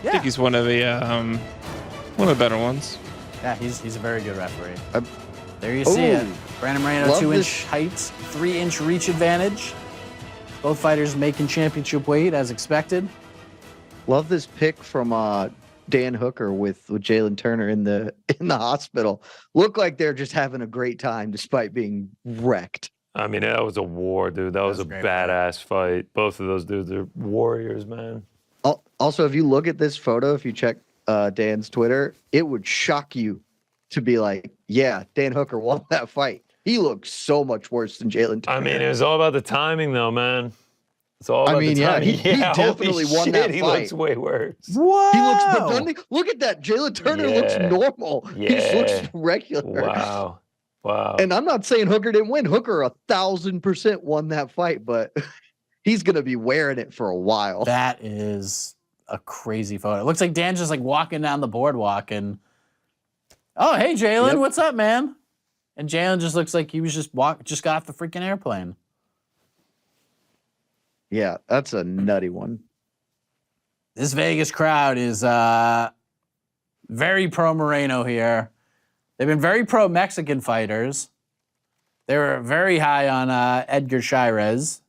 I think he's one of the better ones. Yeah, he's a very good referee. There you see it. Brandon Moreno, 2-inch height, 3-inch reach advantage. Both fighters making championship weight as expected. Love this pick from Dan Hooker with Jalin Turner in the hospital. Look like they're just having a great time despite being wrecked. I mean, that was a war, dude. That was a badass fight. Both of those dudes are warriors, man. Also, if you look at this photo, if you check Dan's Twitter, it would shock you to be like, yeah, Dan Hooker won that fight. He looks so much worse than Jalin Turner. I mean, it was all about the timing, though, man. It's all about the timing. He definitely won that fight. He looks way worse. Whoa! He looks, look at that. Jalin Turner looks normal. Yeah. He looks regular. Wow. And I'm not saying Hooker didn't win. Hooker 1,000% won that fight, but he's going to be wearing it for a while. That is a crazy photo. It looks like Dan's just like walking down the boardwalk and, oh, hey, Jalin, what's up, man? And Jalin just looks like he was just got off the freaking airplane. Yeah, that's a nutty one. This Vegas crowd is very pro Moreno here. They've been very pro Mexican fighters. They were very high on Edgar Chairez.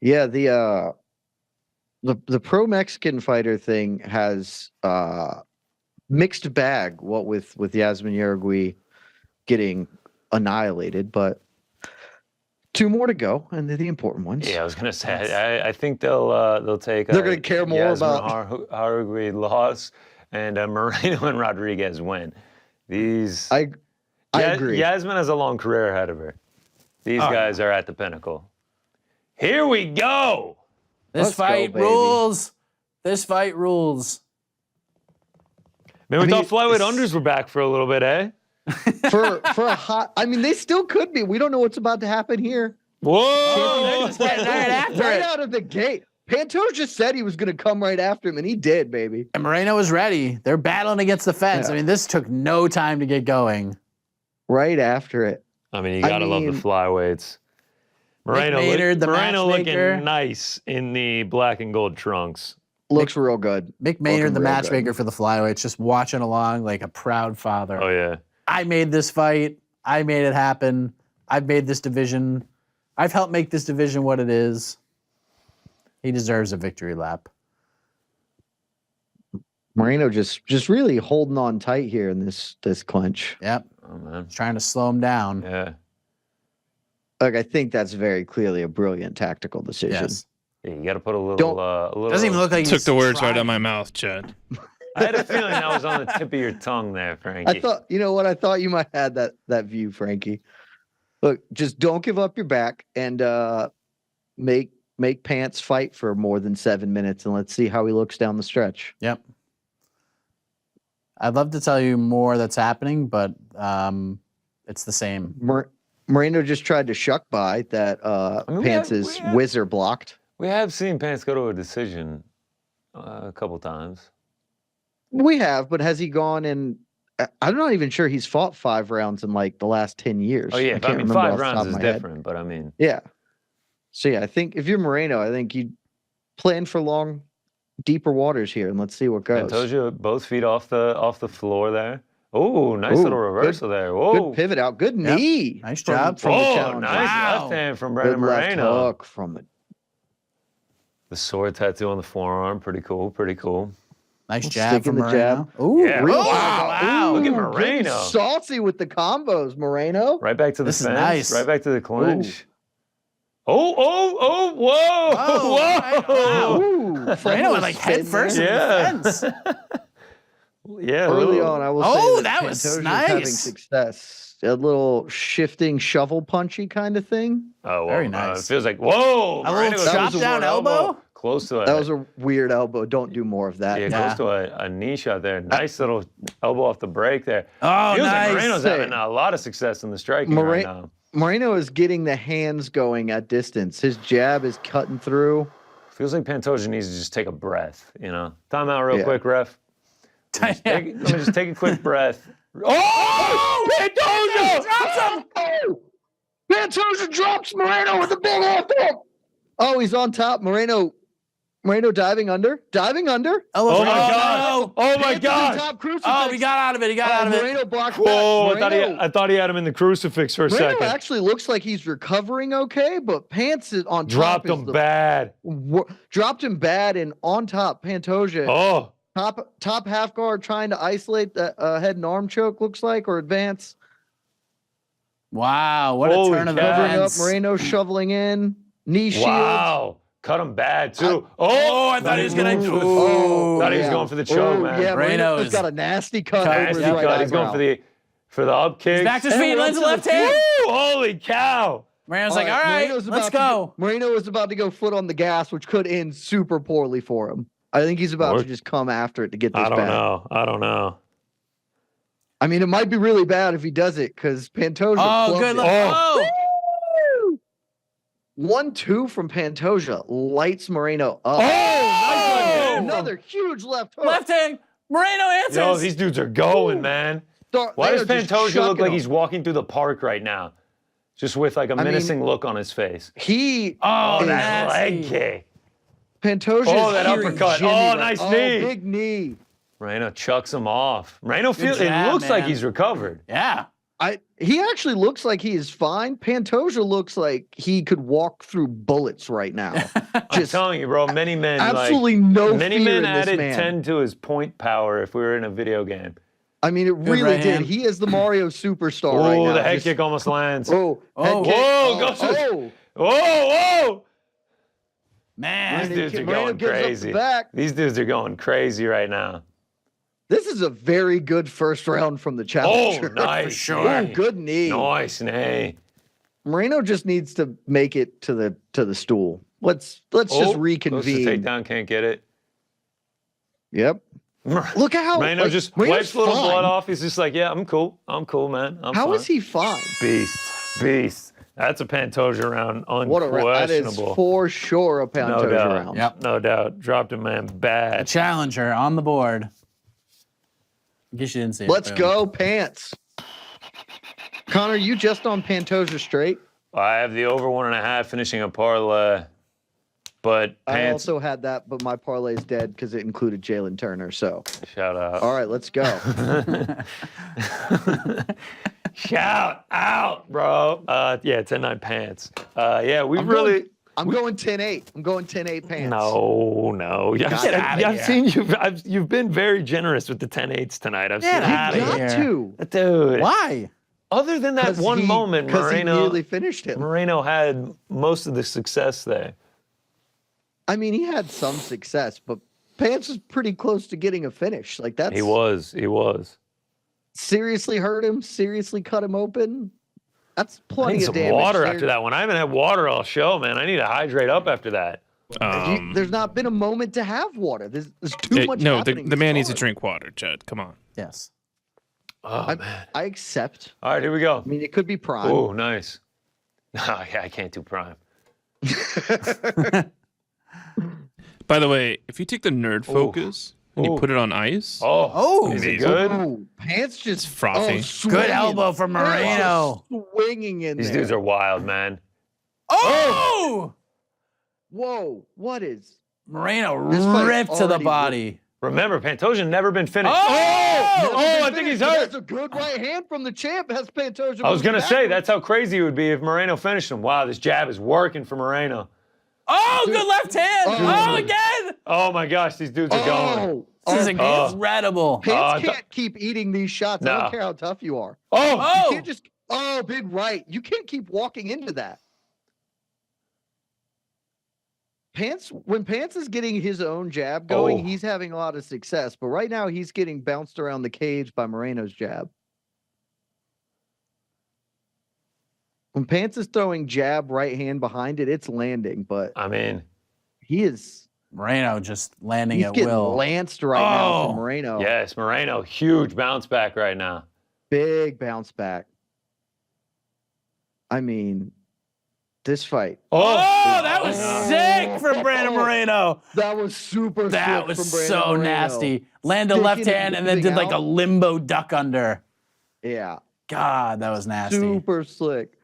Yeah, the pro Mexican fighter thing has mixed bag. What with Yasmin Yargui getting annihilated, but 2 more to go, and they're the important ones. Yeah, I was gonna say. I think they'll take. They're gonna care more about Yargui loss and Moreno and Rodriguez win. These. I agree. Yasmin has a long career ahead of her. These guys are at the pinnacle. Here we go. This fight rules. This fight rules. Man, we thought flyweight unders were back for a little bit, eh? for a hot. I mean, they still could be. We don't know what's about to happen here. Whoa! Right out of the gate. Pantoja just said he was going to come right after him, and he did, baby. And Moreno was ready. They're battling against the fence. Yeah. I mean, this took no time to get going. Right after it. I mean, you gotta love the flyweights. Moreno, Moreno looking nice in the black and gold trunks. Looks real good. Mick Maynard, the matchmaker for the flyweights, just watching along like a proud father. Oh, yeah. I made this fight. I made it happen. I've made this division. I've helped make this division what it is. He deserves a victory lap. Moreno just really holding on tight here in this clinch. Yep. Oh, man. Trying to slow him down. Yeah. Like, I think that's very clearly a brilliant tactical decision. Yes. Yeah, you got to put a little. Doesn't even look like Took the words right out of my mouth, Chad. I had a feeling that was on the tip of your tongue there, Frankie. I thought, you know what? I thought you might have that view, Frankie. Look, just don't give up your back and make Pants fight for more than 7 minutes, and let's see how he looks down the stretch. Yep. I'd love to tell you more that's happening, but it's the same. Moreno just tried to shuck by that Pants' whizzer blocked. We have seen Pants go to a decision a couple times. We have, but has he gone in? I'm not even sure he's fought 5 rounds in like the last 10 years. Oh, yeah. I mean, 5 rounds is different, but I mean. Yeah. So, yeah, I think if you're Moreno, I think you plan for long, deeper waters here, and let's see what goes. Pantoja, both feet off the floor there. Oh, nice little reversal there. Whoa. Good pivot out. Good knee. Nice job. From the Oh, challenger. nice left hand from Brandon Good left Moreno. hook from it. The sword tattoo on the forearm. Pretty cool. Pretty cool. Nice jab from the Moreno. jab. Ooh, Yeah. wow. Look at Ooh, Moreno. getting saucy with the combos, Moreno. Right back to the This is fence. nice. Right back to the clinch. Whoa. Whoa. Ooh, Moreno went like head first in the fence. Yeah. Early on, I will say that was Pantoja's nice. having success. A little shifting shovel punchy kind of thing. Oh, Very it nice. feels like, whoa. A Moreno little goes chop to down an elbow. Close to it. That was a weird elbow. Don't do more of that. Yeah, Yeah. close to a knee shot there. Nice little elbow off the break there. Oh, Feels nice. like Moreno's having a lot of success in the striking right now. Moreno is getting the hands going at distance. His jab is cutting through. Feels like Pantoja needs to just take a breath, you know? Time out real quick, ref. Let me just take a quick breath. Oh! Pantoja! Drops him! Oh! Pantoja drops Moreno with a big left hook. Oh, he's on top. Moreno diving under. Oh, my God. Oh, my God. Oh, he got out of it. He got out of it. Moreno blocked Whoa, back. I thought he had him in the crucifix for a Moreno second. actually looks like he's recovering okay, but Pants is on top. Dropped him bad. Dropped him bad, and on top, Pantoja. Oh. Top half guard trying to isolate that head and arm choke, looks like, or advance. Wow, what a Holy turn of cow. Covering up, events. Moreno shoveling in. Knee shield. Wow. Cut him bad, too. I thought he was going to. Thought he was going for the choke, man. Yeah, Moreno's Moreno's got a nasty cut. Nasty over his cut. right He's going eyebrow. for the up kick. He's back to his feet, lands a left hand. Woo! Holy cow. Moreno's like, all right, let's go. Moreno is about to go foot on the gas, which could end super poorly for him. I think he's about to just come after it to get this I don't back. know. I don't know. I mean, it might be really bad if he does it because Pantoja. Oh, good luck. Oh. 1-2 from Pantoja lights Moreno up. Oh, nice one. Another huge left hook. Left hand. Moreno answers. Yo, these dudes are going, man. Why does Pantoja look like he's walking through the park right now? Just with like a menacing look on his face. Oh, that nasty. leg kick. Pantoja. Oh, that uppercut. Oh, nice knee. Big knee. Moreno chucks him off. Moreno Good it jab, looks like man. he's recovered. Yeah. He actually looks like he is fine. Pantoja looks like he could walk through bullets right now. I'm telling you, bro, many men absolutely no many fear men in this added man. 10 to his point power if we were in a video game. I mean, it really right did. hand. He is the Mario superstar right now. Oh, the head Just- kick almost lands. Oh, Oh. head kick. Whoa, goes to- Whoa! Man. These dudes are Moreno going gives up the crazy. back. These dudes are going crazy right now. This is a very good first round from the challenger. Oh, nice. For sure. Oh, good knee. Nice, nay. Moreno just needs to make it to the stool. Let's just Goes to reconvene. takedown, can't get it. Yep. Look at how Moreno like, just Moreno's wipes a little fine. blood off. He's just like, yeah, I'm cool, man. How fine. is he fine? Beast. That's a Pantoja round, What a round. That is unquestionable. for sure a No Pantoja doubt. round. Yep. No doubt. Dropped him, man, The bad. challenger on the board. I guess you didn't see it. Let's Boom. go, Pants. Connor, you just on Pantoja straight? I have the over 1.5 finishing a parlay, but I Pants, also had that, but my parlay is dead because it included Jalin Turner. So, shout out. all right, let's go. Shout out, bro. Yeah, 10-9 Pants. Yeah, we really. I'm going 10-8. I'm going 10-8 Pants. No. Get outta I've here. seen you've been very generous with the 10-8s tonight. I've Get seen outta You it. got here. to. Dude. Why? Other than that one moment, because he Moreno nearly finished him. had most of the success there. I mean, he had some success, but Pants was pretty close to getting a finish. Like that's He was. seriously hurt him, seriously cut him open. That's I plenty need of some damage. water after that one. I haven't had water all show, man. I need to hydrate up after that. There's not been a moment to have water. There's too much. no, happening the man this needs to hard. drink water, Judd. Come on. Yes. Oh, man. I accept. All right, here we go. I mean, it could be prime. Oh, nice. No, yeah, I can't do prime. By the way, if you take the nerd focus and you Ooh. put it on ice, Oh, is it amazing. good? Oh, Pants just frothy. Oh, swinging. Good elbow from Moreno. Swinging in These there. dudes are wild, man. Oh! Whoa, what is? Moreno This fight ripped to the already body. Remember, Pantoja never been finished. Oh! I think he's But hurt. That's a good right hand from the champ. Has Pantoja. I was moving going to say, backwards. that's how crazy it would be if Moreno finished him. Wow, this jab is working for Moreno. Oh, good left hand. Oh, again. Oh, my gosh, these dudes are going. This is Oh, incredible. Pants can't keep eating these shots. I No. don't care how tough you are. Oh, You Oh, can't just. Oh, big right. You can't keep walking into that. When Pants is getting his own jab going, Oh. he's having a lot of success. But right now, he's getting bounced around the cage by Moreno's jab. When Pants is throwing jab right hand behind it, it's landing. But I mean, he is. Moreno just landing He's at getting will. lanced right now Oh. from Moreno. yes, Moreno, huge bounce back right now. Big bounce back. I mean, this fight. Oh, that was Oh. sick from Brandon Moreno. That was super That sick was from Brandon so Moreno. nasty. Landed Sticking left and hand and then moving did like a out. limbo duck under. Yeah. God, that was nasty. Super slick.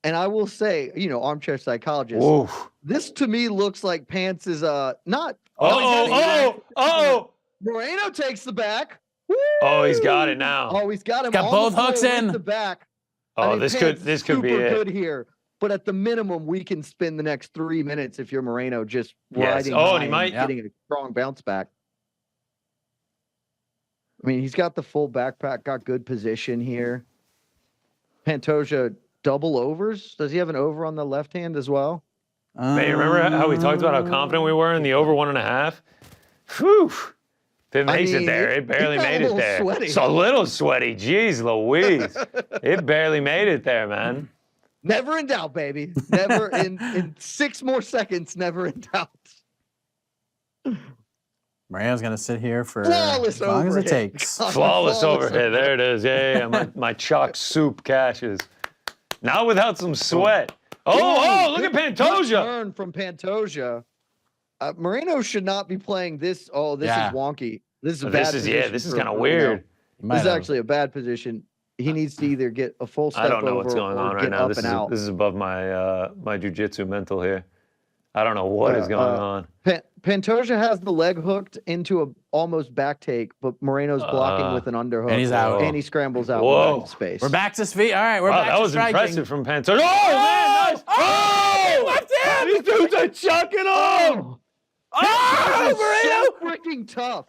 And I will say, armchair psychologist, Oof. this to me looks like Pants is not. Oh. Moreno takes the back. Oh, he's got Woo! it now. Oh, he's got him. Got on both the floor hooks with in. the back. Oh, I mean, this Pants could be super it. good here. But at the minimum, we can spend the next 3 minutes if you're Moreno just Yes. riding Oh, and high he and might- getting a strong bounce back. I mean, he's got the full backpack, got good position here. Pantoja double overs. Does he have an over on the left hand as well? Man, you remember how we talked about how confident we were in the over 1.5? Whew. If it makes mean, it there, it barely got a made it little there. sweaty. It's a little sweaty. Jeez Louise. It barely made it there, man. Never in doubt, baby. Never in 6 more seconds, never in doubt. Moreno's gonna sit here for Flawless as long as it overhit. takes. Flawless overhead. There it is. Yeah. My chalk soup cashes. Now without some sweat. Oh, look at Good Pantoja. turn from Pantoja. Moreno should not be playing this. Oh, this Yeah. is wonky. This is a bad This is position this is for kind of Moreno. weird. He might This is have. actually a bad position. He needs to either get a full step I don't know over what's going or on right get now. up This and is out. this is above my my jujitsu mental here. I don't know what is going on. Pantoja has the leg hooked into a almost back take, but Moreno's blocking with an underhook. And he's out. And he scrambles out Whoa. back space. We're back to his feet. All right, we're Wow, back that to was striking. impressive from Pantoja. Oh, man, nice. Oh, left hand. These dudes are chucking him. Oh, So freaking tough.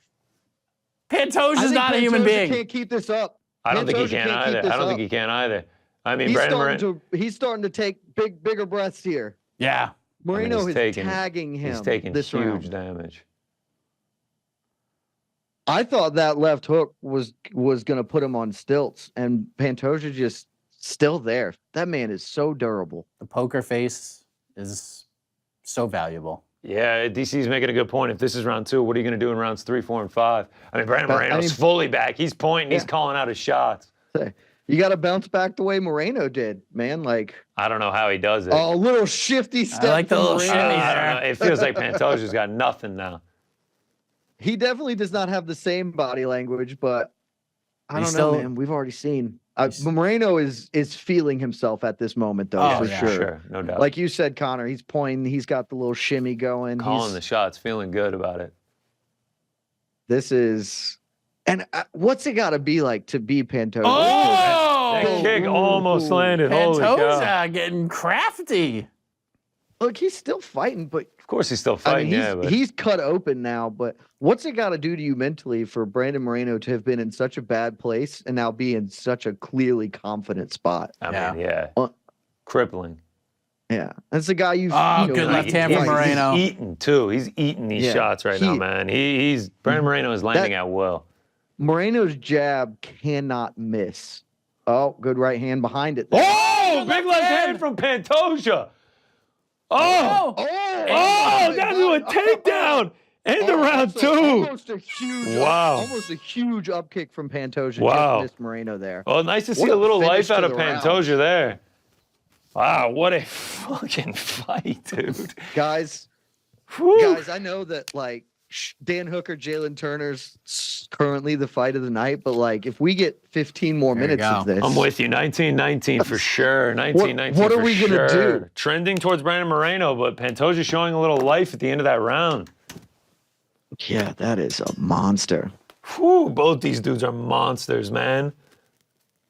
Pantoja's not a human being. Can't keep this up. I don't think he Pantoja can can't keep either. this I don't up. think he can either. I mean, He's starting to take bigger breaths here. Yeah. Moreno he's is tagging him. He's taking this huge round. damage. I thought that left hook was going to put him on stilts, and Pantoja just still there. That man is so durable. The poker face is so valuable. Yeah, DC's making a good point. If this is round 2, what are you going to do in rounds 3, 4, and 5? I mean, Brandon Moreno's fully back. He's pointing. He's calling out his shots. You got to bounce back the way Moreno did, man. Like, I don't know how he does it. a little shifty step. I like the from little Moreno. shimmy I don't there. know. It feels like Pantoja's got nothing now. He definitely does not have the same body language, but I He's don't know, still- man. We've already seen. Moreno is feeling himself at this moment, though, Oh, for yeah. sure. No doubt. Like you said, Connor, he's pointing. He's got the little shimmy going. Calling the shots, feeling good about it. This is, and what's it got to be like to be Pantoja? That Oh, kick almost landed. Holy cow. Pantoja getting crafty. Look, he's still fighting, but Of course he's still I fighting, mean, he's cut open now. But what's it got to do to you mentally for Brandon Moreno to have been in such a bad place and now be in such a clearly confident spot? I Yeah. mean, yeah. Well- Crippling. Yeah, that's the guy you've. Oh, you know, good like, left hand from he's- Moreno. He's eating, too. He's eating these Yeah. shots right now, man. Brandon Moreno is landing out well. Moreno's jab cannot miss. Oh, good right hand behind it. Oh, big left hand from Pantoja. Oh, down to a takedown. End of round 2. Almost a huge, Wow. almost a huge up kick from Pantoja. Wow. Just missed Moreno there. Oh, nice to see What a a little finish life out to of the round. Pantoja there. Wow, what a fucking fight, dude. Guys, Whew. I know that like Dan Hooker, Jalin Turner's currently the fight of the night, but like if we get 15 more There you minutes of go. this, I'm with you. 19-19 for sure. 19-19 what are for we gonna sure. do? Trending towards Brandon Moreno, but Pantoja showing a little life at the end of that round. Yeah, that is a monster. Whew, both these dudes are monsters, man.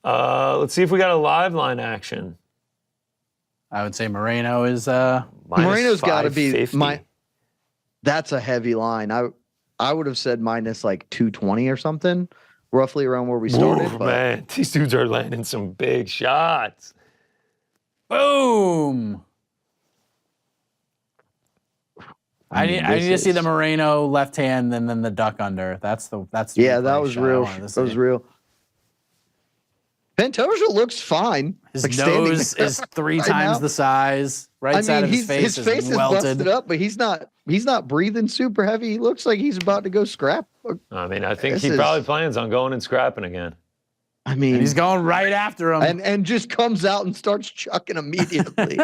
Let's see if we got a live line action. I would say Moreno is Minus Moreno's got to be 550. That's a heavy line. I would have said minus like 220 or something, roughly around where we started. Ooh, but man, these dudes are landing some big shots. boom. I need to see the Moreno left hand and then the duck under. That's the yeah, replay that was shot I real. wanted to That was see. real. Pantoja looks fine. His like, standing nose there is 3 right times now. the size. Right side of his face is welted. busted up, but he's not breathing super heavy. He looks like he's about to go scrap. I mean, I think This he is- probably plans on going and scrapping again. I mean, And he's going right after him. and just comes out and starts chucking immediately.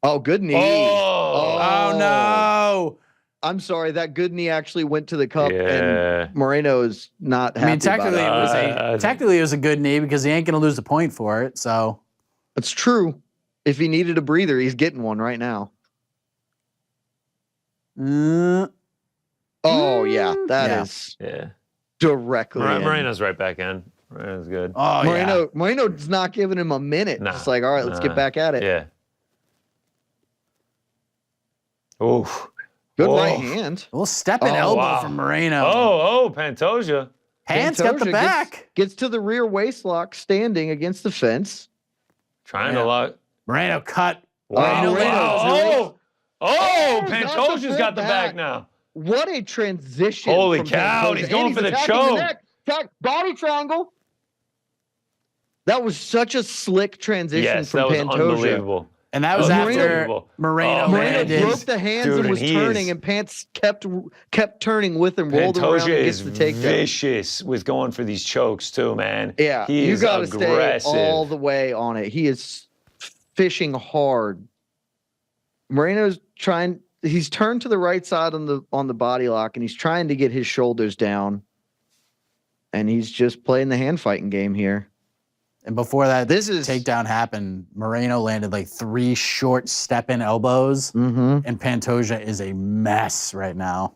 Oh, good knee. Oh, oh no. I'm sorry. That good knee actually went to the cup, yeah. and Moreno's not happy I mean, technically about it. it was a good knee because he ain't gonna lose the point for it. So It's true. If he needed a breather, he's getting one right now. Oh, yeah. That is Yeah. directly in. Moreno's right back in. Moreno's good. Oh yeah. Moreno's not giving him a minute. Nah, Just like, all right, let's get back at it. Yeah. Oof. Good Whoa. right hand. A little step and Oh, elbow wow. from Moreno. Oh, Pantoja. Hands got the Pantoja back. Gets to the rear waist lock, standing against the fence. Trying Yeah. to lock. Moreno cut. Wow. Moreno's- Wow. Oh, got the Pantoja's full got the back back. now. What a transition. Holy from cow, Pantoja. he's going And for the attacking choke. neck. Body triangle. That was such a slick transition Yes, from that was Pantoja. unbelievable. And that was Oh, after unbelievable. Moreno Oh, Moreno landed. broke the hands Dude, and was and he turning, is- and Pants kept turning with him, rolled him around Pantoja and gets is the takedown. vicious with going for these chokes too, man. Yeah, he you is got to aggressive. stay all the way on it. He is fishing hard. Moreno's trying. He's turned to the right side on the body lock, and he's trying to get his shoulders down. And he's just playing the hand fighting game here. And before that This is- takedown happened, Moreno landed like 3 short step-in elbows, Mm-hmm. and Pantoja is a mess right now.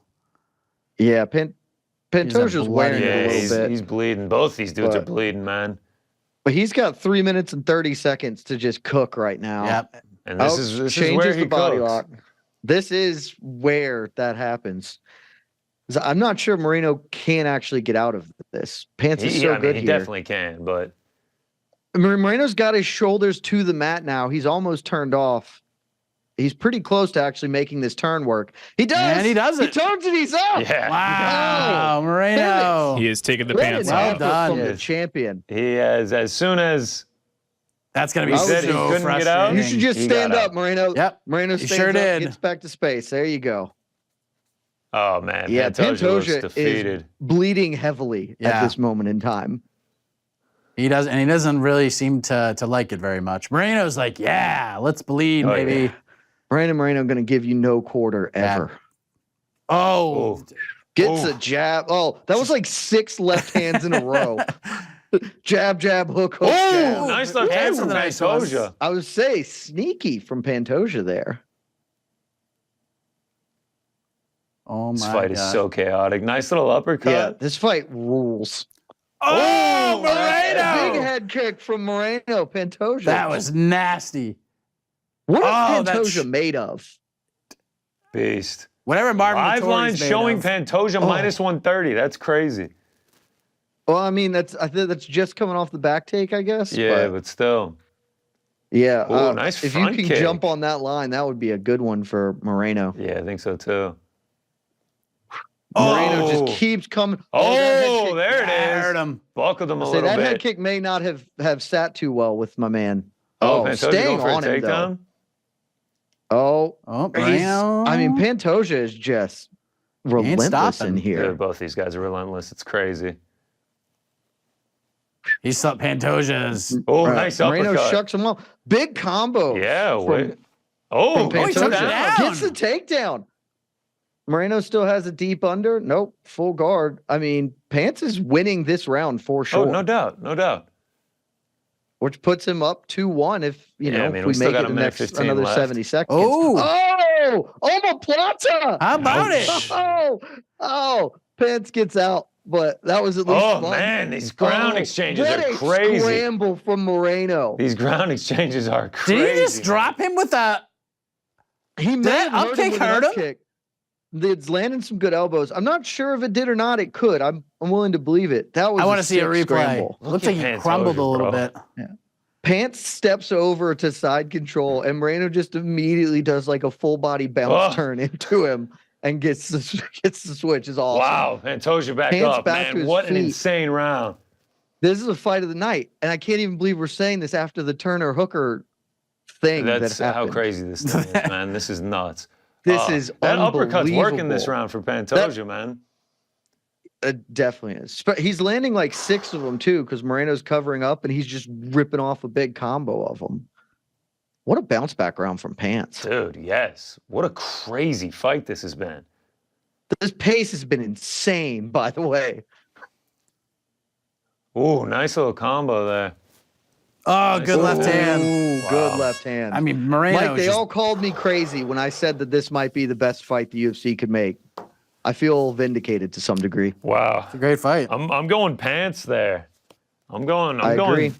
Yeah, Pantoja's wearing it Yeah, a little bit. he's bleeding. Both these dudes are But- bleeding, man. But he's got 3 minutes and 30 seconds to just cook right now. Yep. And this is changes where he the body cooks. lock. This is where that happens. 'Cause I'm not sure Moreno can actually get out of this. Pants is so good he here. definitely can, but Moreno's got his shoulders to the mat now. He's almost turned off. He's pretty close to actually making this turn work. He does. And he does it. He turns and he's up. yeah. Wow, Moreno. He is taking the That pants is Well off. effort done. from the Yes. champion. He has, as soon as That's going to He be said he so couldn't get out. frustrating. You should just He stand got up, Moreno. Yep. Moreno He stands sure up, did. gets back to space. There you go. oh man, Yeah, Pantoja looks Pantoja defeated. is bleeding heavily Yeah. at this moment in time. He doesn't really seem to like it very much. Moreno's like, yeah, let's bleed, Oh, baby. yeah. Brandon Moreno going to give you no quarter Yeah. ever. Oh, Gets Oh. a jab. Oh, that was like 6 left hands in a row. Jab, jab, hook, hook, jab. Nice left hand Hands from are the nice ones. Pantoja. I would say sneaky from Pantoja there. oh This my fight God. is so chaotic. Nice little uppercut. Yeah, this fight rules. Oh, Big Moreno! head kick from Moreno. Pantoja. That was nasty. what Oh, is that's- Pantoja made of? Beast. Whatever Marvin Live line Vettori's made showing of. Pantoja Oh. minus 130. That's crazy. Well, I mean, I think that's just coming off the back take, I guess. Yeah, but still. yeah. Ooh, nice If you front can kick. jump on that line, that would be a good one for Moreno. Yeah, I think so too. Moreno Oh. just keeps coming. that Oh, head kick- there it I is. heard him. Buckled him a Say little that bit. head kick may not have sat too well with my man. Oh, Oh, Pantoja staying going for on a him though. takedown? Oh, Oh, he's, Moreno. I mean, Pantoja is just ain't relentless stopping. in here. Dude, both these guys are relentless. It's crazy. He saw Pantoja's. Oh, nice Moreno uppercut. shucks him off. Big combo. Yeah, from- wait. Oh, from he took Pantoja. it down. Gets the takedown. Moreno still has a deep under. Nope, full guard. I mean, Pants is winning this round for Oh, sure, no doubt. No doubt. which puts him up 2-1 if Yeah, I mean, if we we still make got it a the minute next 15 another left. 70 seconds. Oh. Omoplata. How about it? Oh, Pants gets out, but that was at least Oh, fun. man, these ground exchanges what are a crazy. Scramble from Moreno. These ground exchanges are crazy. Did he just drop him with a? He may that have hurt him upkick with an hurt him? upkick. It's landing some good elbows. I'm not sure if it did or not. It could. I'm willing to believe it. That was. I want to see a sick replay. scramble. Looks Look like at he crumbled a Pantoja, little bro. bit. Pants steps over to side control, and Moreno just immediately does like a full body bounce Oh. turn into him and gets the switch. Is awesome. Wow, Pantoja back Pants up. back to Man, his what an feet. insane round. This is a fight of the night, and I can't even believe we're saying this after the Turner Hooker thing. That's that how happened. crazy this thing is, man. This is nuts. This is that uppercut's working this unbelievable. round for Pantoja, man. It definitely is. But he's landing like 6 of them too, because Moreno's covering up and he's just ripping off a big combo of them. What a bounce back round from Pants. Dude, yes. What a crazy fight this has been. This pace has been insane, by the way. Ooh, nice little combo there. Oh, good Ooh. left hand. Ooh, Wow. good left hand. I mean, Moreno. Mike, they just, all called me crazy when I said that this might be the best fight the UFC could make. I feel vindicated to some degree. Wow. It's a great fight. I'm going Pants there. I'm going agree.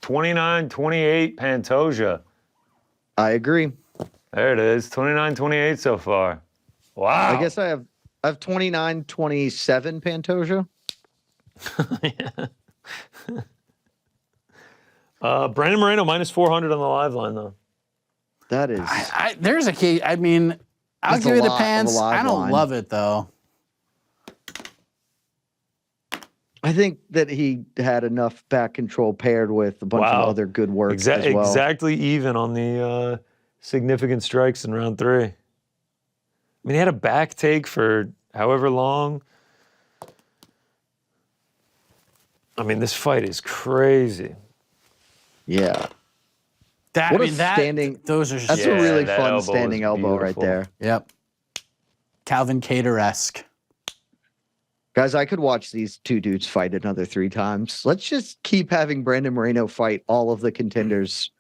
29-28 Pantoja. I agree. There it is. 29-28 so far. Wow. I guess I have 29-27 Pantoja. Brandon Moreno minus 400 on the live line though. That is There's a key. I mean, I'll That's give a you the lot of a pants. live I don't line. love it though. I think that he had enough back control paired with a bunch Wow. of other good work as well. Exactly even on the significant strikes in round 3. I mean, he had a back take for however long. I mean, this fight is crazy. Yeah. That, What I a mean, that, standing- those are just, That's Yeah, a really that fun elbow is standing elbow right beautiful. there. yep. Calvin Cater-esque. Guys, I could watch these two dudes fight another 3 times. Let's just keep having Brandon Moreno fight all of the contenders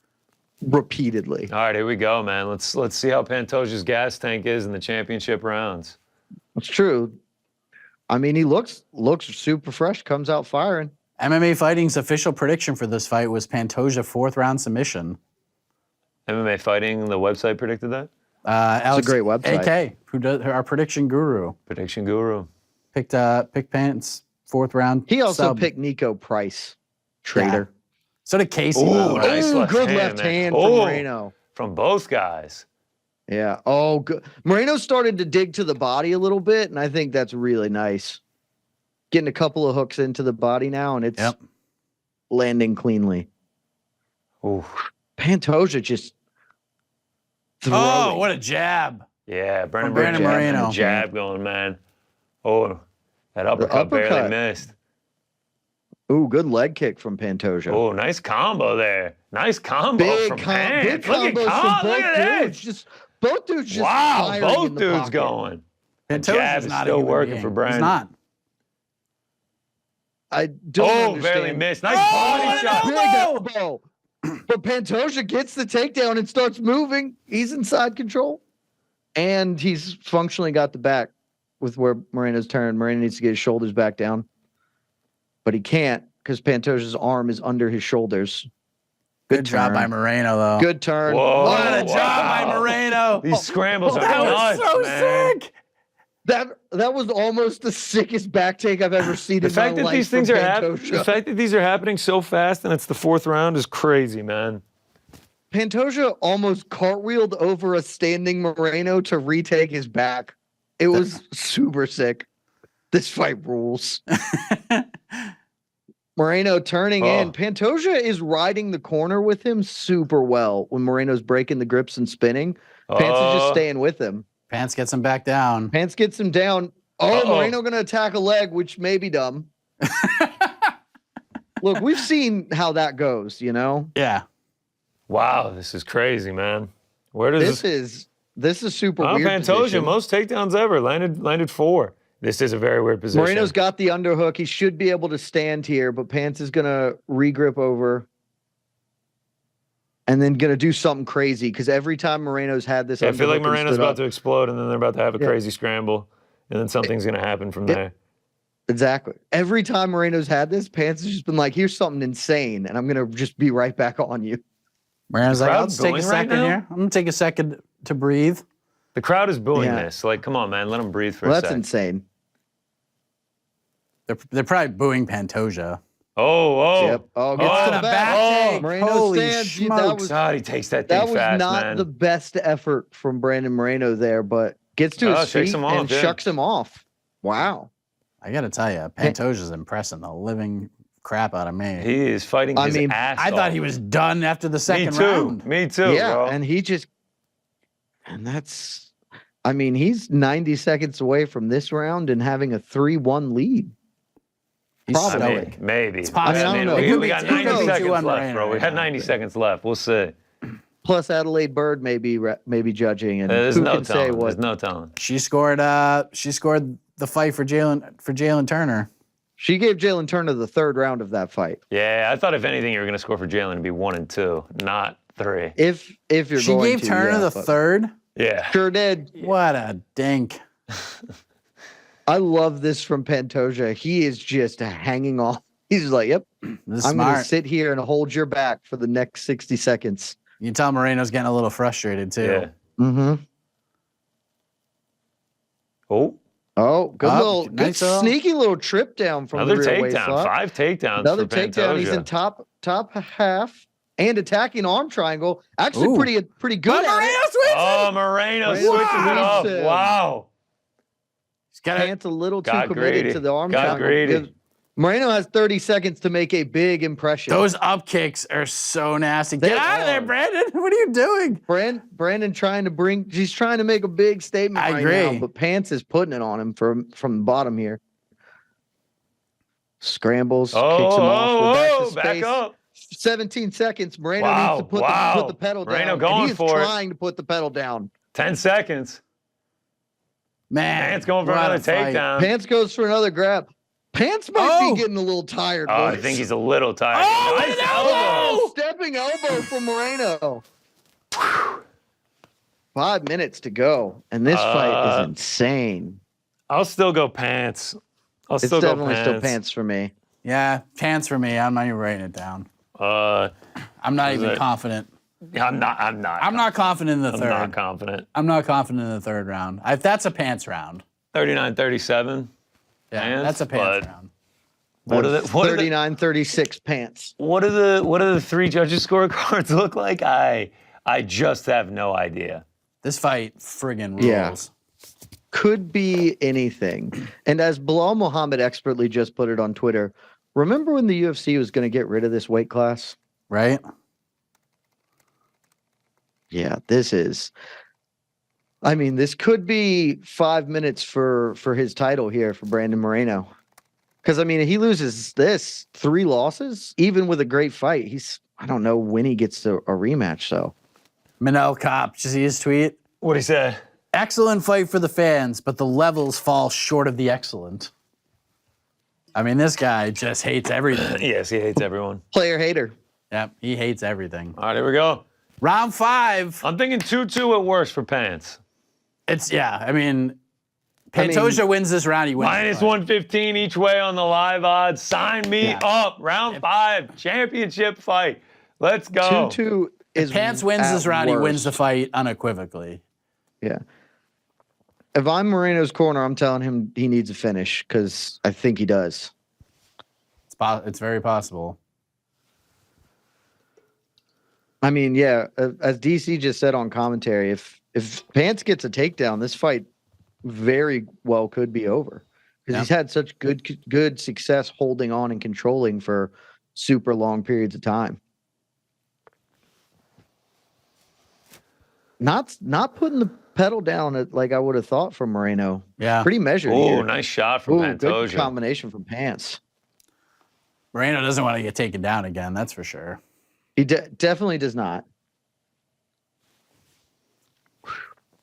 repeatedly. All right, here we go, man. Let's see how Pantoja's gas tank is in the championship rounds. It's true. I mean, he looks super fresh, comes out firing. MMA Fighting's official prediction for this fight was Pantoja 4th round submission. MMA Fighting, the website predicted that? Alex, a great website. AK, who does our prediction guru, Prediction guru. picked Pants 4th round. He also sub. picked Nico Price, traitor. So did Casey. Ooh, nice Ooh, left good hand, left man. hand Oh, from Moreno. From both guys. Yeah. Oh, good. Moreno started to dig to the body a little bit, and I think that's really nice. Getting a couple of hooks into the body now, and it's landing cleanly. Ooh. Pantoja just throwing. Oh, what a jab. Yeah, Brandon Moreno. Moreno. Jab going, man. Oh, that uppercut barely uppercut. missed. Ooh, good leg kick from Pantoja. Oh, nice combo there. Nice combo from Big Pants. Look combos at from look at both this. dudes. Both dudes just Wow, firing both in the dudes pocket. going. Pantoja's jab is not still a human working being. for Brandon. He's not. I don't understand. Barely missed. Nice body shot. Big elbow. But Pantoja gets the takedown and starts moving. He's in side control. And he's functionally got the back with where Moreno's turned. Moreno needs to get his shoulders back down. But he can't because Pantoja's arm is under his shoulders. Good job turn. by Moreno, though. Good turn. Whoa. What a Wow. job by Moreno. These scrambles are That was nuts, so man. sick. That was almost the sickest back take I've ever seen The in fact my that life these things from are happening, Pantoja. the fact that these are happening so fast and it's the 4th round is crazy, man. Pantoja almost cartwheeled over a standing Moreno to retake his back. It was super sick. This fight rules. Moreno turning in. Pantoja is riding the corner with him super well when Moreno's breaking the grips and spinning. Pants is just staying with him. Pants gets him back down. Pants gets him down. Oh, Moreno going to attack a leg, which may be dumb. Look, we've seen how that goes, you know? Yeah. Wow, this is crazy, man. Where does This is super weird. Pantoja, position. most takedowns ever. Landed 4. This is a very weird position. Moreno's got the underhook. He should be able to stand here, but Pants is going to regrip over and then going to do something crazy because every time Moreno's had this, I feel like underhook and Moreno's stood about up- to explode, and then they're about to have a crazy scramble, and then something's going to happen from there. Exactly. Every time Moreno's had this, Pants has just been like, here's something insane, and I'm going to just be right back on you. Moreno's like, I'll crowd's just take a booing right second now? here. I'm going to take a second to breathe. The crowd is booing Yeah. this. Like, come on, man, let them breathe for Well, a that's second. insane. They're probably booing Pantoja. Oh. Yep. Oh, Oh, gets to the the back back. take. Moreno Holy stands. That smokes. was, God, he takes that thing that was fast, not man. the best effort from Brandon Moreno there, but gets to his shakes feet him off, and yeah. shucks him off. Wow. I got to tell you, Pantoja's impressing the living crap out of me. He is fighting his ass I off. thought he was done after the second Me too. round. Me too, Yeah, bro. and he's 90 seconds away from this round and having a 3-1 lead. He's I Probably. mean, maybe. It's possible. I mean, I don't know. we It got could be 90 2-1 seconds left, Moreno bro. We right had now. 90 seconds left. We'll see. Plus Adelaide Bird may be judging, and There's who no can say telling. what There's no telling. She scored the fight for Jalin Turner. she gave Jalin Turner the 3rd round of that fight. Yeah, I thought if anything, you were going to score for Jalin to be 1 and 2, not 3. If you're She going gave to, Turner yeah, the but- third. Yeah. Sure did. What a dink. I love this from Pantoja. He is just hanging off. He's like, "Yep, This is I'm going to smart. sit here and hold your back for the next 60 seconds." You can tell Moreno's getting a little frustrated too. Yeah. Mm-hmm. Oh, Oh, good Up, good nice little- sneaky little trip down from another the rear waist takedown. lock. 5 takedowns Another for takedown. He's in Pantoja. top half and attacking arm triangle. Actually, Ooh. pretty good. But At Moreno it. switches. Oh, Moreno Moreno switches it up. switches. Wow. He's got Pants a little too Got committed greedy. to the arm Got triangle. greedy. Gives- Moreno has 30 seconds to make a big impression. those up kicks are so nasty. Get They out of there, are. Brandon. What are you doing? Brandon she's trying to make a big statement I right agree. now, but Pants is putting it on him from the bottom here. Scrambles, kicks him off. We're back to back space. up. 17 seconds. Moreno Wow, needs to wow. put the pedal Moreno down. going and he is for it. trying to put the pedal down. 10 seconds. Man, Pants going for what another a fight. takedown. Pants goes for another grab. Pants might be getting a little tired. Oh, I boys. think he's a little tired. Oh, Nice an elbow. Stepping elbow from Moreno. 5 minutes to go, and this fight is insane. I'll still go Pants. It's definitely still Pants for me. Yeah, Pants for me. I'm not even writing it down. I'm not even confident. I'm not. I'm not confident in the third. I'm not confident. I'm not confident in the third round. If that's a Pants round. 39-37. Yeah, Pants, that's a Pants round. What are the 39-36 Pants. What do the three judges' scorecards look like? I just have no idea. This fight friggin' rules. Yeah. Could be anything. And as Bilal Muhammad expertly just put it on Twitter, remember when the UFC was going to get rid of this weight class? Right? Yeah, this could be 5 minutes for his title here for Brandon Moreno. Because, he loses 3 losses, even with a great fight. I don't know when he gets to a rematch, so. Manel Kopp, did you see his tweet? What'd he say? Excellent fight for the fans, but the levels fall short of the excellent. This guy just hates everything. Yes, he hates everyone. Player hater. Yep, he hates everything. All right, here we go. Round 5. I'm thinking 2-2 at worst for Pants. Pantoja wins this round. He wins. Minus 115 each way on the live odds. Sign me up. Round 5, championship fight. Let's go. 2-2 is If Pants wins this round, he wins the fight unequivocally. Yeah. If I'm Moreno's corner, I'm telling him he needs a finish because I think he does. It's very possible. As DC just said on commentary, if Pants gets a takedown, this fight very well could be over because he's had such good success holding on and controlling for super long periods of time. Not putting the pedal down like I would have thought from Moreno. Yeah, pretty measured. Oh, nice shot from Pantoja. Good combination from Pants. Moreno doesn't want to get taken down again. That's for sure. He definitely does not.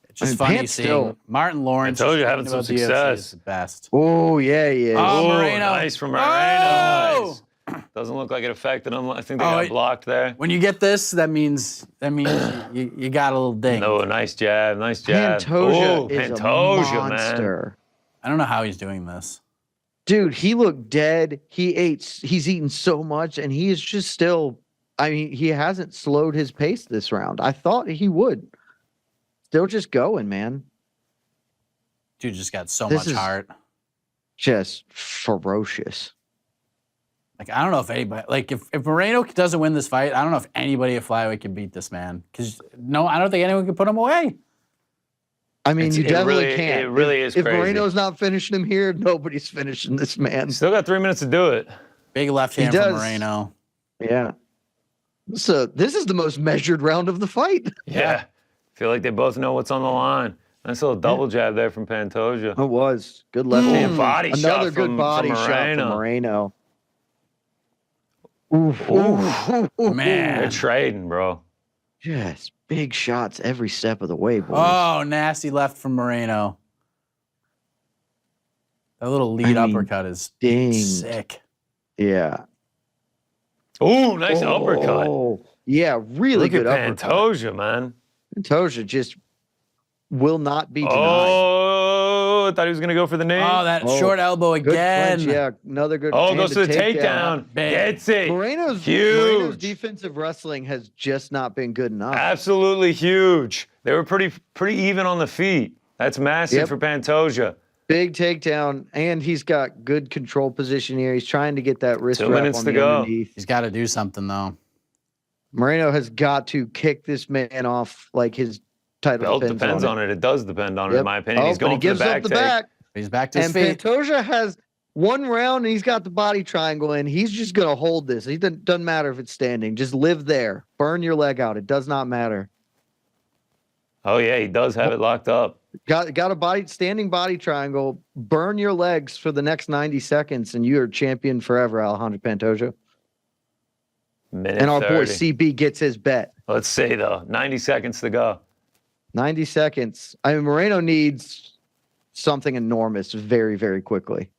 It's just funny seeing Martin Lawrence. Pantoja having some success. Is the best. Oh yeah, he is. Oh, Moreno. Nice from Moreno. Oh! Nice. Doesn't look like it affected him. I think they got blocked there. When you get this, that means you got a little ding. No, nice jab. Pantoja is a monster. Man. I don't know how he's doing this. Dude, he looked dead. He's eaten so much, and he is just still. He hasn't slowed his pace this round. I thought he would. Still just going, man. Dude just got so much heart. Just ferocious. I don't know if anybody, if Moreno doesn't win this fight, I don't know if anybody at flyweight can beat this man. Because, I don't think anyone can put him away. You definitely can't. It really is crazy. If Moreno's not finishing him here, nobody's finishing this man. Still got 3 minutes to do it. Big left hand from Moreno. Yeah. So this is the most measured round of the fight. Yeah. Feel like they both know what's on the line. Nice little double jab there from Pantoja. It was. Good left hand. Body shot Another good body shot from Moreno. Man. They're trading, bro. Yes. Big shots every step of the way, boys. Oh, nasty left from Moreno. That little lead uppercut is sick. Yeah. Oh, nice uppercut. Yeah, really good uppercut. Pantoja, man. Pantoja just will not be denied. Oh, I thought he was going to go for the knee. Oh, that short elbow again. Yeah, another good. Oh, goes to the takedown. Gets it. Moreno's defensive wrestling has just not been good enough. Absolutely huge. They were pretty even on the feet. That's massive for Pantoja. Big takedown, and he's got good control position here. He's trying to get that wrist 2 wrap minutes on to the go. underneath. He's got to do something, though. Moreno has got to kick this man off like his title depends on it. It does depend on it, in my opinion. He's going for the back. He's back to his feet. And Pantoja has one round, and he's got the body triangle in. He's just going to hold this. It doesn't matter if it's standing. Just live there. Burn your leg out. It does not matter. Oh, yeah, he does have it locked up. Got a standing body triangle. Burn your legs for the next 90 seconds, and you are champion forever, Alexandre Pantoja. Minute and our 30. boy CB gets his bet. Let's see, though. 90 seconds to go. 90 seconds. Moreno needs something enormous very, very quickly.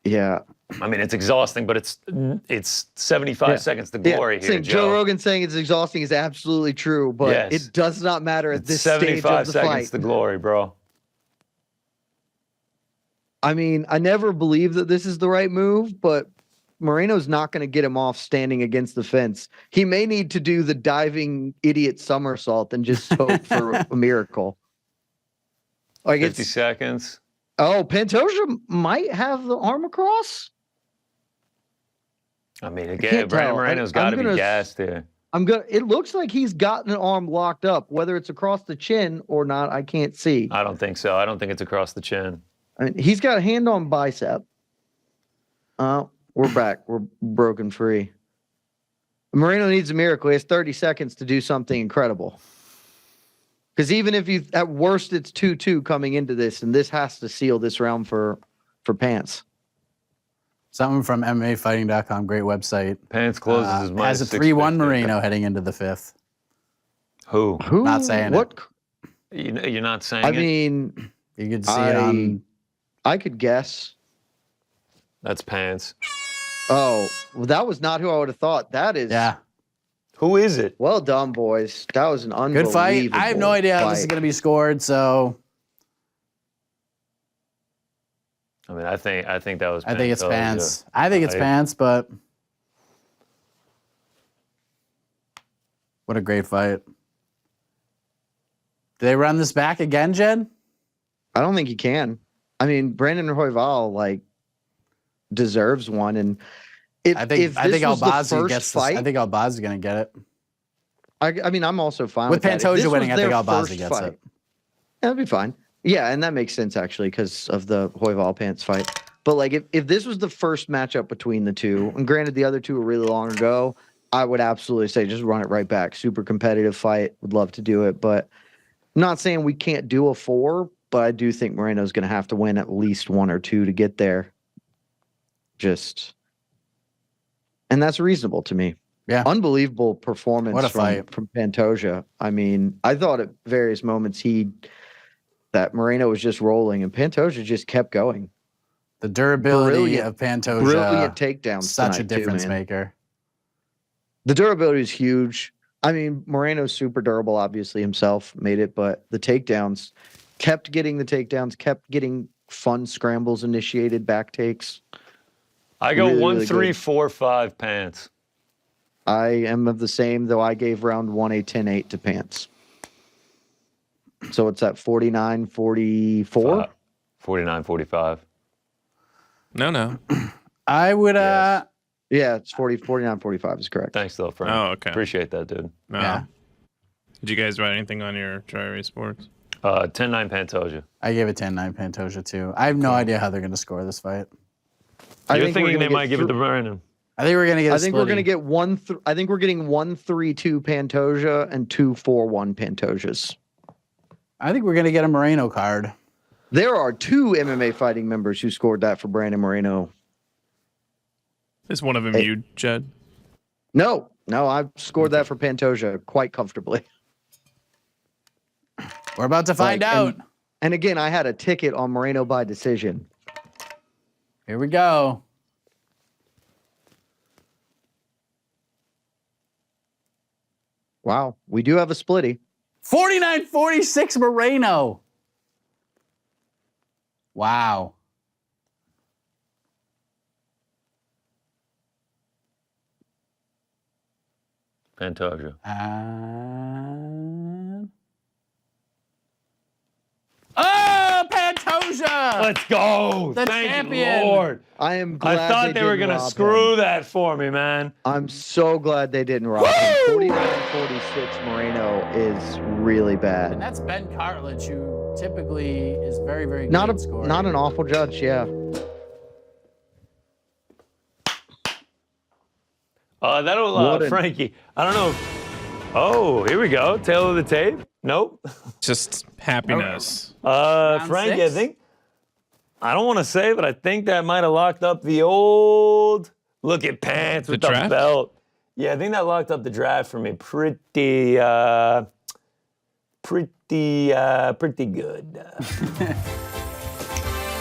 Yeah. I mean, it's exhausting, but it's 75 seconds to glory here, Joe Rogan saying it's exhausting is absolutely true, but it does not matter at this stage of the fight. 75 seconds to glory, bro. I mean, I never believed that this is the right move, but Moreno's not going to get him off standing against the fence. He may need to do the diving idiot somersault and just hope for a miracle. Like 50 seconds. Oh, Pantoja might have the arm across. I mean, again, Brandon Moreno's got to be gassed here. It looks like he's gotten an arm locked up. Whether it's across the chin or not, I can't see. I don't think so. I don't think it's across the chin. I mean, he's got a hand on bicep. We're back. We're broken free. Moreno needs a miracle. He has 30 seconds to do something incredible. Because even if you, at worst, it's 2-2 coming into this, and this has to seal this round for Pants. Something from MMAfighting.com, great website. Pants closes his mind. Has a 3-1 Moreno heading into the 5th. Who? Not saying what? it. You're not saying I it? mean, you could see it on. I could guess. That's Pants. Oh, well, that was not who I would have thought. That is. Yeah. Who is it? Well done, boys. That was an unbelievable Good fight. I have no idea how this is going to be scored, so. I mean, I think that was. I think it's Pants. I think it's Pants, but what a great fight. Do they run this back again, Jed? I don't think he can. I mean, Brandon Royval deserves one, and I think Albazi gets this. I think Albazi is going to get it. I mean, I'm also fine with Pantoja winning. I think Albazi gets it. That'd be fine. Yeah, and that makes sense actually because of the Royval Pants fight. But like, if this was the first matchup between the two, and granted the other two were really long ago, I would absolutely say just run it right back. Super competitive fight. Would love to do it, but I'm not saying we can't do a 4. But I do think Moreno's going to have to win at least 1 or 2 to get there. And that's reasonable to me. Yeah. Unbelievable performance what a fight from Pantoja. I mean, I thought at various moments that Moreno was just rolling and Pantoja just kept going. The durability of Pantoja. Brilliant takedowns. Such a difference maker. The durability is huge. I mean, Moreno's super durable, obviously himself made it, but the takedowns, kept getting the takedowns, kept getting fun scrambles initiated, back takes. I go really, 1-3-4-5 Pants. I am of the same, though I gave round 1 a 10-8 to Pants. So it's at 49-44? 49-45. No. I would Yeah, it's 49-45 is correct. Thanks though, Frank. Oh, okay. Appreciate that, dude. No. Yeah. Did you guys write anything on your Dry Erase Sports? 10-9 Pantoja. I gave it 10-9 Pantoja too. I have no idea how they're going to score this fight. You're thinking they might give it to Brandon. I think we're going to get. I think we're going to get I think we're getting 1-3-2 Pantoja and 2-4-1 Pantojas. I think we're going to get a Moreno card. There are 2 MMA Fighting members who scored that for Brandon Moreno. Is one of them you, Jed? No, I scored that for Pantoja quite comfortably. We're about to find out. And again, I had a ticket on Moreno by decision. Here we go. Wow, we do have a splitty. 49-46 Moreno. Wow. Pantoja. Oh, Pantoja! Let's go. The Thank champion. you, Lord. I am glad I thought they were going to screw that for me, man. I'm so glad they didn't rob him. 49-46 Moreno is really bad. And that's Ben Cartledge, who typically is very, very good Not at scoring. not an awful judge, yeah. That'll Frankie. I don't know. Oh, here we go. Tail of the tape. Nope. Just happiness. Frankie, I don't want to say, but I think that might have locked up the old look at Pants with the belt. Yeah, I think that locked up the draft for me pretty pretty good.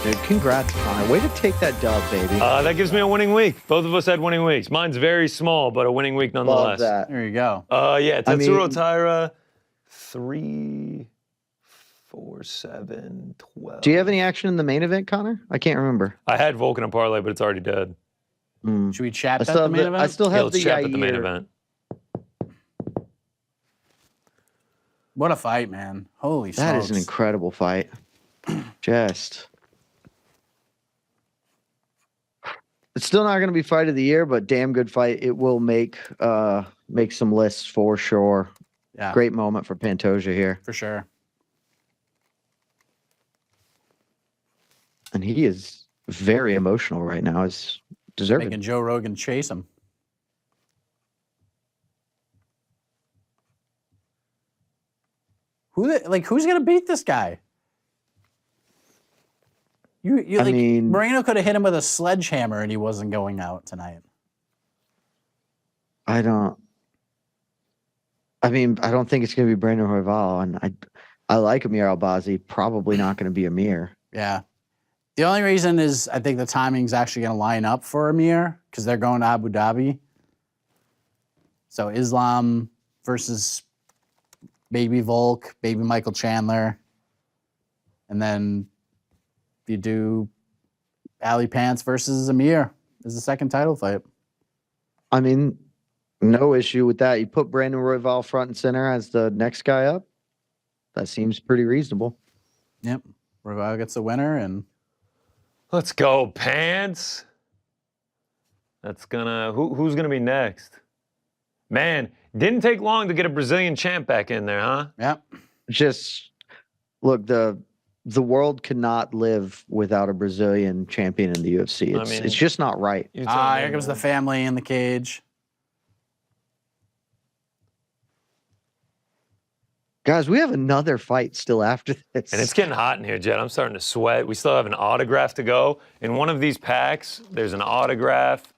Dude, congrats, Connor. Way to take that dub, baby. That gives me a winning week. Both of us had winning weeks. Mine's very small, but a winning week Love nonetheless. that. There you go. Yeah, Tetsuro mean- Taira, 3, 4, 7, 12. Do you have any action in the main event, Connor? I can't remember. I had Volkan and parlay, but it's already dead. Should we chat I at still the have main the, event? I still Yeah, have let's the chat at the main Yair. event. What a fight, man. Holy That smokes. is an incredible fight. Just. It's still not going to be fight of the year, but damn good fight. It will make some lists for sure. Yeah, Great moment for Pantoja here. for sure. And he is very emotional right now. It's deserving. Making Joe Rogan chase him. Who's gonna beat this guy? You I like mean- Moreno could have hit him with a sledgehammer and he wasn't going out tonight. I don't think it's going to be Brandon Royval, and I like Amir Albazi. Probably not going to be Amir. Yeah. The only reason is I think the timing's actually going to line up for Amir because they're going to Abu Dhabi. So Islam versus Baby Volk, Baby Michael Chandler. And then you do Ali Pants versus Amir is the second title fight. I mean, no issue with that. You put Brandon Royval front and center as the next guy up. That seems pretty reasonable. Yep. Royval gets the winner and Let's go, Pants. That's gonna who's gonna be next? Man, didn't take long to get a Brazilian champ back in there, huh? yep. Just look, the world cannot live without a Brazilian champion in the UFC. It's just not right. You tell me, Here comes the man. family in the cage. Guys, we have another fight still after this. And it's getting hot in here, Jed. I'm starting to sweat. We still have an autograph to go. In one of these packs, there's an autograph.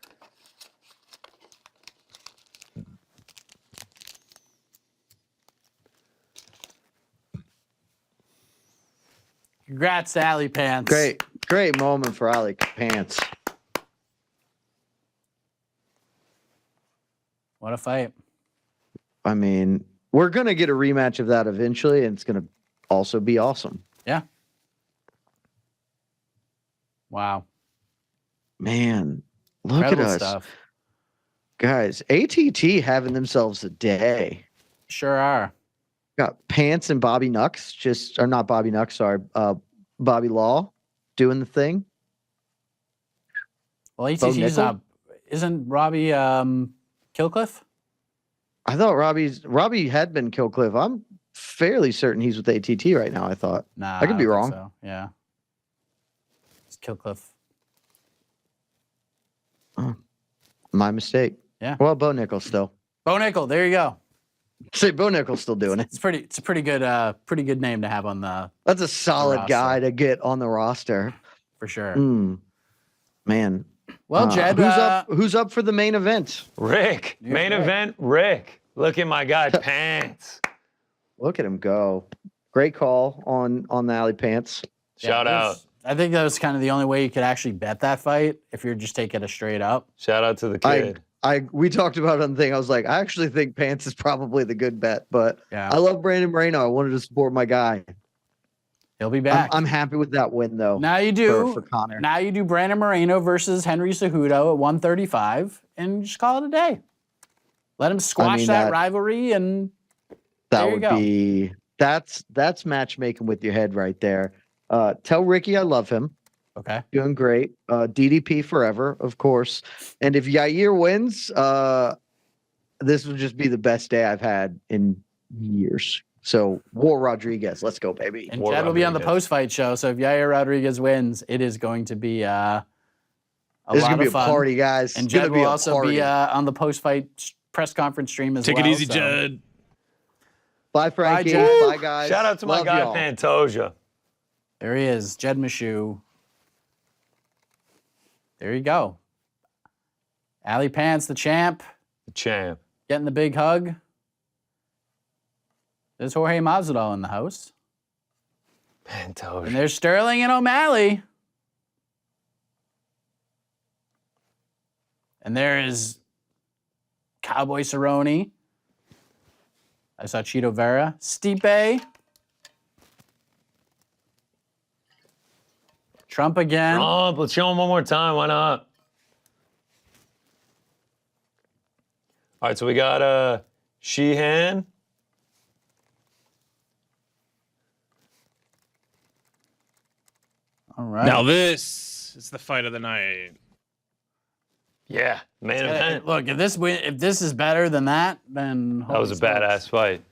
Congrats to Ali Pants. great moment for Ali Pants. What a fight. I mean, we're going to get a rematch of that eventually, and it's going to also be awesome. Yeah. Wow. Man, look Incredible at us. stuff. Guys, ATT having themselves a day. Sure are. Got Pants and Bobby Nux, or not Bobby Nux, sorry, Bobby Law doing the thing. Well, Bo ATT's Nickal? isn't Robbie Killcliff? I thought Robbie had been Killcliff. I'm fairly certain he's with ATT right now, I thought. Nah, I could be don't wrong. think So. Yeah. It's Killcliff. My mistake. Yeah. Well, Bo Nickal still. Bo Nickal, there you go. Say Bo Nickal's still doing it. It's a pretty good name to have on the That's a solid roster. guy to get on the roster. for sure. Man. Well, Jed, Who's up for the main event? Rick, Yeah, main Rick. event, Rick. Look at my guy, Pants. Look at him go. Great call on the alley pants. Shout out. I think that was kind of the only way you could actually bet that fight if you're just taking it straight up. Shout out to the kid. We talked about it on the thing. I was like, I actually think Pants is probably the good bet, but Yeah. I love Brandon Moreno. I wanted to support my guy. He'll be back. I'm happy with that win though. Now you do. for Connor. Now you do Brandon Moreno versus Henry Cejudo at 135 and just call it a day. Let him squash that rivalry and That there you would go. be that's matchmaking with your head right there. Tell Ricky I love him. okay. Doing great. DDP forever, of course. And if Yair wins, this will just be the best day I've had in years. So War Rodriguez, let's go, baby. And War Chad will be on the Rodriguez. post-fight show. So if Yair Rodriguez wins, it is going to be a This is lot gonna be of a fun. party, guys. And It's gonna Jed be will a also party. be on the post-fight press conference stream as Take well. it easy, so- Judd. Bye, Frankie. Jed. Bye, guys. Shout out to my Love guy, y'all. Pantoja. There he is, Jed Mishu. There you go. Ali Pants, the champ, The champ. getting the big hug. There's Jorge Masvidal in the house. Pantoja. And there's Sterling and O'Malley. And there is Cowboy Cerrone. I saw Chito Vera. Stipe. Trump again. Trump, let's show him one more time. Why not? All right, so we got Sheehan. All right. Now this is the fight of the night. Yeah, main event. Look, if this is better than that, then That was a badass fight.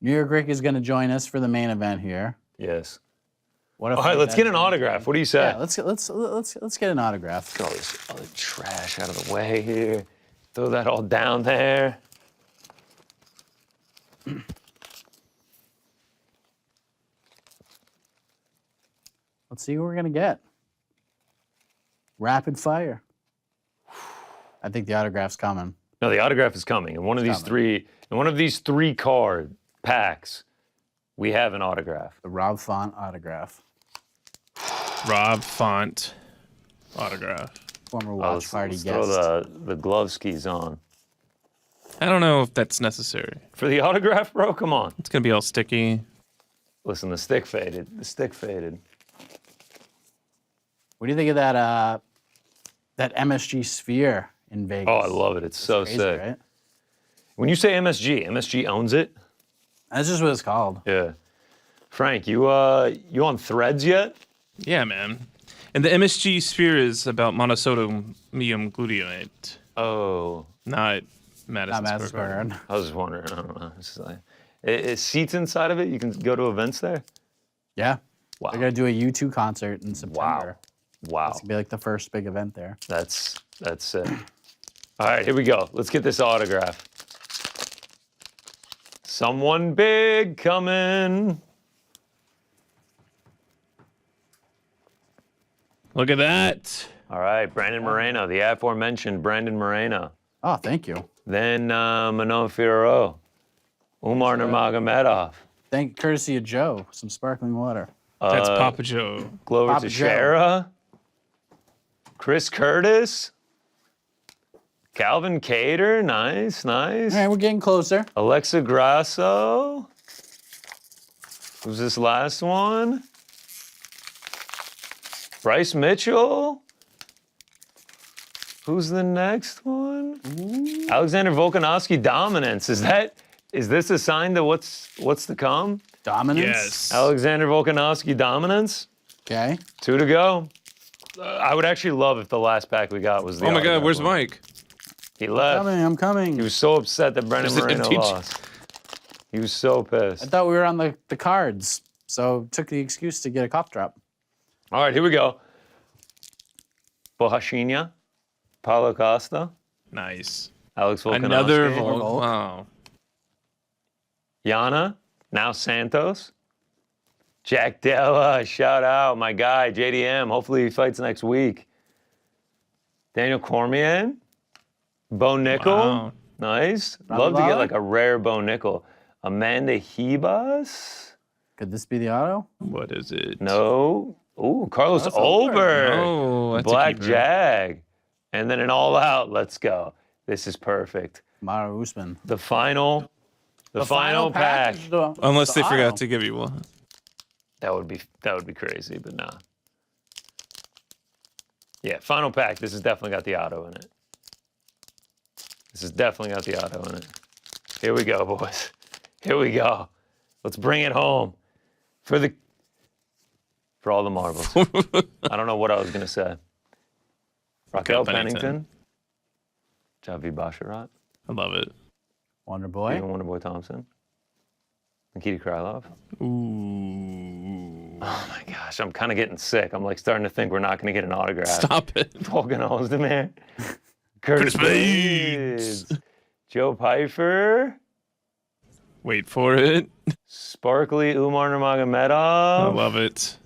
New York Rick is going to join us for the main event here. Yes. What a All right, fight let's get that an is. autograph. What do you say? Yeah, let's get an autograph. Get all this other trash out of the way here. Throw that all down there. Let's see who we're gonna get. Rapid fire. I think the autograph's coming. No, the autograph is coming. In one of these three card packs, we have an autograph. The Rob Font autograph. Rob Font autograph. Former watch Let's party guest. throw the glove skis on. I don't know if that's necessary. For the autograph, bro? Come on. It's gonna be all sticky. Listen, the stick faded. The stick faded. What do you think of that MSG Sphere in Vegas? Oh, I love it. It's so Crazy, sick. right? When you say MSG owns it? That's just what it's called. Yeah. Frank, you on Threads yet? Yeah, man. And the MSG Sphere is about monosodium glutamate, Oh, not Madison Not Square Garden. Madison. I was just wondering. I don't know. It's just like, it seats inside of it. You can go to events there. Yeah. Wow. They're gonna do a U2 concert in September. Wow. It's gonna be like the first big event there. That's it. All right, here we go. Let's get this autograph. Someone big coming. Look at that. All right, Brandon Moreno, the aforementioned Brandon Moreno. Oh, thank you. Then Manon Fiorot, Umar Nurmagomedov, Courtesy of Joe, some sparkling water. That's Papa Joe. Glover Papa Joe. Teixeira, Chris Curtis, Calvin Cater, nice. All right, we're getting closer. Alexa Grasso. Who's this last one? Bryce Mitchell. Who's the next one? Ooh. Alexander Volkanovski dominance. Is this a sign to what's to come? Dominance. Yes. Alexander Volkanovski dominance. Okay. 2 to go. I would actually love if the last pack we got was the Oh my God, autograph where's one. Mike? He left. I'm coming. He was so upset that Brandon Just Moreno teach- lost. He was so I pissed. thought we were on the cards, so took the excuse to get a cop drop. All right, here we go. Bohashinia, Paulo Costa, Nice. Alex Volkanovski, Another Volk. Volk. Wow. Yana, now Santos, Jack Della, shout out, my guy, JDM. Hopefully he fights next week. Daniel Cormier, Bo Nickel, Wow. nice. Robbie Love to get Lawler? like a rare Bo Nickel. Amanda Hebas, Could this be the auto? What is it? no. Ooh, Carlos Carlos Ober. Ober. Oh, that's a Black keeper. Jag. And then an all out. Let's go. This is perfect. Mara Usman. The final pack. is the- Unless the they forgot auto. to give you one. That would be crazy, but nah. Yeah, final pack. This has definitely got the auto in it. This has definitely got the auto in it. Here we go, boys. Here we go. Let's bring it home. For all the marbles. I don't know what I was going to say. Raquel Pennington. Javi Basharat. I love it. Wonder Boy. Even Wonderboy Thompson. Nikita Krylov. Ooh. Oh my gosh, I'm kind of getting sick. I'm like starting to think we're not going to get an autograph. Stop it. Volkan Ozdemir. Curtis Blades. Blades. Joe Pfeiffer. Wait for it. Sparkly Umar I Nurmagomedov. love it.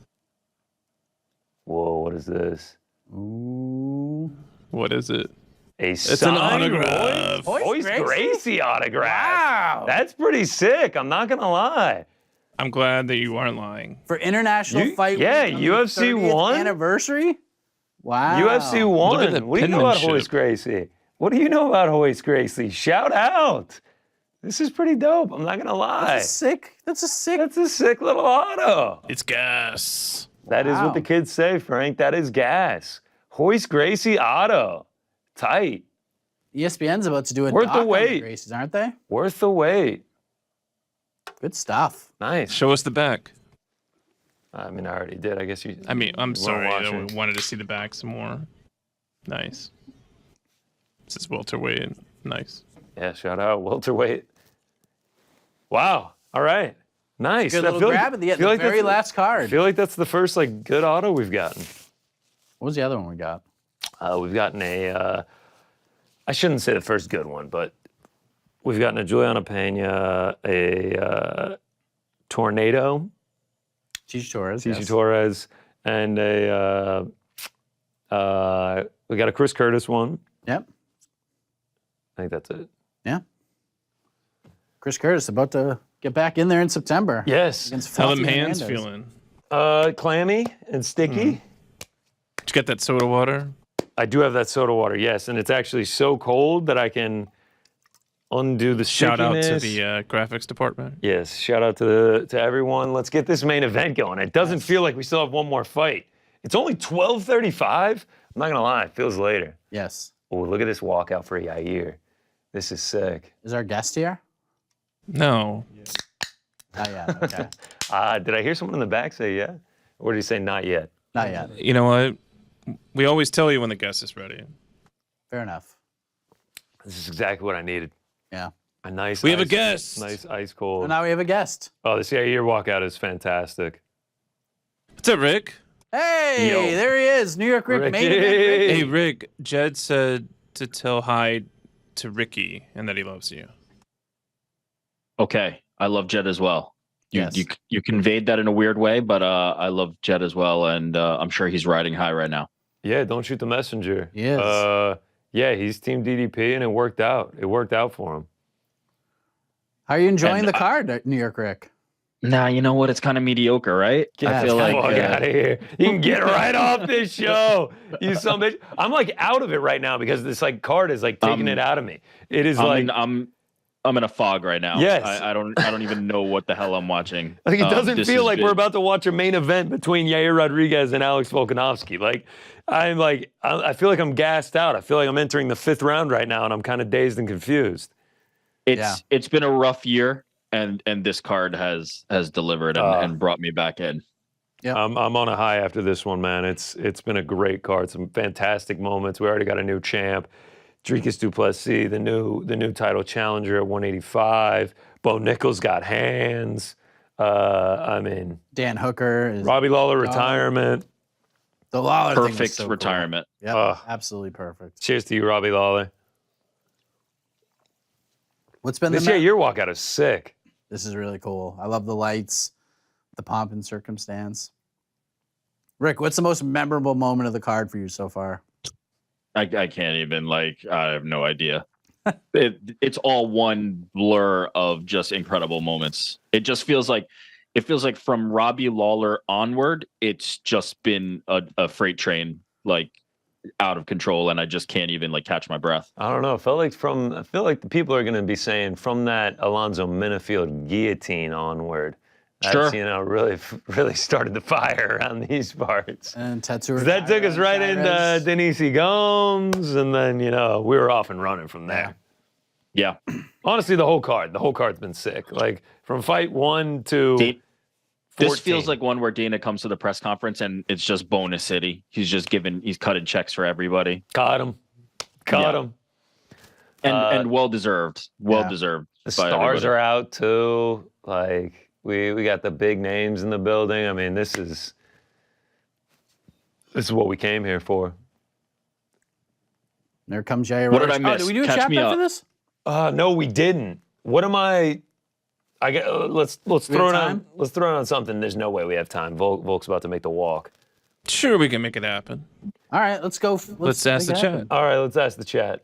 Whoa, what is this? Ooh. What is it? It's an autograph. Royce Gracie autograph. Wow. That's pretty sick. I'm not gonna lie. I'm glad that you aren't lying. For International Fight Week. yeah, on the UFC 30th won. Anniversary? Wow. UFC Look at the won. What do you know about penmanship. Royce Gracie? What do you know about Royce Gracie? Shout out. This is pretty dope. I'm not gonna lie. That's a sick. That's a sick little auto. It's gas. That is Wow. what the kids say, Frank. That is gas. Royce Gracie auto. Tight. ESPN's about to do a Worth doc the on wait. Gracies, aren't they? Worth the wait. Good stuff. Nice. Show us the back. I mean, I already did. I guess you. I mean, I'm weren't sorry. I watching. wanted to see the back some more. Nice. This is welterweight. Nice. Yeah, shout out welterweight. Wow. All right. Nice. Good I little feel grab at the feel like very that's last I card. feel like that's the first like good auto we've gotten. What was the other one we got? We've gotten a. I shouldn't say the first good one, but we've gotten a Juliana Pena, a Tornado, Tisha Torres. Tisha yes. Torres, and a. We got a Chris Curtis one. Yep. I think that's it. Yeah. Chris Curtis about to get back in there in September. Yes. Against How Flossy them hands Hernandez. Clammy and sticky. Did you get that soda water? I do have that soda water, yes, and it's actually so cold that I can undo the Shout out to stickiness. the graphics department. Yes, shout out to everyone. Let's get this main event going. It doesn't feel like we still have one more fight. It's only 12:35. I'm not gonna lie, it feels later. Yes. Oh, look at this walkout for Yair. This is sick. Is our guest here? No. Not yet. Okay. Did I hear someone in the back say yeah? Or did he say not yet? Not yet. You know what? We always tell you when the guest is ready. Fair enough. This is exactly what I needed. Yeah. A nice. We have a ice- guest. Nice ice cold. And now we have a guest. Oh, this Yair walkout is fantastic. What's up, Rick? Hey, Yo. there he is. New York Rick main event. Ricky. Rick. Hey, Rick. Jed said to tell hi to Ricky and that he loves you. Okay, I love Jed as well. Yes. You conveyed that in a weird way, but I love Jed as well, and I'm sure he's riding high right now. Yeah, don't shoot the messenger. He is. Yeah, he's Team DDP, and it worked out. It worked out for him. How are you enjoying And the card, New York Rick? Nah, you know what? It's kind of mediocre, right? Get I the feel like fuck out of here. You can get right off this show. You son of a bitch. I'm like out of it right now because this like card is like taking it out of me. It is I'm in a fog right now. Yes. I don't even know what the hell I'm watching. like it doesn't This feel has like we're been- about to watch a main event between Yair Rodríguez and Alex Volkanovski. Like I feel like I'm gassed out. I feel like I'm entering the 5th round right now, and I'm kind of dazed and confused. It's been a rough year, and this card has delivered and brought me back in. Yep. I'm on a high after this one, man. It's been a great card. Some fantastic moments. We already got a new champ. Dricus du Plessis, the new title challenger at 185. Bo Nickal's got hands. Dan Hooker is Robbie Lawler retirement. the Lawler thing is Perfect so cool. retirement. Yep, absolutely perfect. Cheers to you, Robbie Lawler. What's been This the Yair walkout is sick. This is really cool. I love the lights, the pomp and circumstance. Rick, what's the most memorable moment of the card for you so far? I can't even I have no idea. It's all one blur of just incredible moments. It just feels like from Robbie Lawler onward, it's just been a freight train like out of control, and I just can't even catch my breath. I don't know. I feel like the people are going to be saying from that Alonzo Minifield guillotine onward. That's, Sure. Really started the fire around these parts. And Tetsuya. That took us right into Cyrus. Denise Gomes, and then, we were off and running from there. Yeah. Honestly, the whole card's been sick. Like, from fight 1 to 14. This feels like one where Dana comes to the press conference and it's just bonus city. He's cutting checks for everybody. Caught him. And well deserved. Well deserved. The stars are out, too. Like, we got the big names in the building. I mean, this is what we came here for. There comes Jair. What did I Oh, miss? did we do a Catch me chapter up. for this? No, we didn't. What am I? I get. Let's throw it on. time? Let's throw it on something. There's no way we have time. Volk's about to make the walk. Sure, we can make it happen. All right, let's go. Let's ask the make it chat. happen. All right, let's ask the chat.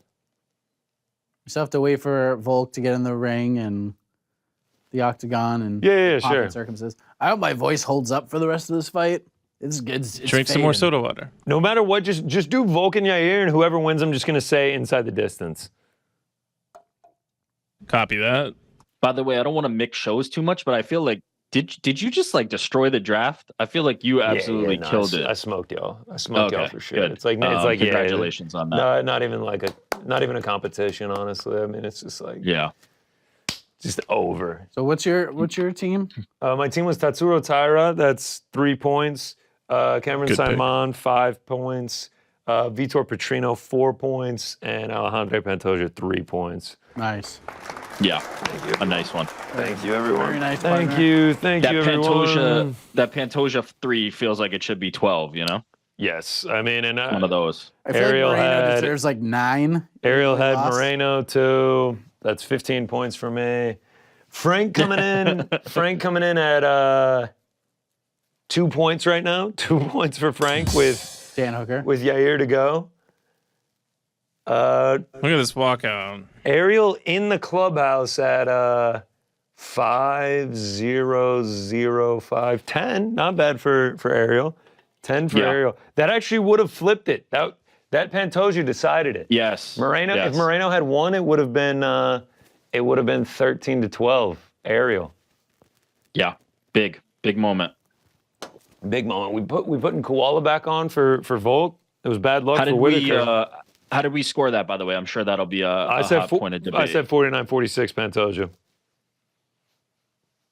still have to wait for Volk to get in the ring and the octagon and Yeah, pomp sure. and circumstances. I hope my voice holds up for the rest of this fight. It's good. It's Drink some more fading. soda water. No matter what, just do Volk and Yair, and whoever wins, I'm just gonna say inside the distance. Copy that. By the way, I don't want to mix shows too much, but I feel like did you just like destroy the draft? I feel like you absolutely killed it. I smoked y'all. I smoked y'all Okay, for sure. good. It's like Congratulations on that. No, not even a competition, honestly. I mean, it's just like just over. So what's your team? My team was Tatsuro Taira. That's 3 points. Cameron Good pick. Simon, 5 points. Vitor Petrino, 4 points, and Alexandre Pantoja, 3 points. Nice. Yeah, a nice one. Thank you, everyone. Very nice. Thank partner. you, thank you, everyone. That Pantoja 3 feels like it should be 12. You know, Yes, I mean, and one of those. I feel Ariel like Moreno had- deserves like 9. Ariel had Lost. Moreno too. That's 15 points for me. Frank coming in. Frank coming in at 2 points right now. 2 points for Frank with Dan Hooker. Yair to go. Look at this walkout. Ariel in the clubhouse at 5-0-0-5-10. Not bad for Ariel. 10 for Ariel. That actually would have flipped it. That Pantoja decided it. Yes. Moreno. Yes. If Moreno had won, it would have been 13-12. Ariel. Yeah. Big moment. Big moment. We putting Koala back on for Volk. It was bad luck How for did Whittaker. how did we score that? By the way, I'm sure that'll be a hot point of debate. I said 49-46 Pantoja.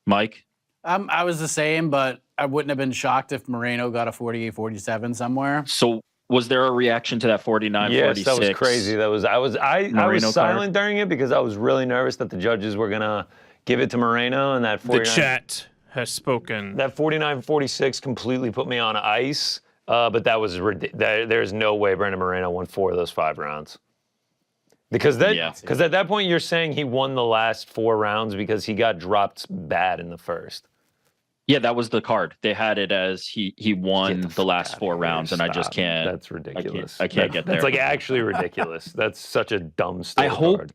Mike. I was the same, but I wouldn't have been shocked if Moreno got a 48-47 somewhere. So was there a reaction to that 49-46? Yes, that was crazy. I was Moreno silent during it because I was really nervous that the judges were gonna give it to Moreno, and that The 49 chat has spoken. that 49-46 completely put me on ice. But that was there's no way Brandon Moreno won 4 of those 5 rounds. Because at that point you're saying he won the last 4 rounds because he got dropped bad in the first. Yeah, that was the card. They had it as he won the last 4 rounds, and I just Stop. can't. That's ridiculous. I can't get there. That's like actually ridiculous. That's such a dumb story. I hope.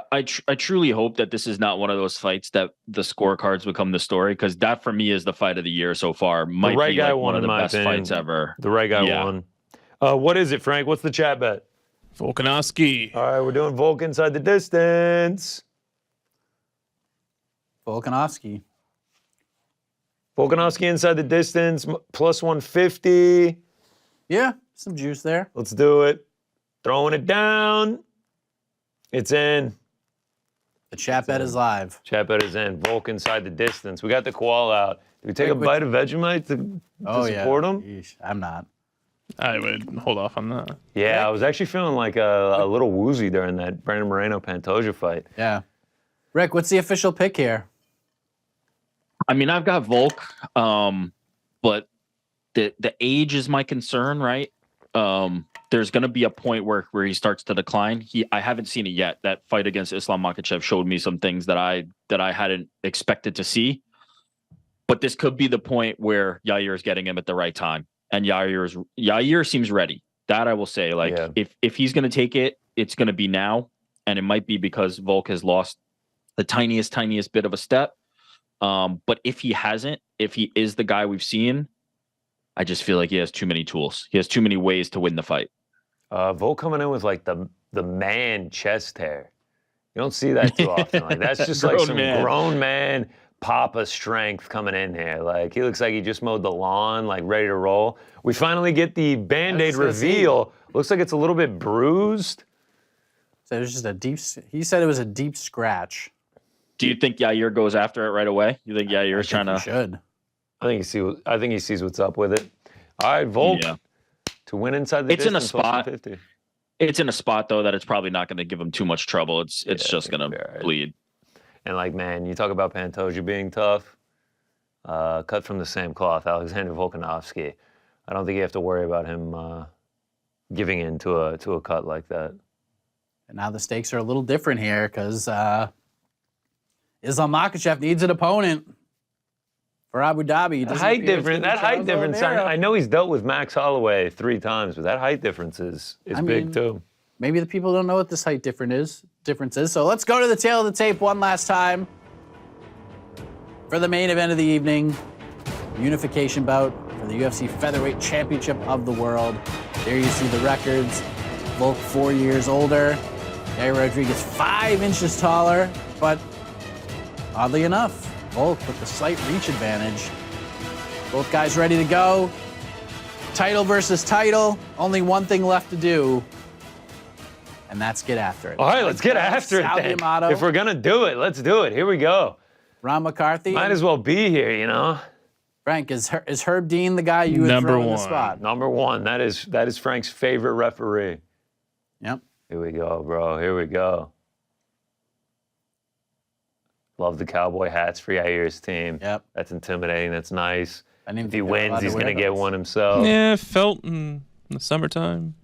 I truly hope that this is not one of those fights that the scorecards become the story, because that for me is the fight of the year so far. Might right be guy like won, one of in the my best opinion. fights ever. The right guy won. What is it, Frank? What's the chat bet? Volkanovski. All right, we're doing Volk inside the distance. Volkanovski. Volkanovski inside the distance, plus 150. Yeah, some juice there. Let's do it. Throwing it down. It's in. The chat bet is live. Chat bet is in. Volk inside the distance. We got the koala out. Did we take a bite of Vegemite to support him? Yeesh, I'm not. I would hold off on that. Yeah, I was actually feeling like a little woozy during that Brandon Moreno-Pantoja fight. Yeah. Rick, what's the official pick here? I mean, I've got Volk, but the age is my concern, right? There's going to be a point where he starts to decline. I haven't seen it yet. That fight against Islam Makhachev showed me some things that I hadn't expected to see. But this could be the point where Yair is getting him at the right time, and Yair seems ready. That I will say. Like, if he's going to take it, it's going to be now, and it might be because Volk has lost the tiniest bit of a step. But if he hasn't, if he is the guy we've seen, I just feel like he has too many tools. He has too many ways to win the fight. Volk coming in with like the man chest hair. You don't see that too often. Like that's just like some grown man Papa strength coming in here. Like he looks like he just mowed the lawn, like ready to roll. We finally get the Band-Aid reveal. Looks like it's a little bit bruised. So it was just a deep. He said it was a deep scratch. Do you think Yair goes after it right away? You think Yair's trying to? Should. I think he sees what's up with it. All right, Volk to win inside the distance. It's in a spot. It's in a spot though that it's probably not going to give him too much trouble. It's just going to bleed. And like, man, you talk about Pantoja being tough. Cut from the same cloth, Alexander Volkanovski. I don't think you have to worry about him giving in to a cut like that. And now the stakes are a little different here because Islam Makhachev needs an opponent for Abu Dhabi. That height difference. I know he's dealt with Max Holloway 3 times, but that height difference is big too. maybe the people don't know what this height difference is. So let's go to the tail of the tape one last time for the main event of the evening. Unification bout for the UFC Featherweight Championship of the World. There you see the records. Volk 4 years older. Yair Rodríguez 5 inches taller, but oddly enough, Volk with the slight reach advantage. Both guys ready to go. Title versus title. Only one thing left to do, and that's get after it. All right, let's get after it then. If we're gonna do it, let's do it. Here we go. Ron McCarthy. Might as well be here, you know. Frank, is Herb Dean the guy you would throw in the spot? Number one. That is Frank's favorite referee. Yep. Here we go, bro. Here we go. Love the cowboy hats for Yair's team. Yep. That's intimidating. That's nice. If he wins, wins, he's going to get one himself. Yeah, felt in the summertime.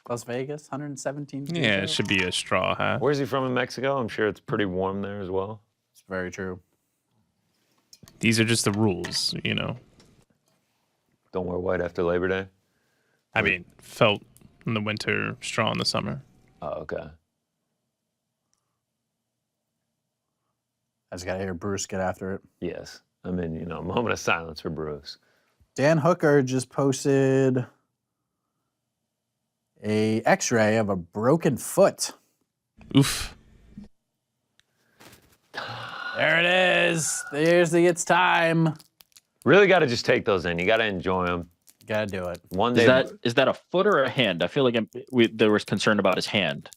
Las Vegas, 117. Yeah, it should be a straw hat. Where's he from in Mexico? I'm sure it's pretty warm there as well. It's very true. These are just the rules, you know. Don't wear white after Labor Day? I mean, felt in the winter, straw in the summer. Oh, okay. I just got to hear Bruce get after it. Yes. I mean, you know, moment of silence for Bruce. Dan Hooker just posted a X-ray of a broken foot. Oof. There it is. It's time. Really got to just take those in. You got to enjoy them. Got to do it. One day. Is that a foot or a hand? I feel like there was concern about his hand.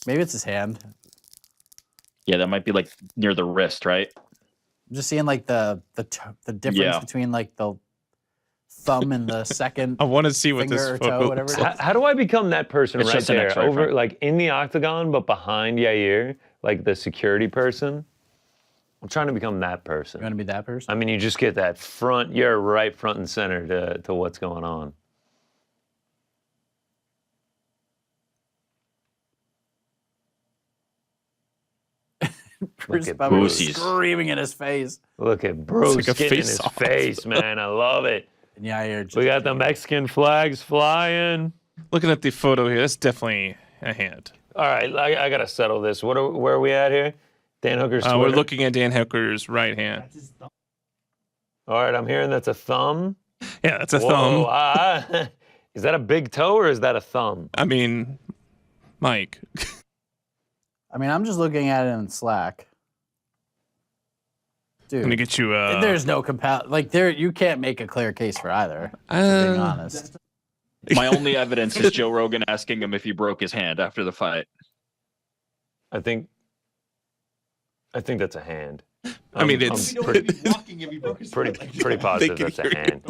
Maybe it's his hand. Yeah, that might be like near the wrist, right? I'm just seeing like the difference between like the thumb and the second. I want to see what this finger or photo toe, whatever it is. How do I become that person It's right just an there, X-ray, over Frank. like in the octagon, but behind Yair, like the security person? I'm trying to become that person. You want to be that person? I mean, you just get that front. You're right front and center to what's going on. Bruce at probably was Brucey's. screaming in his face. Look at Bruce like a getting in his face-off. face, man. I love it. And Yair just We got the Mexican flags flying. Looking at the photo here, that's definitely a hand. All right, I got to settle this. Where are we at here? Dan Hooker's We're Twitter? looking at Dan Hooker's right hand. All right, I'm hearing that's a thumb. Yeah, that's a Whoa, thumb. is that a big toe or is that a thumb? I mean, Mike. I mean, I'm just looking at it in Slack. Dude, Let me get you. there's no you can't make a clear case for either. Being honest. My only evidence is Joe Rogan asking him if he broke his hand after the fight. I think that's a hand. I mean, I'm it's pretty positive that's a hand.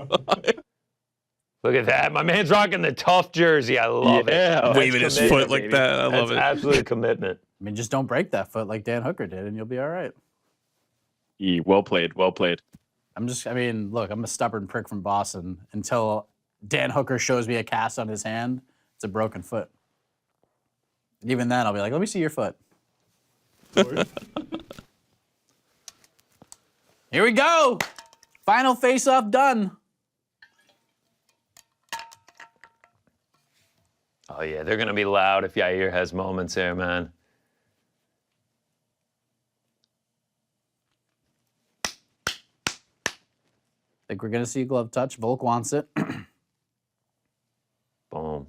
Look at that. My man's rocking the tough jersey. I love it. Waving his foot like that. I love it. Absolute commitment. I mean, just don't break that foot like Dan Hooker did, and you'll be all right. Well played. Well played. Look, I'm a stubborn prick from Boston. Until Dan Hooker shows me a cast on his hand, it's a broken foot. And even then, I'll be like, let me see your foot. Here we go. Final face-off done. Oh, yeah, they're going to be loud if Yair has moments here, man. Think we're going to see a glove touch. Volk wants it. Boom.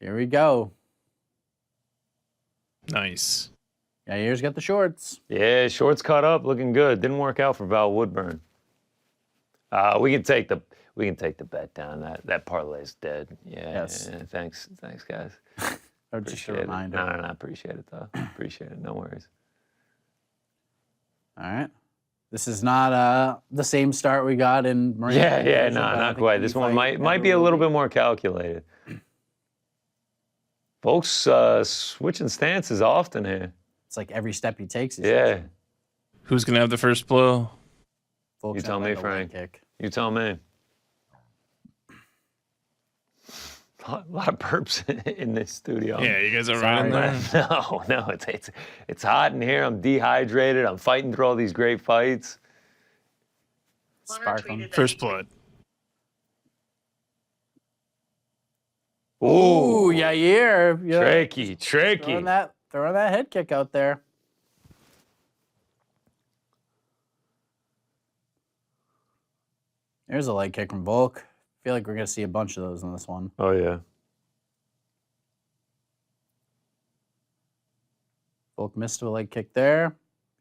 Here we go. Nice. Yair's got the shorts. Yeah, shorts caught up, looking good. Didn't work out for Val Woodburn. We can take the bet down. That parlay's dead. Yeah. Yes. Yeah, thanks, guys. Or just a Appreciate it. reminder. No, appreciate it though. Appreciate it. No worries. All right. This is not the same start we got in Moreno. Yeah, no, not quite. This one might be a little bit more calculated. Folks switching stances often here. It's like every step he takes. Yeah. Who's gonna have the first blow? Volk's You tell got me, like a Frank. leg kick. You tell me. A lot of burps in this studio. Yeah, you guys are Sorry, running there. No, it's hot in here. I'm dehydrated. I'm fighting through all these great fights. Sparkling. First blood. Ooh, Yair. Yeah. Tricky. Throwing that head kick out there. There's a leg kick from Volk. I feel like we're going to see a bunch of those in this one. Oh, yeah. Volk missed a leg kick there.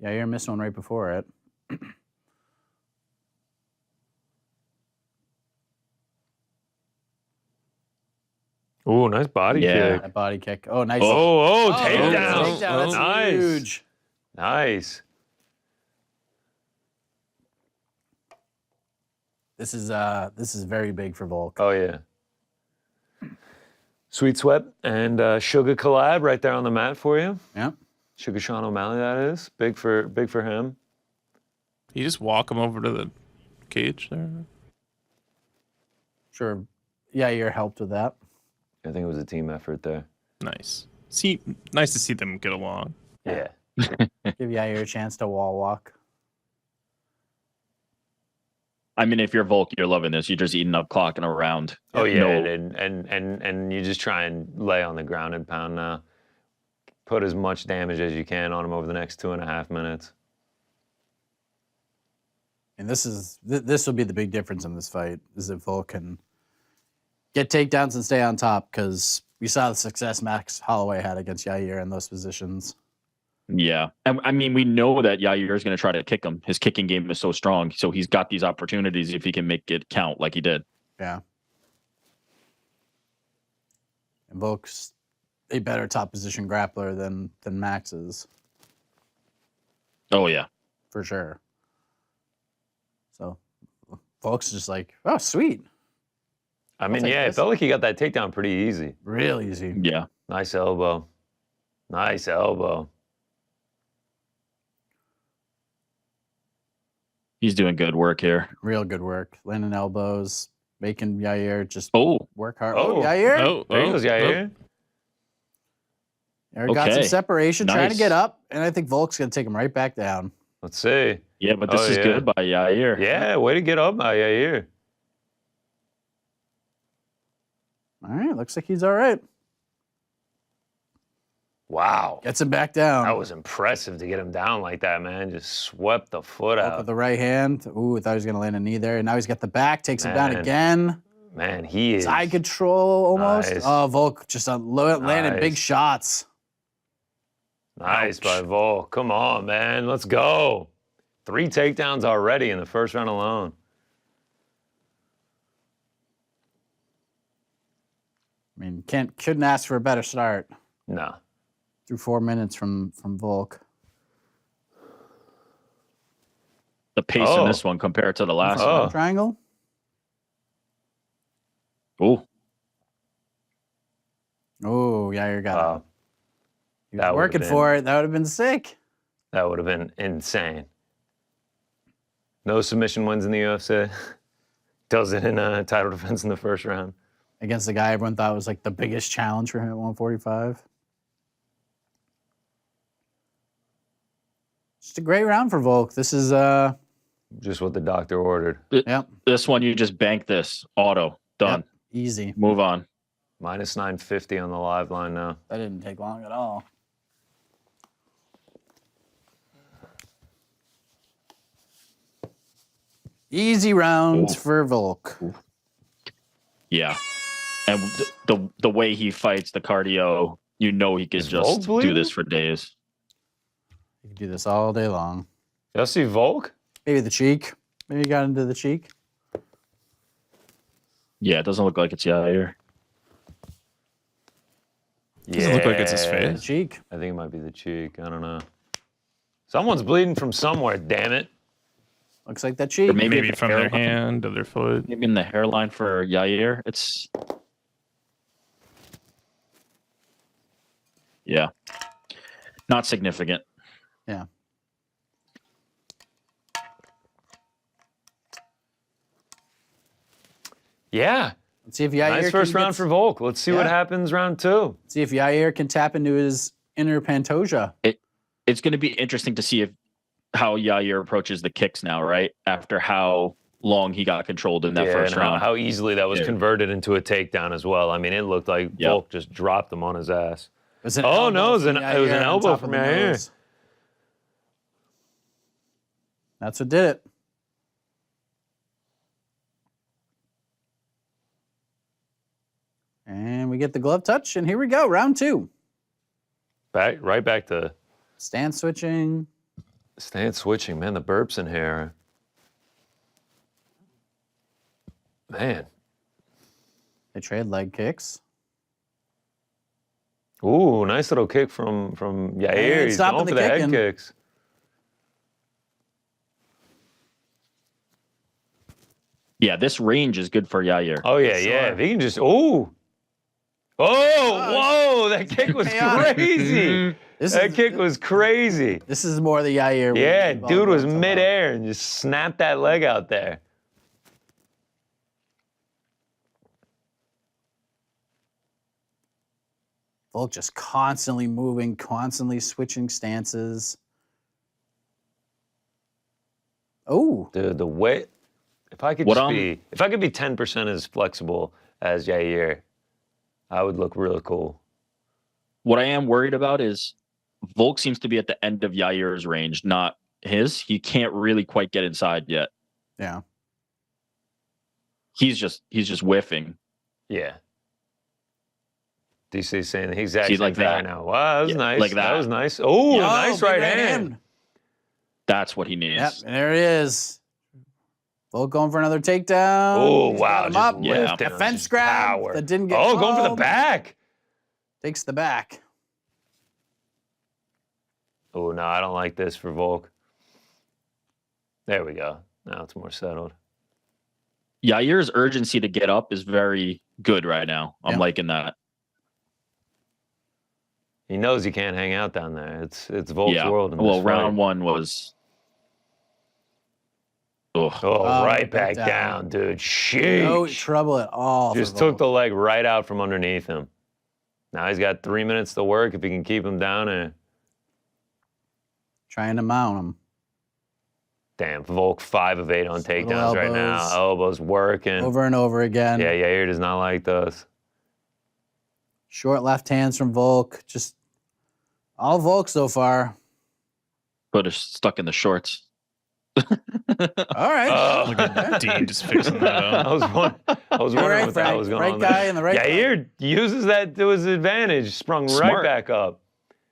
Yair missed one right before it. Ooh, nice body kick. That body kick. Oh, nice. Takedown. Takedown. That's Nice. huge. Nice. This is very big for Volk. Oh, yeah. Sweet Sweat and Sugar collab right there on the mat for you. Yeah. Sugar Sean O'Malley, that is. Big for him. You just walk him over to the cage there. Sure. Yair helped with that. I think it was a team effort there. Nice. Nice to see them get along. Yeah. Give Yair a chance to wall walk. I mean, if you're Volk, you're loving this. You're just eating up clock and around. Oh yeah, No. and you just try and lay on the ground and pound now. Put as much damage as you can on him over the next 2.5 minutes. And this will be the big difference in this fight, is if Volk can get takedowns and stay on top, because we saw the success Max Holloway had against Yair in those positions. Yeah. And I mean, we know that Yair is going to try to kick him. His kicking game is so strong. So he's got these opportunities if he can make it count like he did. Yeah. And Volk's a better top position grappler than Max is, Oh, yeah. for sure. So Volk's just like, oh, sweet. I mean, take yeah, this. it felt like he got that takedown pretty easy. Real easy. Yeah. Nice elbow. Nice elbow. He's doing good work here. Real good work. Landing elbows, making Yair just Oh, work hard. Oh. Yair. There goes Yair. Yair got some Okay. separation, trying to Nice. get up, and I think Volk's going to take him right back down. Let's see. yeah, but this Oh, is yeah. good by Yair. Yeah, way to get up by Yair. All right, looks like he's all right. Wow. Gets him back down. That was impressive to get him down like that, man. Just swept the foot Volk out. with the right hand. Ooh, I thought he was going to land a knee there. And now he's got the back, takes him down Man. again. Man, he is. Side control almost. Nice. Oh, Volk just landing big Nice. shots. Nice by Volk. Come on, man. Let's go. 3 takedowns already in the first round alone. I mean, couldn't ask for a better start. No. Through 4 minutes from Volk. The pace in this one compared to the last Oh. Triangle. one. Ooh. Oh, Yair got Wow. him. He was That would've working for it. That would have been sick. That would have been insane. No submission wins in the UFC. Does it in a title defense in the first round. Against the guy everyone thought was like the biggest challenge for him at 145. Just a great round for Volk. This is Just what the doctor ordered. yep, This one, you just bank this. Auto. Done. easy. Move on. Minus 950 on the live line now. That didn't take long at all. Easy round for Volk. Yeah. And the way he fights, the cardio, you know he could Is just Volk do bleeding? this for days. You can do this all day long. Y'all see Volk? Maybe the cheek. Maybe he got into the cheek. Yeah, it doesn't look like it's Yair. Doesn't look like it's his The face. cheek. I think it might be the cheek. I don't know. Someone's bleeding from somewhere, damn it. Looks like that cheek. Or maybe Maybe from their hand or their foot. Maybe in the hairline for Yair. It's yeah, not significant. Yeah. Yeah. Let's see if Yair Nice can first round get- for Volk. Let's see what Yeah. happens round 2. See if Yair can tap into his inner Pantoja. It's going to be interesting to see how Yair approaches the kicks now, right? After how long he got controlled in that Yeah, first and round. how easily that was converted into a takedown as well. I mean, it looked like Volk just dropped him on his ass. It was an Oh, no, it was from an Yair on elbow top from of the Yair. nose. That's what did it. And we get the glove touch, and here we go, round 2. Right back to Stance switching. stance switching, man. The burps in here. Man. They trade leg kicks. Ooh, nice little kick from Yair. And He's stopping going for the the head kicking. kicks. Yeah, this range is good for Yair. Oh, yeah, Sure. yeah. If he can just, whoa, that kick was chaotic. crazy. That kick was crazy. This is more the Yair. Yeah, we've all dude was grown to love. midair and just snapped that leg out there. Volk just constantly moving, constantly switching stances. Oh, Dude, the way, if I could What, if I could be 10% as flexible as Yair, I would look really cool. What I am worried about is Volk seems to be at the end of Yair's range, not his. He can't really quite get inside yet. yeah. He's just whiffing. Yeah. DC saying the exact See, same like thing that. right now. Wow, that was Yeah, nice. like That that. was nice. Oh, Yeah. nice big right hand. That's what he needs. Yep, and there it is. Volk going for another takedown. Oh, He's wow. got him Just up. Yeah. lifting A him, fence just grab power. that didn't get Oh, going for the called. back. Takes the back. Oh, no, I don't like this for Volk. There we go. Now it's more settled. Yair's urgency to get up is very good right now. I'm Yeah. liking that. He knows he can't hang out down there. It's Volk's Yeah. world in this Well, fight. round 1 was. Ugh. Oh, right back back down, dude. Sheesh. No trouble at all. Just for took Volk. the leg right out from underneath him. Now he's got 3 minutes to work if he can keep him down there. Trying to mount him. Damn, Volk 5 of 8 on Just little takedowns right now. elbows. Elbows working. Over and over again. Yeah, Yair does not like those. Short left hands from Volk. Just all Volk so far. But it's stuck in the shorts. All right. Oh. Look at Dean just fixing that up. I was wondering right, what that Frank. was going Right on guy there. in the right Yair uses that to his advantage. Sprung right Smart. back up.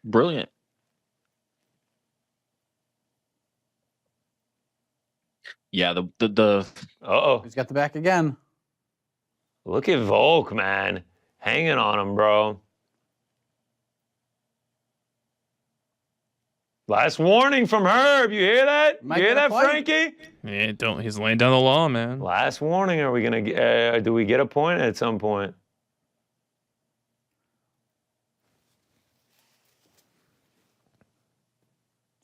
Brilliant. Yeah, the Uh-oh. He's got the back again. Look at Volk, man. Hanging on him, bro. Last warning from Herb. You hear that? Might You hear get a that, point. Frankie? Yeah, don't. He's laying down the law, man. Last warning. Are we gonna? Do we get a point at some point?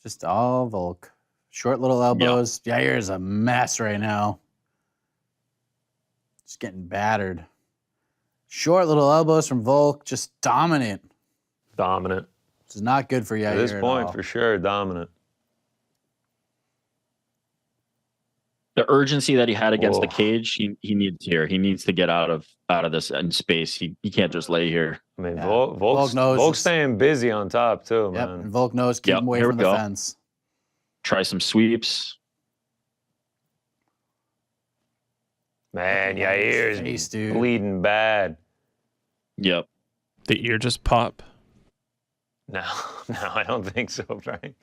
Just all Volk. Short little elbows. Yair's a mess right now. Just getting battered. Short little elbows from Volk. Just dominant. Dominant. This is not good for Yair At this at point, all. for sure, dominant. urgency that he had against the Whoa. cage, he needs here. He needs to get out of this in space. He can't just lay here. I mean, Yeah. Volk's knows Volk's it's- staying busy on top too, Yep. man. And Volk knows keep Yep, him away here from we the go. fence. Try some sweeps. Man, Face, Yair's dude. bleeding bad. Yep. The ear just pop. No, no, I don't think so, Frank.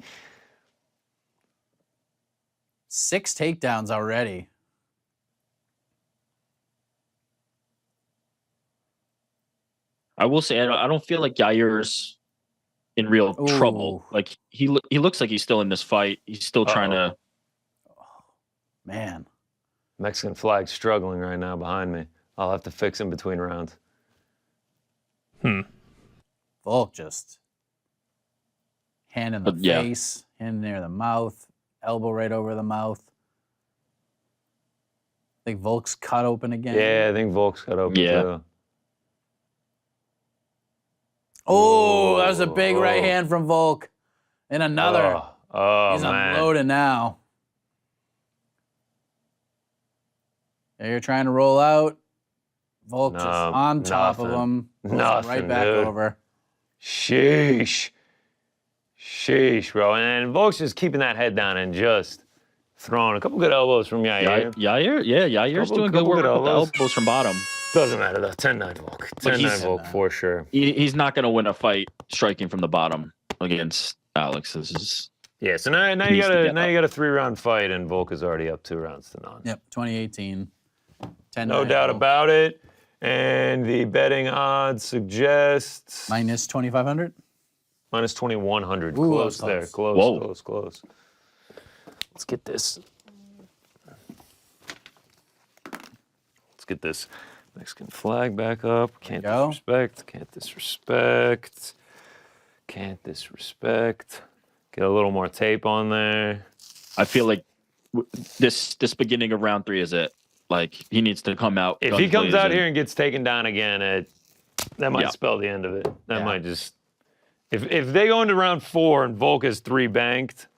6 takedowns already. I will say I don't feel like Yair's in real trouble. Ooh. Like he looks like he's still in this fight. He's still trying to. Man. Mexican flag struggling right now behind me. I'll have to fix him between rounds. Volk just hand in the But, yeah. face, hand near the mouth, elbow right over the mouth. I think Volk's cut open again. Yeah, I think Volk's got open Yeah. too. Oh, that was a big Oh. right hand from Volk. And another. Oh, He's man. unloading now. Yair trying to roll out. Volk just No, on top of nothing. him. Pulls him Nothing, right back dude. over. Sheesh. Sheesh, bro. And Volk's just keeping that head down and just throwing a couple good elbows from Yair. Yair's doing good couple work good with the elbows. elbows from bottom. Doesn't matter though. 10-9 Volk. But 10-9 Volk for sure. He's not going to win a fight striking from the bottom against Alex. This is Yeah, so now you needs to got get a up. 3-round fight, and Volk is already up 2-0. Yep, 2018. 10 No doubt about it. And the betting odds suggest Minus 2,500. minus 2,100. Ooh, Close that was there. close. Close, Whoa. close. Let's get this. Let's get this Mexican flag back up. Can't Go. disrespect. Can't disrespect. Can't disrespect. Get a little more tape on there. I feel like this beginning of round 3 is it. Like he needs to come out. If guns he comes out blazing. here and gets taken down again, that might Yeah. spell the end of it. That Yeah. might just. If they go into round 4 and Volk is 3 banked,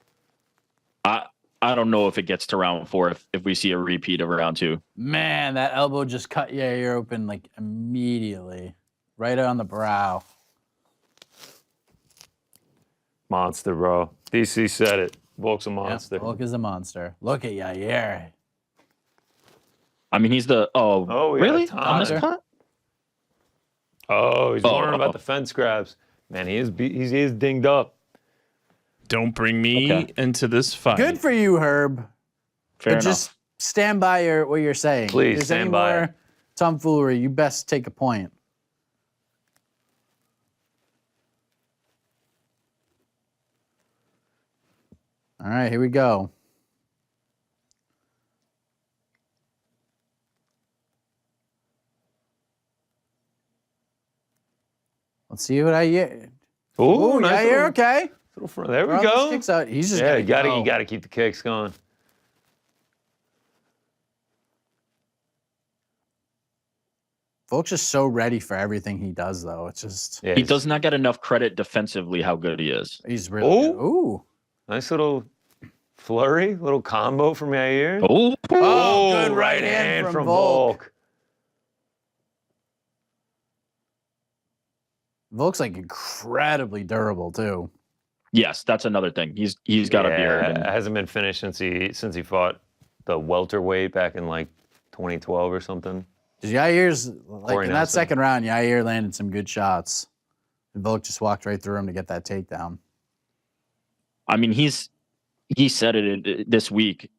I don't know if it gets to round 4 if we see a repeat of round 2. Man, that elbow just cut Yair open like immediately. Right on the brow. monster, bro. DC said it. Volk's a monster. Yep, Volk is a monster. Look at Yair. I mean, he's the Oh, yeah, really Tom. on this There. cut? Oh, he's wondering oh. about the fence grabs. Man, he is dinged up. Don't bring me Okay. into this fight. Good for you, Herb. Fair But enough. just stand by what you're saying. Please, If there's stand any by it. more tomfoolery, you best take a point. All right, here we go. Let's see what I hear. Ooh, Ooh, nice Yair, little- okay. little front. There we Throwing those go. kicks out. He's just Yeah, gonna you gotta keep the kicks going. Volk's just so ready for everything he does, though. It's just Yeah, He does not get enough credit defensively how good he is. he's really good. Ooh. Ooh. Nice little flurry, little combo from Yair. Oh, Oh, good right hand from Volk. Volk's like incredibly durable too. yes, that's another thing. He's got a beard. It hasn't been finished since he fought the welterweight back in like 2012 or something. Because Yair's like Corey in that Nelson. second round, Yair landed some good shots. And Volk just walked right through him to get that takedown. I mean, he said it this week.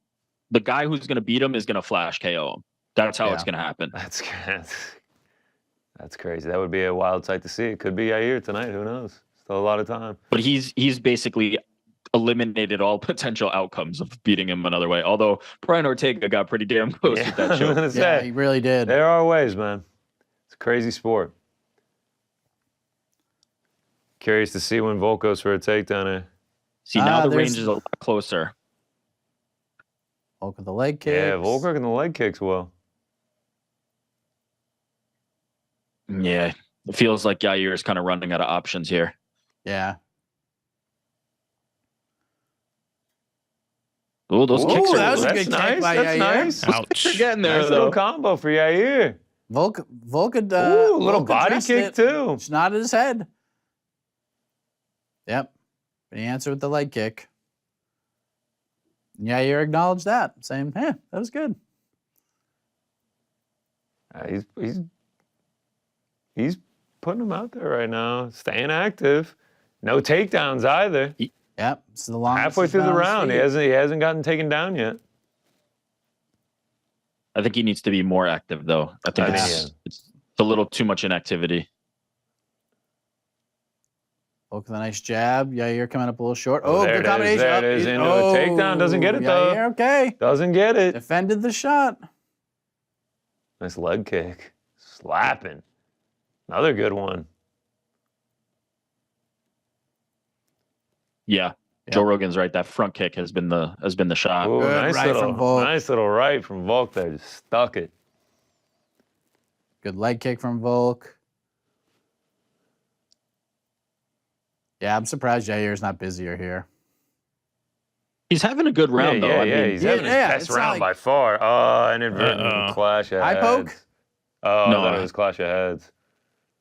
The guy who's going to beat him is going to flash KO him. That's how it's Yeah. going to happen. That's crazy. That would be a wild sight to see. It could be Yair tonight. Who knows? Still a lot of time. But he's basically eliminated all potential outcomes of beating him another way. Although Brian Ortega got pretty damn close with that I was show. gonna Yeah, say, he really did. there are ways, man. It's a crazy sport. Curious to see when Volk goes for a takedown here. See, now the there's- range is a lot closer. Volk with the leg kicks. Yeah, Volk working the leg kicks well. Yeah, it feels like Yair is kind of running out of options here. Yeah. Oh, those Ooh, kicks are that was a That's good kick nice. by That's Yair. nice. Ouch. You're getting there Nice though. little combo for Yair. Volk could Ooh, a little Volk body addressed kick it. too. Just nodded his head. Yep. But he answered with the leg kick. Yair acknowledged that, saying, that was good. He's putting him out there right now, staying active. No takedowns either. Yep. It's the longest Halfway he's through been the on his round, he feet. hasn't gotten taken down yet. I think he needs to be more active, though. I think I mean, it's a little too much inactivity. Volk with a nice jab. Yair coming up a little short. Oh, There good it is, combination. there Up. it is, into a takedown. Doesn't get it, though. Yair, okay. Doesn't get it. Defended the shot. Nice leg kick. Slapping. Another good one. Yeah, Joe Rogan's right. That front kick has been the shot. Ooh, Good right from Volk. nice little right from Volk there. Just stuck it. Good leg kick from Volk. Yeah, I'm surprised Yair's not busier here. He's having a good round, though. I mean, he's having his best it's not round like- by far. Oh, inadvertent clash of Eye heads. poke? Oh, No, I thought it was clash of heads.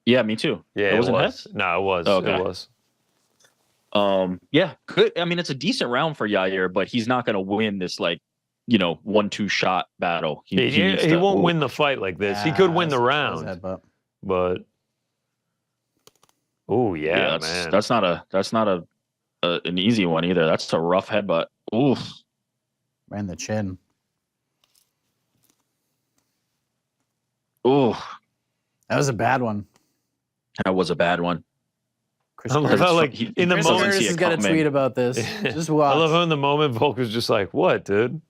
yeah, me too. Yeah, it wasn't was. heads? No, it was. Okay. It was. Yeah, good. I mean, it's a decent round for Yair, but he's not going to win this 1-2 shot battle. He needs to- won't win the fight like this. He could win the round, but yeah, man. That's not an easy one either. That's a rough headbutt. Oof. Right in the chin. Ooh, That was a bad one. that was a bad one. Chris I love Curtis- how, like, he- in the Chris moment, doesn't Curtis see has it got a coming. tweet about this. Just watch. I love how in the moment Volk was just like, "What, dude?"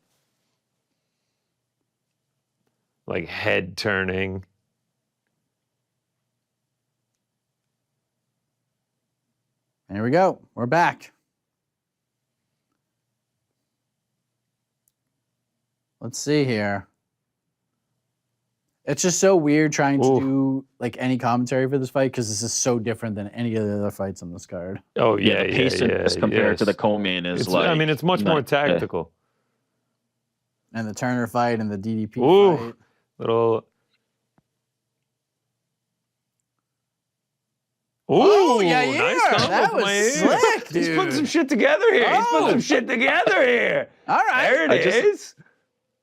Like head turning. Here we go. We're back. Let's see here. It's just so weird trying to do like any commentary for this fight because this is so different than any of the other fights on this card. Oh yeah, The pace in this compared to the yes. co-main is It's- I mean, it's much more tactical. And the Turner fight and the DDP Ooh. fight. Little. Oh, Ooh, Yair, nice combo that from was Yair. slick, He's putting dude. some shit together here. He's putting Oh. some shit together here. All right. There it is.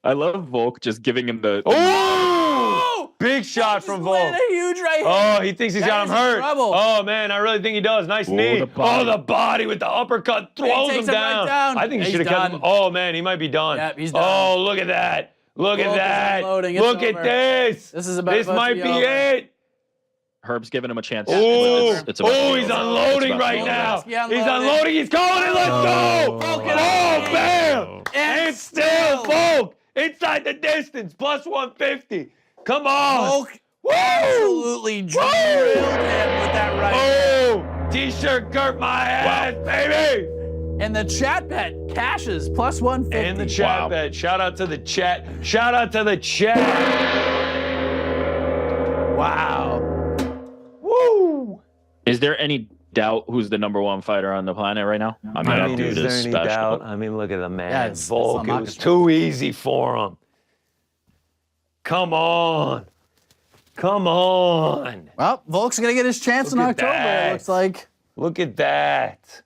I love Volk just giving him the Oh, big shot from Volk. Landed a huge right hand. Oh, he thinks he's That got him is in hurt. trouble. Oh man, I really think he does. Nice knee. the body. The body with the uppercut throws him takes him right down. down. I think he He's should have kept him. done. Oh man, he might be done. Yep, he's done. Oh, look at that. Look Volk at is that. unloading. It's Look at over. this. This is about This to might be be over. it. Herb's giving him a chance. Oh, It's about to be he's over. unloading It's about to right be now. over. Yeah, He's unloading. unloading. He's calling it. Let's go. Volk Oh, it up. bam. And And still Volk inside the distance. Plus 150. Come on. Volk Woo. absolutely drilled him with that right hand. Oh, t-shirt girt my ass, baby. And the chat bet cashes plus 150. And the chat bet. Shout out to the chat. Shout out to the chat. Wow. Woo. Is there any doubt who's the number one fighter on the planet right now? I mean, that dude is special. I mean, look at the man. Yeah, it's Volk, it not was Makhachev. too easy for him. Come on. Come on. Well, Volk's going to get his chance Look in at October, that. it looks like. Look at that.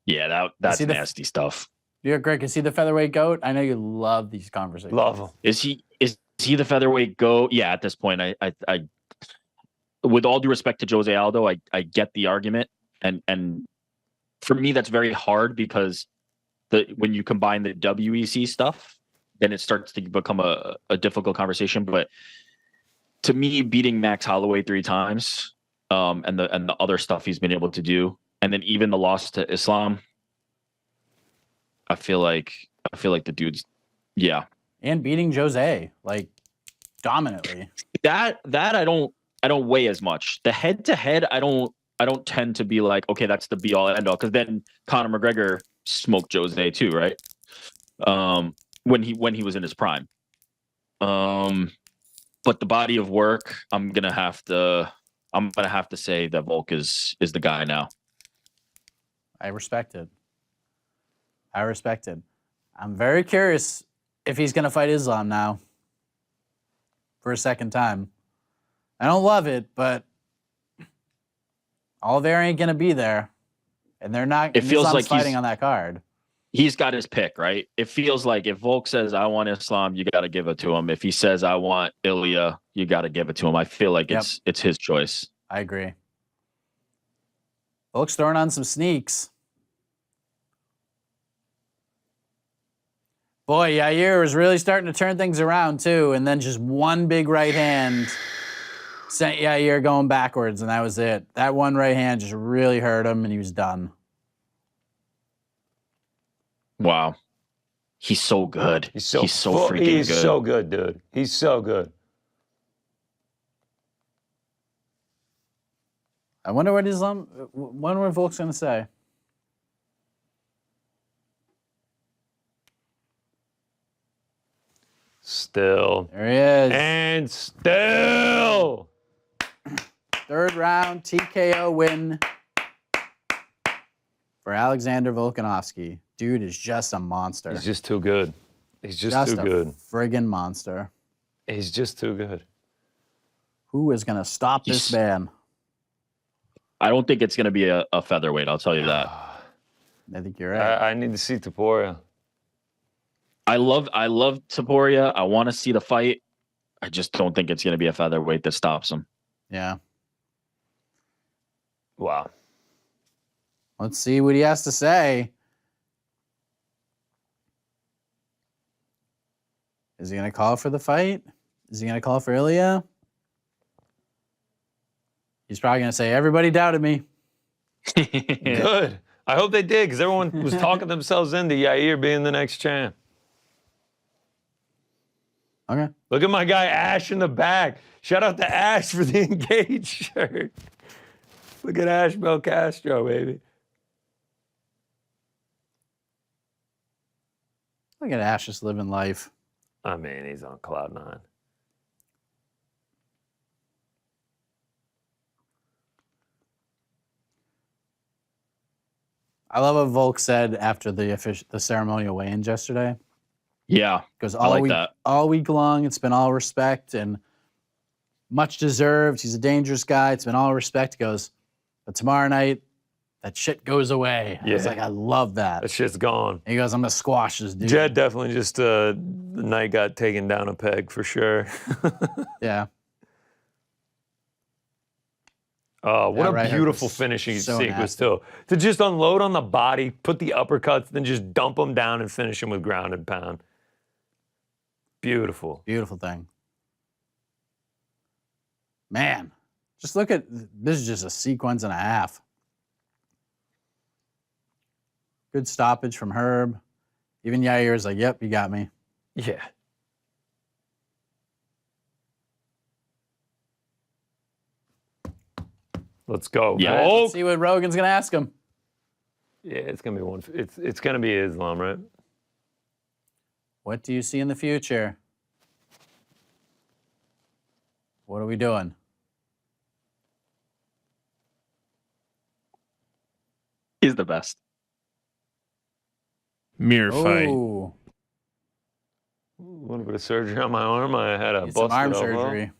Yeah, that's see the- nasty stuff. You're Greg, is he the featherweight goat? I know you love these conversations. Love him. Is he the featherweight go? Yeah, at this point, I with all due respect to Jose Aldo, I get the argument, and for me that's very hard because when you combine the WEC stuff, then it starts to become a difficult conversation. But to me, beating Max Holloway 3 times, and the other stuff he's been able to do, and then even the loss to Islam, I feel like the dude's, yeah. And beating Jose, like, dominantly. That I don't weigh as much. The head to head, I don't tend to be like, okay, that's the be all end all, because then Conor McGregor smoked Jose too, right? When he was in his prime. But the body of work, I'm gonna have to say that Volk is the guy now. I respect it. I'm very curious if he's going to fight Islam now for a second time. I don't love it, but Oliveira ain't going to be there. And they're not. It feels Islam's like fighting on that card. He's got his pick, right? It feels like if Volk says, I want Islam, you got to give it to him. If he says, I want Ilya, you got to give it to him. I feel like it's his choice. I agree. Volk's throwing on some sneaks. Boy, Yair was really starting to turn things around too, and then just one big right hand sent Yair going backwards, and that was it. That one right hand just really hurt him, and he was done. Wow. He's so good. He's so freaking good. He's so good, dude. He's so good. I wonder what Volk's going to say. Still. There he is. And still. Third round TKO win for Alexander Volkanovski. Dude is just a monster. He's just too good. He's just too a good. Friggin' monster. He's just too good. Who is going to stop this man? I don't think it's going to be a featherweight. I'll tell you that. I think you're right. I need to see Topuria. I love Topuria. I want to see the fight. I just don't think it's going to be a featherweight that stops him. Yeah. Wow. Let's see what he has to say. Is he going to call for the fight? Is he going to call for Ilya? He's probably going to say, everybody doubted me. Good. I hope they did, because everyone was talking themselves into Yair being the next champ. Okay. Look at my guy Ash in the back. Shout out to Ash for the engaged shirt. Look at Ash Belcastro, baby. Look at Ash just living life. I mean, he's on cloud nine. I love what Volk said after the ceremonial weigh-ins yesterday. Yeah, Because I like that. all week long, it's been all respect and much deserved. He's a dangerous guy. It's been all respect. He goes, but tomorrow night, that shit goes away. I was Yeah. like, I love that. That shit's gone. And he goes, I'm going to squash this dude. Jed definitely just, the night got taken down a peg for sure. Yeah. What That a right hook beautiful was finishing so sequence, nasty. too. To just unload on the body, put the uppercuts, then just dump him down and finish him with ground and pound. Beautiful. Beautiful thing. Man, just look at this is just a sequence and a half. Good stoppage from Herb. Even Yair is like, yep, you got me. Yeah. Let's go. Yeah. All right, Volk. let's see what Rogan's going to ask him. Yeah, it's gonna be one. It's gonna be Islam, right? What do you see in the future? What are we doing? He's the best. Mirror fight. Oh, A little bit of surgery on my arm. I had a need some busted arm elbow. surgery.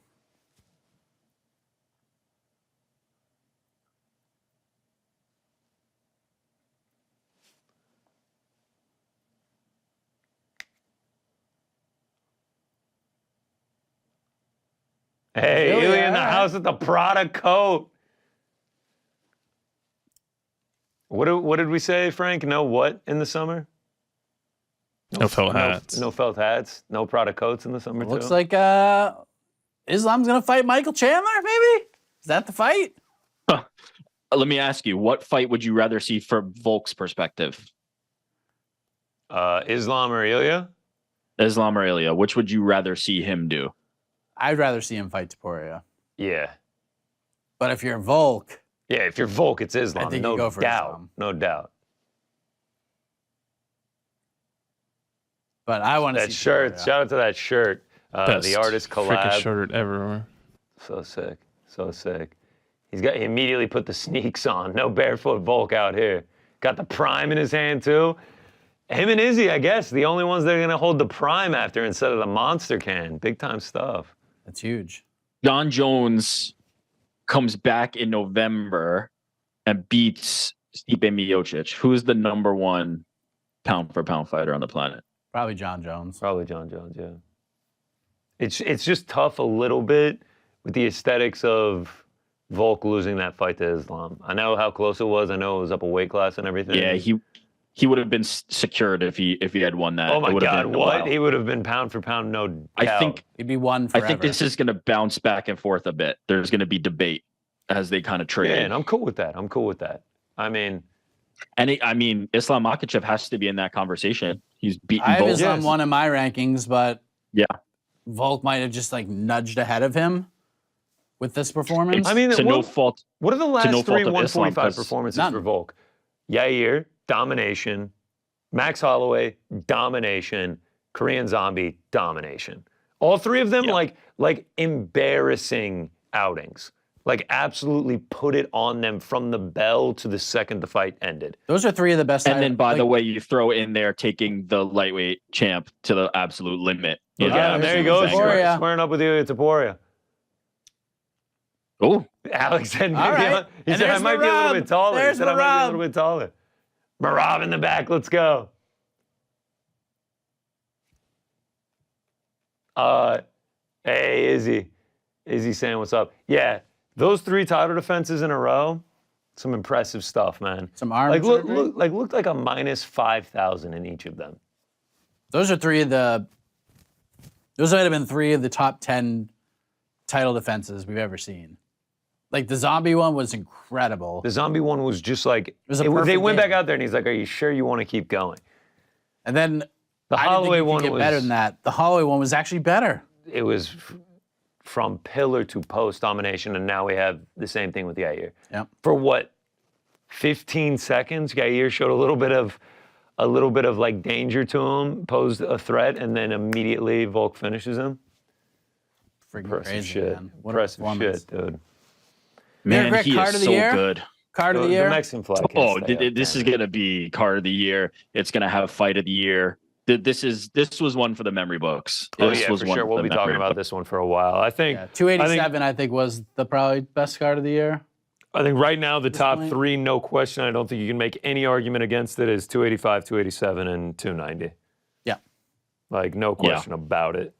Hey, Really? Ilya in the All right. house with the Prada coat. What did we say, Frank? No what in the summer? No felt hats. No felt hats. No Prada coats in the summer Looks too. like Islam's going to fight Michael Chandler, maybe? Is that the fight? Let me ask you, what fight would you rather see from Volk's perspective? Islam or Ilya? Islam or Ilya? Which would you rather see him do? I'd rather see him fight Topuria. Yeah. But if you're Volk, Yeah, if you're Volk, it's Islam. I think no you go for doubt. Islam. No doubt. but I want to That see shirt. Topuria. Shout out to that shirt. The artist freaking collab. shirt ever. So sick. So sick. He immediately put the sneaks on. No barefoot Volk out here. Got the prime in his hand too. Him and Izzy, I guess, the only ones that are gonna hold the prime after instead of the monster can. Big time stuff. That's huge. John Jones comes back in November and beats Stipe Miocic. Who's the number one pound for pound fighter on the planet? Probably John Jones. Probably John Jones, yeah. It's just tough a little bit with the aesthetics of Volk losing that fight to Islam. I know how close it was. I know it was up a weight class and everything. Yeah, he would have been secured if he had won that. Oh It my would have God, been a what? while. He would have been pound for pound, no doubt. I think He'd be one I forever. think this is going to bounce back and forth a bit. There's going to be debate as they kind of trade. Yeah, and I'm cool with that. I'm cool with that. I mean, Islam Makhachev has to be in that conversation. He's beaten I have both. Islam Yes. one in my rankings, but Yeah. Volk might have just like nudged ahead of him with this performance. I mean, to no fault. what are the last no fault three of Islam, 145 'cause performances none. for Volk? Yair, domination. Max Holloway, domination. Korean Zombie, domination. All three of them, Yeah. like embarrassing outings. Like absolutely put it on them from the bell to the second the fight ended. Those are three of the best. And then, by the way, you throw in there taking the lightweight champ to the absolute limit. Yeah, there you go. Squaring up with you, it's Taporia. Oh, Alexander. All right. He said I might be a little bit taller. There's He said I might be a little bit taller. Marab in the back. Let's go. Hey, Izzy. Izzy saying what's up. Yeah, those 3 title defenses in a row, some impressive stuff, man. Some arm like surgery? looked like a minus 5,000 in each of them. Those are three of the. Those might have been 3 of the top 10 title defenses we've ever seen. Like the zombie one was incredible. The zombie one was just like was a they perfect went game. back out there and he's like, "Are you sure you want to keep going?" And then The I Holloway didn't think one you could was get better than that. The Holloway one was actually better. It was from pillar to post domination, and now we have the same thing with Yair. Yep. For what? 15 seconds, Yair showed a little bit of like danger to him, posed a threat, and then immediately Volk finishes him. Freaking Impressive crazy, shit. man. What Impressive a performance. shit, dude. man, Greg, he card is of the so year? good. Card of the The year. Mexican flag. Oh, can't stay up, this man. is gonna be card of the year. It's gonna have fight of the year. This was one for the memory books. Oh This yeah, was for one sure. for We'll the be talking memory about books. this one for a while. I think. Yeah, 287, I think, was the probably best card of the year. I think right now the top point. 3, no question. I don't think you can make any argument against it. Is 285, 287, and 290. Yeah. Like no question about it.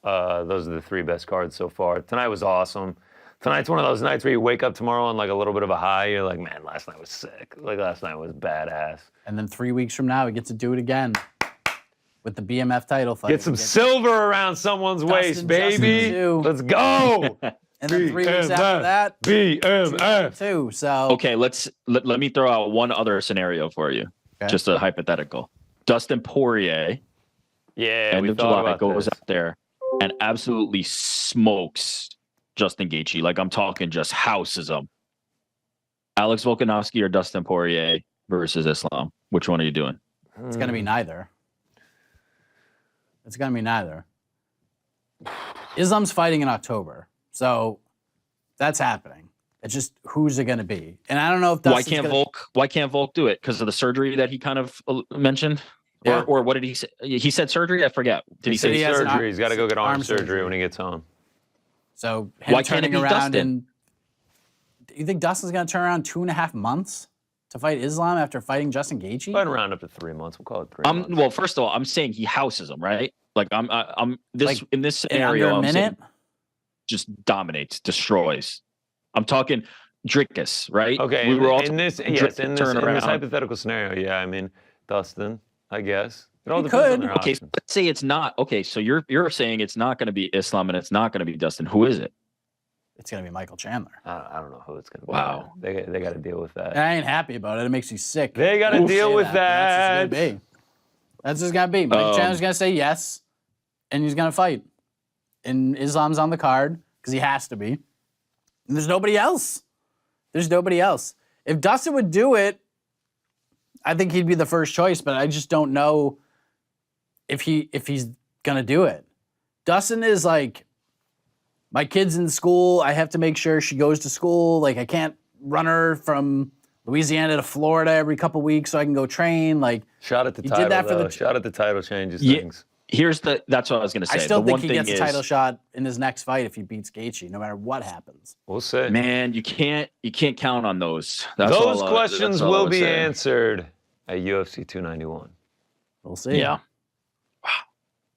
Those are the 3 best cards so far. Tonight was awesome. Tonight's one of those nights where you wake up tomorrow on like a little bit of a high. You're like, man, last night was sick. Like last night was badass. And then 3 weeks from now, he gets to do it again with the BMF title fight. Get some silver around someone's waist, baby. Justin, too. Let's go. And then 3 weeks after that, BMF. too. So Okay, let me throw out one other scenario for you. Okay. Just a hypothetical. Dustin Poirier, Yeah, end we of thought July, about goes this. out there and absolutely smokes Justin Gaethje. Like I'm talking, just houses him. Alex Volkanovski or Dustin Poirier versus Islam. Which one are you doing? it's going to be neither. It's going to be neither. Islam's fighting in October. So that's happening. It's just who's it going to be? And I don't know if Dustin's Why can't Volk do it? Because of the surgery that he kind of mentioned? Yeah. Or what did he say? He said surgery? I forget. Did he said say he has an surgery. He's got to go get arm arm surgery surgery. when he gets home. So him Why can't it turning be around Dustin? and you think Dustin's going to turn around 2.5 months to fight Islam after fighting Justin Gaethje? Right around up to 3 months. We'll call it 3 months. Well, first of all, I'm saying he houses him, right? Like I'm this Like, in this In under scenario, a I'm saying minute? just dominates, destroys. I'm talking Dricus, right? Okay, we were all in this Dricus in turn this around. hypothetical scenario, yeah, I mean, Dustin, I guess. It all He depends on could. their Okay, so options. let's say it's not. Okay, so you're saying it's not going to be Islam and it's not going to be Dustin. Who is it? It's going to be Michael Chandler. I don't know who it's going to be. Wow. They got to deal with that. And I ain't happy about it. It makes you sick. They got to to deal say with but that. That's just going to be. That's just going to be. Michael Chandler's going to say yes, and he's going to fight. And Islam's on the card because he has to be. And there's nobody else. There's nobody else. If Dustin would do it, I think he'd be the first choice, but I just don't know if he's going to do it. Dustin is like, my kid's in school. I have to make sure she goes to school. Like, I can't run her from Louisiana to Florida every couple weeks so I can go train. Like, Shot at the He title, did that for though. the- Shot at the title changes Yeah. things. That's what I was going to say. I still the think one he thing gets a is, title shot in his next fight if he beats Gaethje, no matter what happens. We'll see. man, you can't count on those. That's Those all questions that's all I will would be say. answered at UFC 291. We'll see. Yeah. Wow.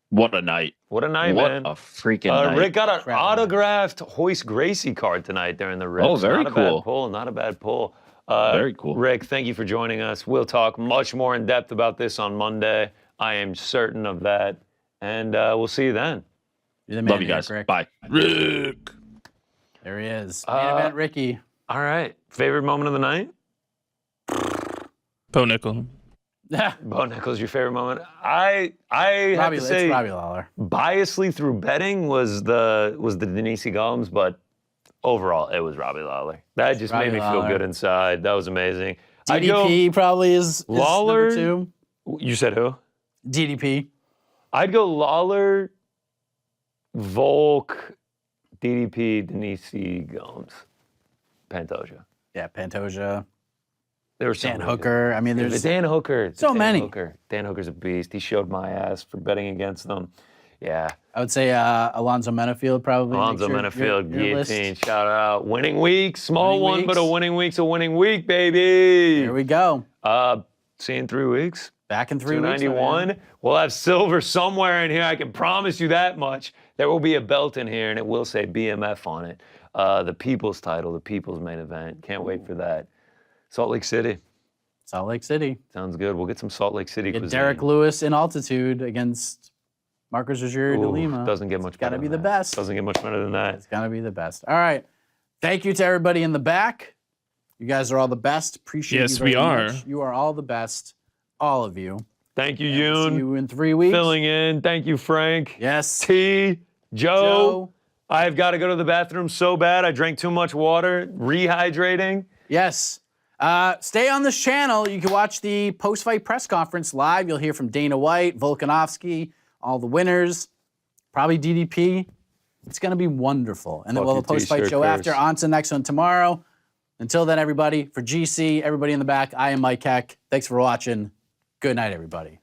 What a night. What a night, What man. a freaking night. Rick got an Crap. autographed Hoist Gracie card tonight during the Rips. Oh, very not a cool. Bad pull, not a bad pull. Very cool. Rick, thank you for joining us. We'll talk much more in depth about this on Monday. I am certain of that. And we'll see you then. You're the man, Love you guys. Rick. Bye. Rick. There he is. Main event, Ricky. All right. Favorite moment of the night? Bo Nickel. Bo Nickal, your favorite moment? I have to It's say, Robbie Lawler. biasly through betting was the Denise Gomes, but overall it was Robbie Lawler. That just Robbie made me feel Lawler. good inside. That was amazing. I'd go- DDP probably is Lawler? number 2. You said who? DDP. I'd go Lawler, Volk, DDP, Denise Gomes. Pantoja. Yeah, Pantoja. There were Dan Hooker. I mean, The there's Dan Hooker. so Dan many. Hooker. Dan Hooker's a beast. He showed my ass for betting against them. Yeah. I would say Alonzo Menafield probably. Alonzo makes your Menafield, list. guillotine, shout out. Winning week, small Winning one, but a weeks. winning week's a winning week, baby. Here we go. See you in 3 weeks. Back in 3 weeks. my 291. man. We'll have silver somewhere in here. I can promise you that much. There will be a belt in here, and it will say BMF on it. The People's title, the People's main event. Can't wait for that. Salt Lake City. Salt Lake City. Sounds good. We'll get some Salt Lake City Get cuisine. Derek Lewis in altitude against Marcus Rogerio de Ooh, Lima. Doesn't get much better Gotta be than the that. best. Doesn't get much better than that. It's gotta be the best. All right. Thank you to everybody in the back. You guys are all the best. Appreciate Yes, you very we are. much. You are all the best. All of you. Thank you, See Yoon. you in 3 weeks. Filling in. Thank you, Frank. Yes. T. Joe. Joe. I've got to go to the bathroom so bad. I drank too much water. Rehydrating. Yes. Stay on this channel. You can watch the post-fight press conference live. You'll hear from Dana White, Volkanovski, all the winners, probably DDP. It's going to be wonderful. And then we'll have a Fuck your post-fight t-shirt show curse. after. On to the next one tomorrow. Until then, everybody, for GC, everybody in the back, I am Mike Heck. Thanks for watching. Good night, everybody.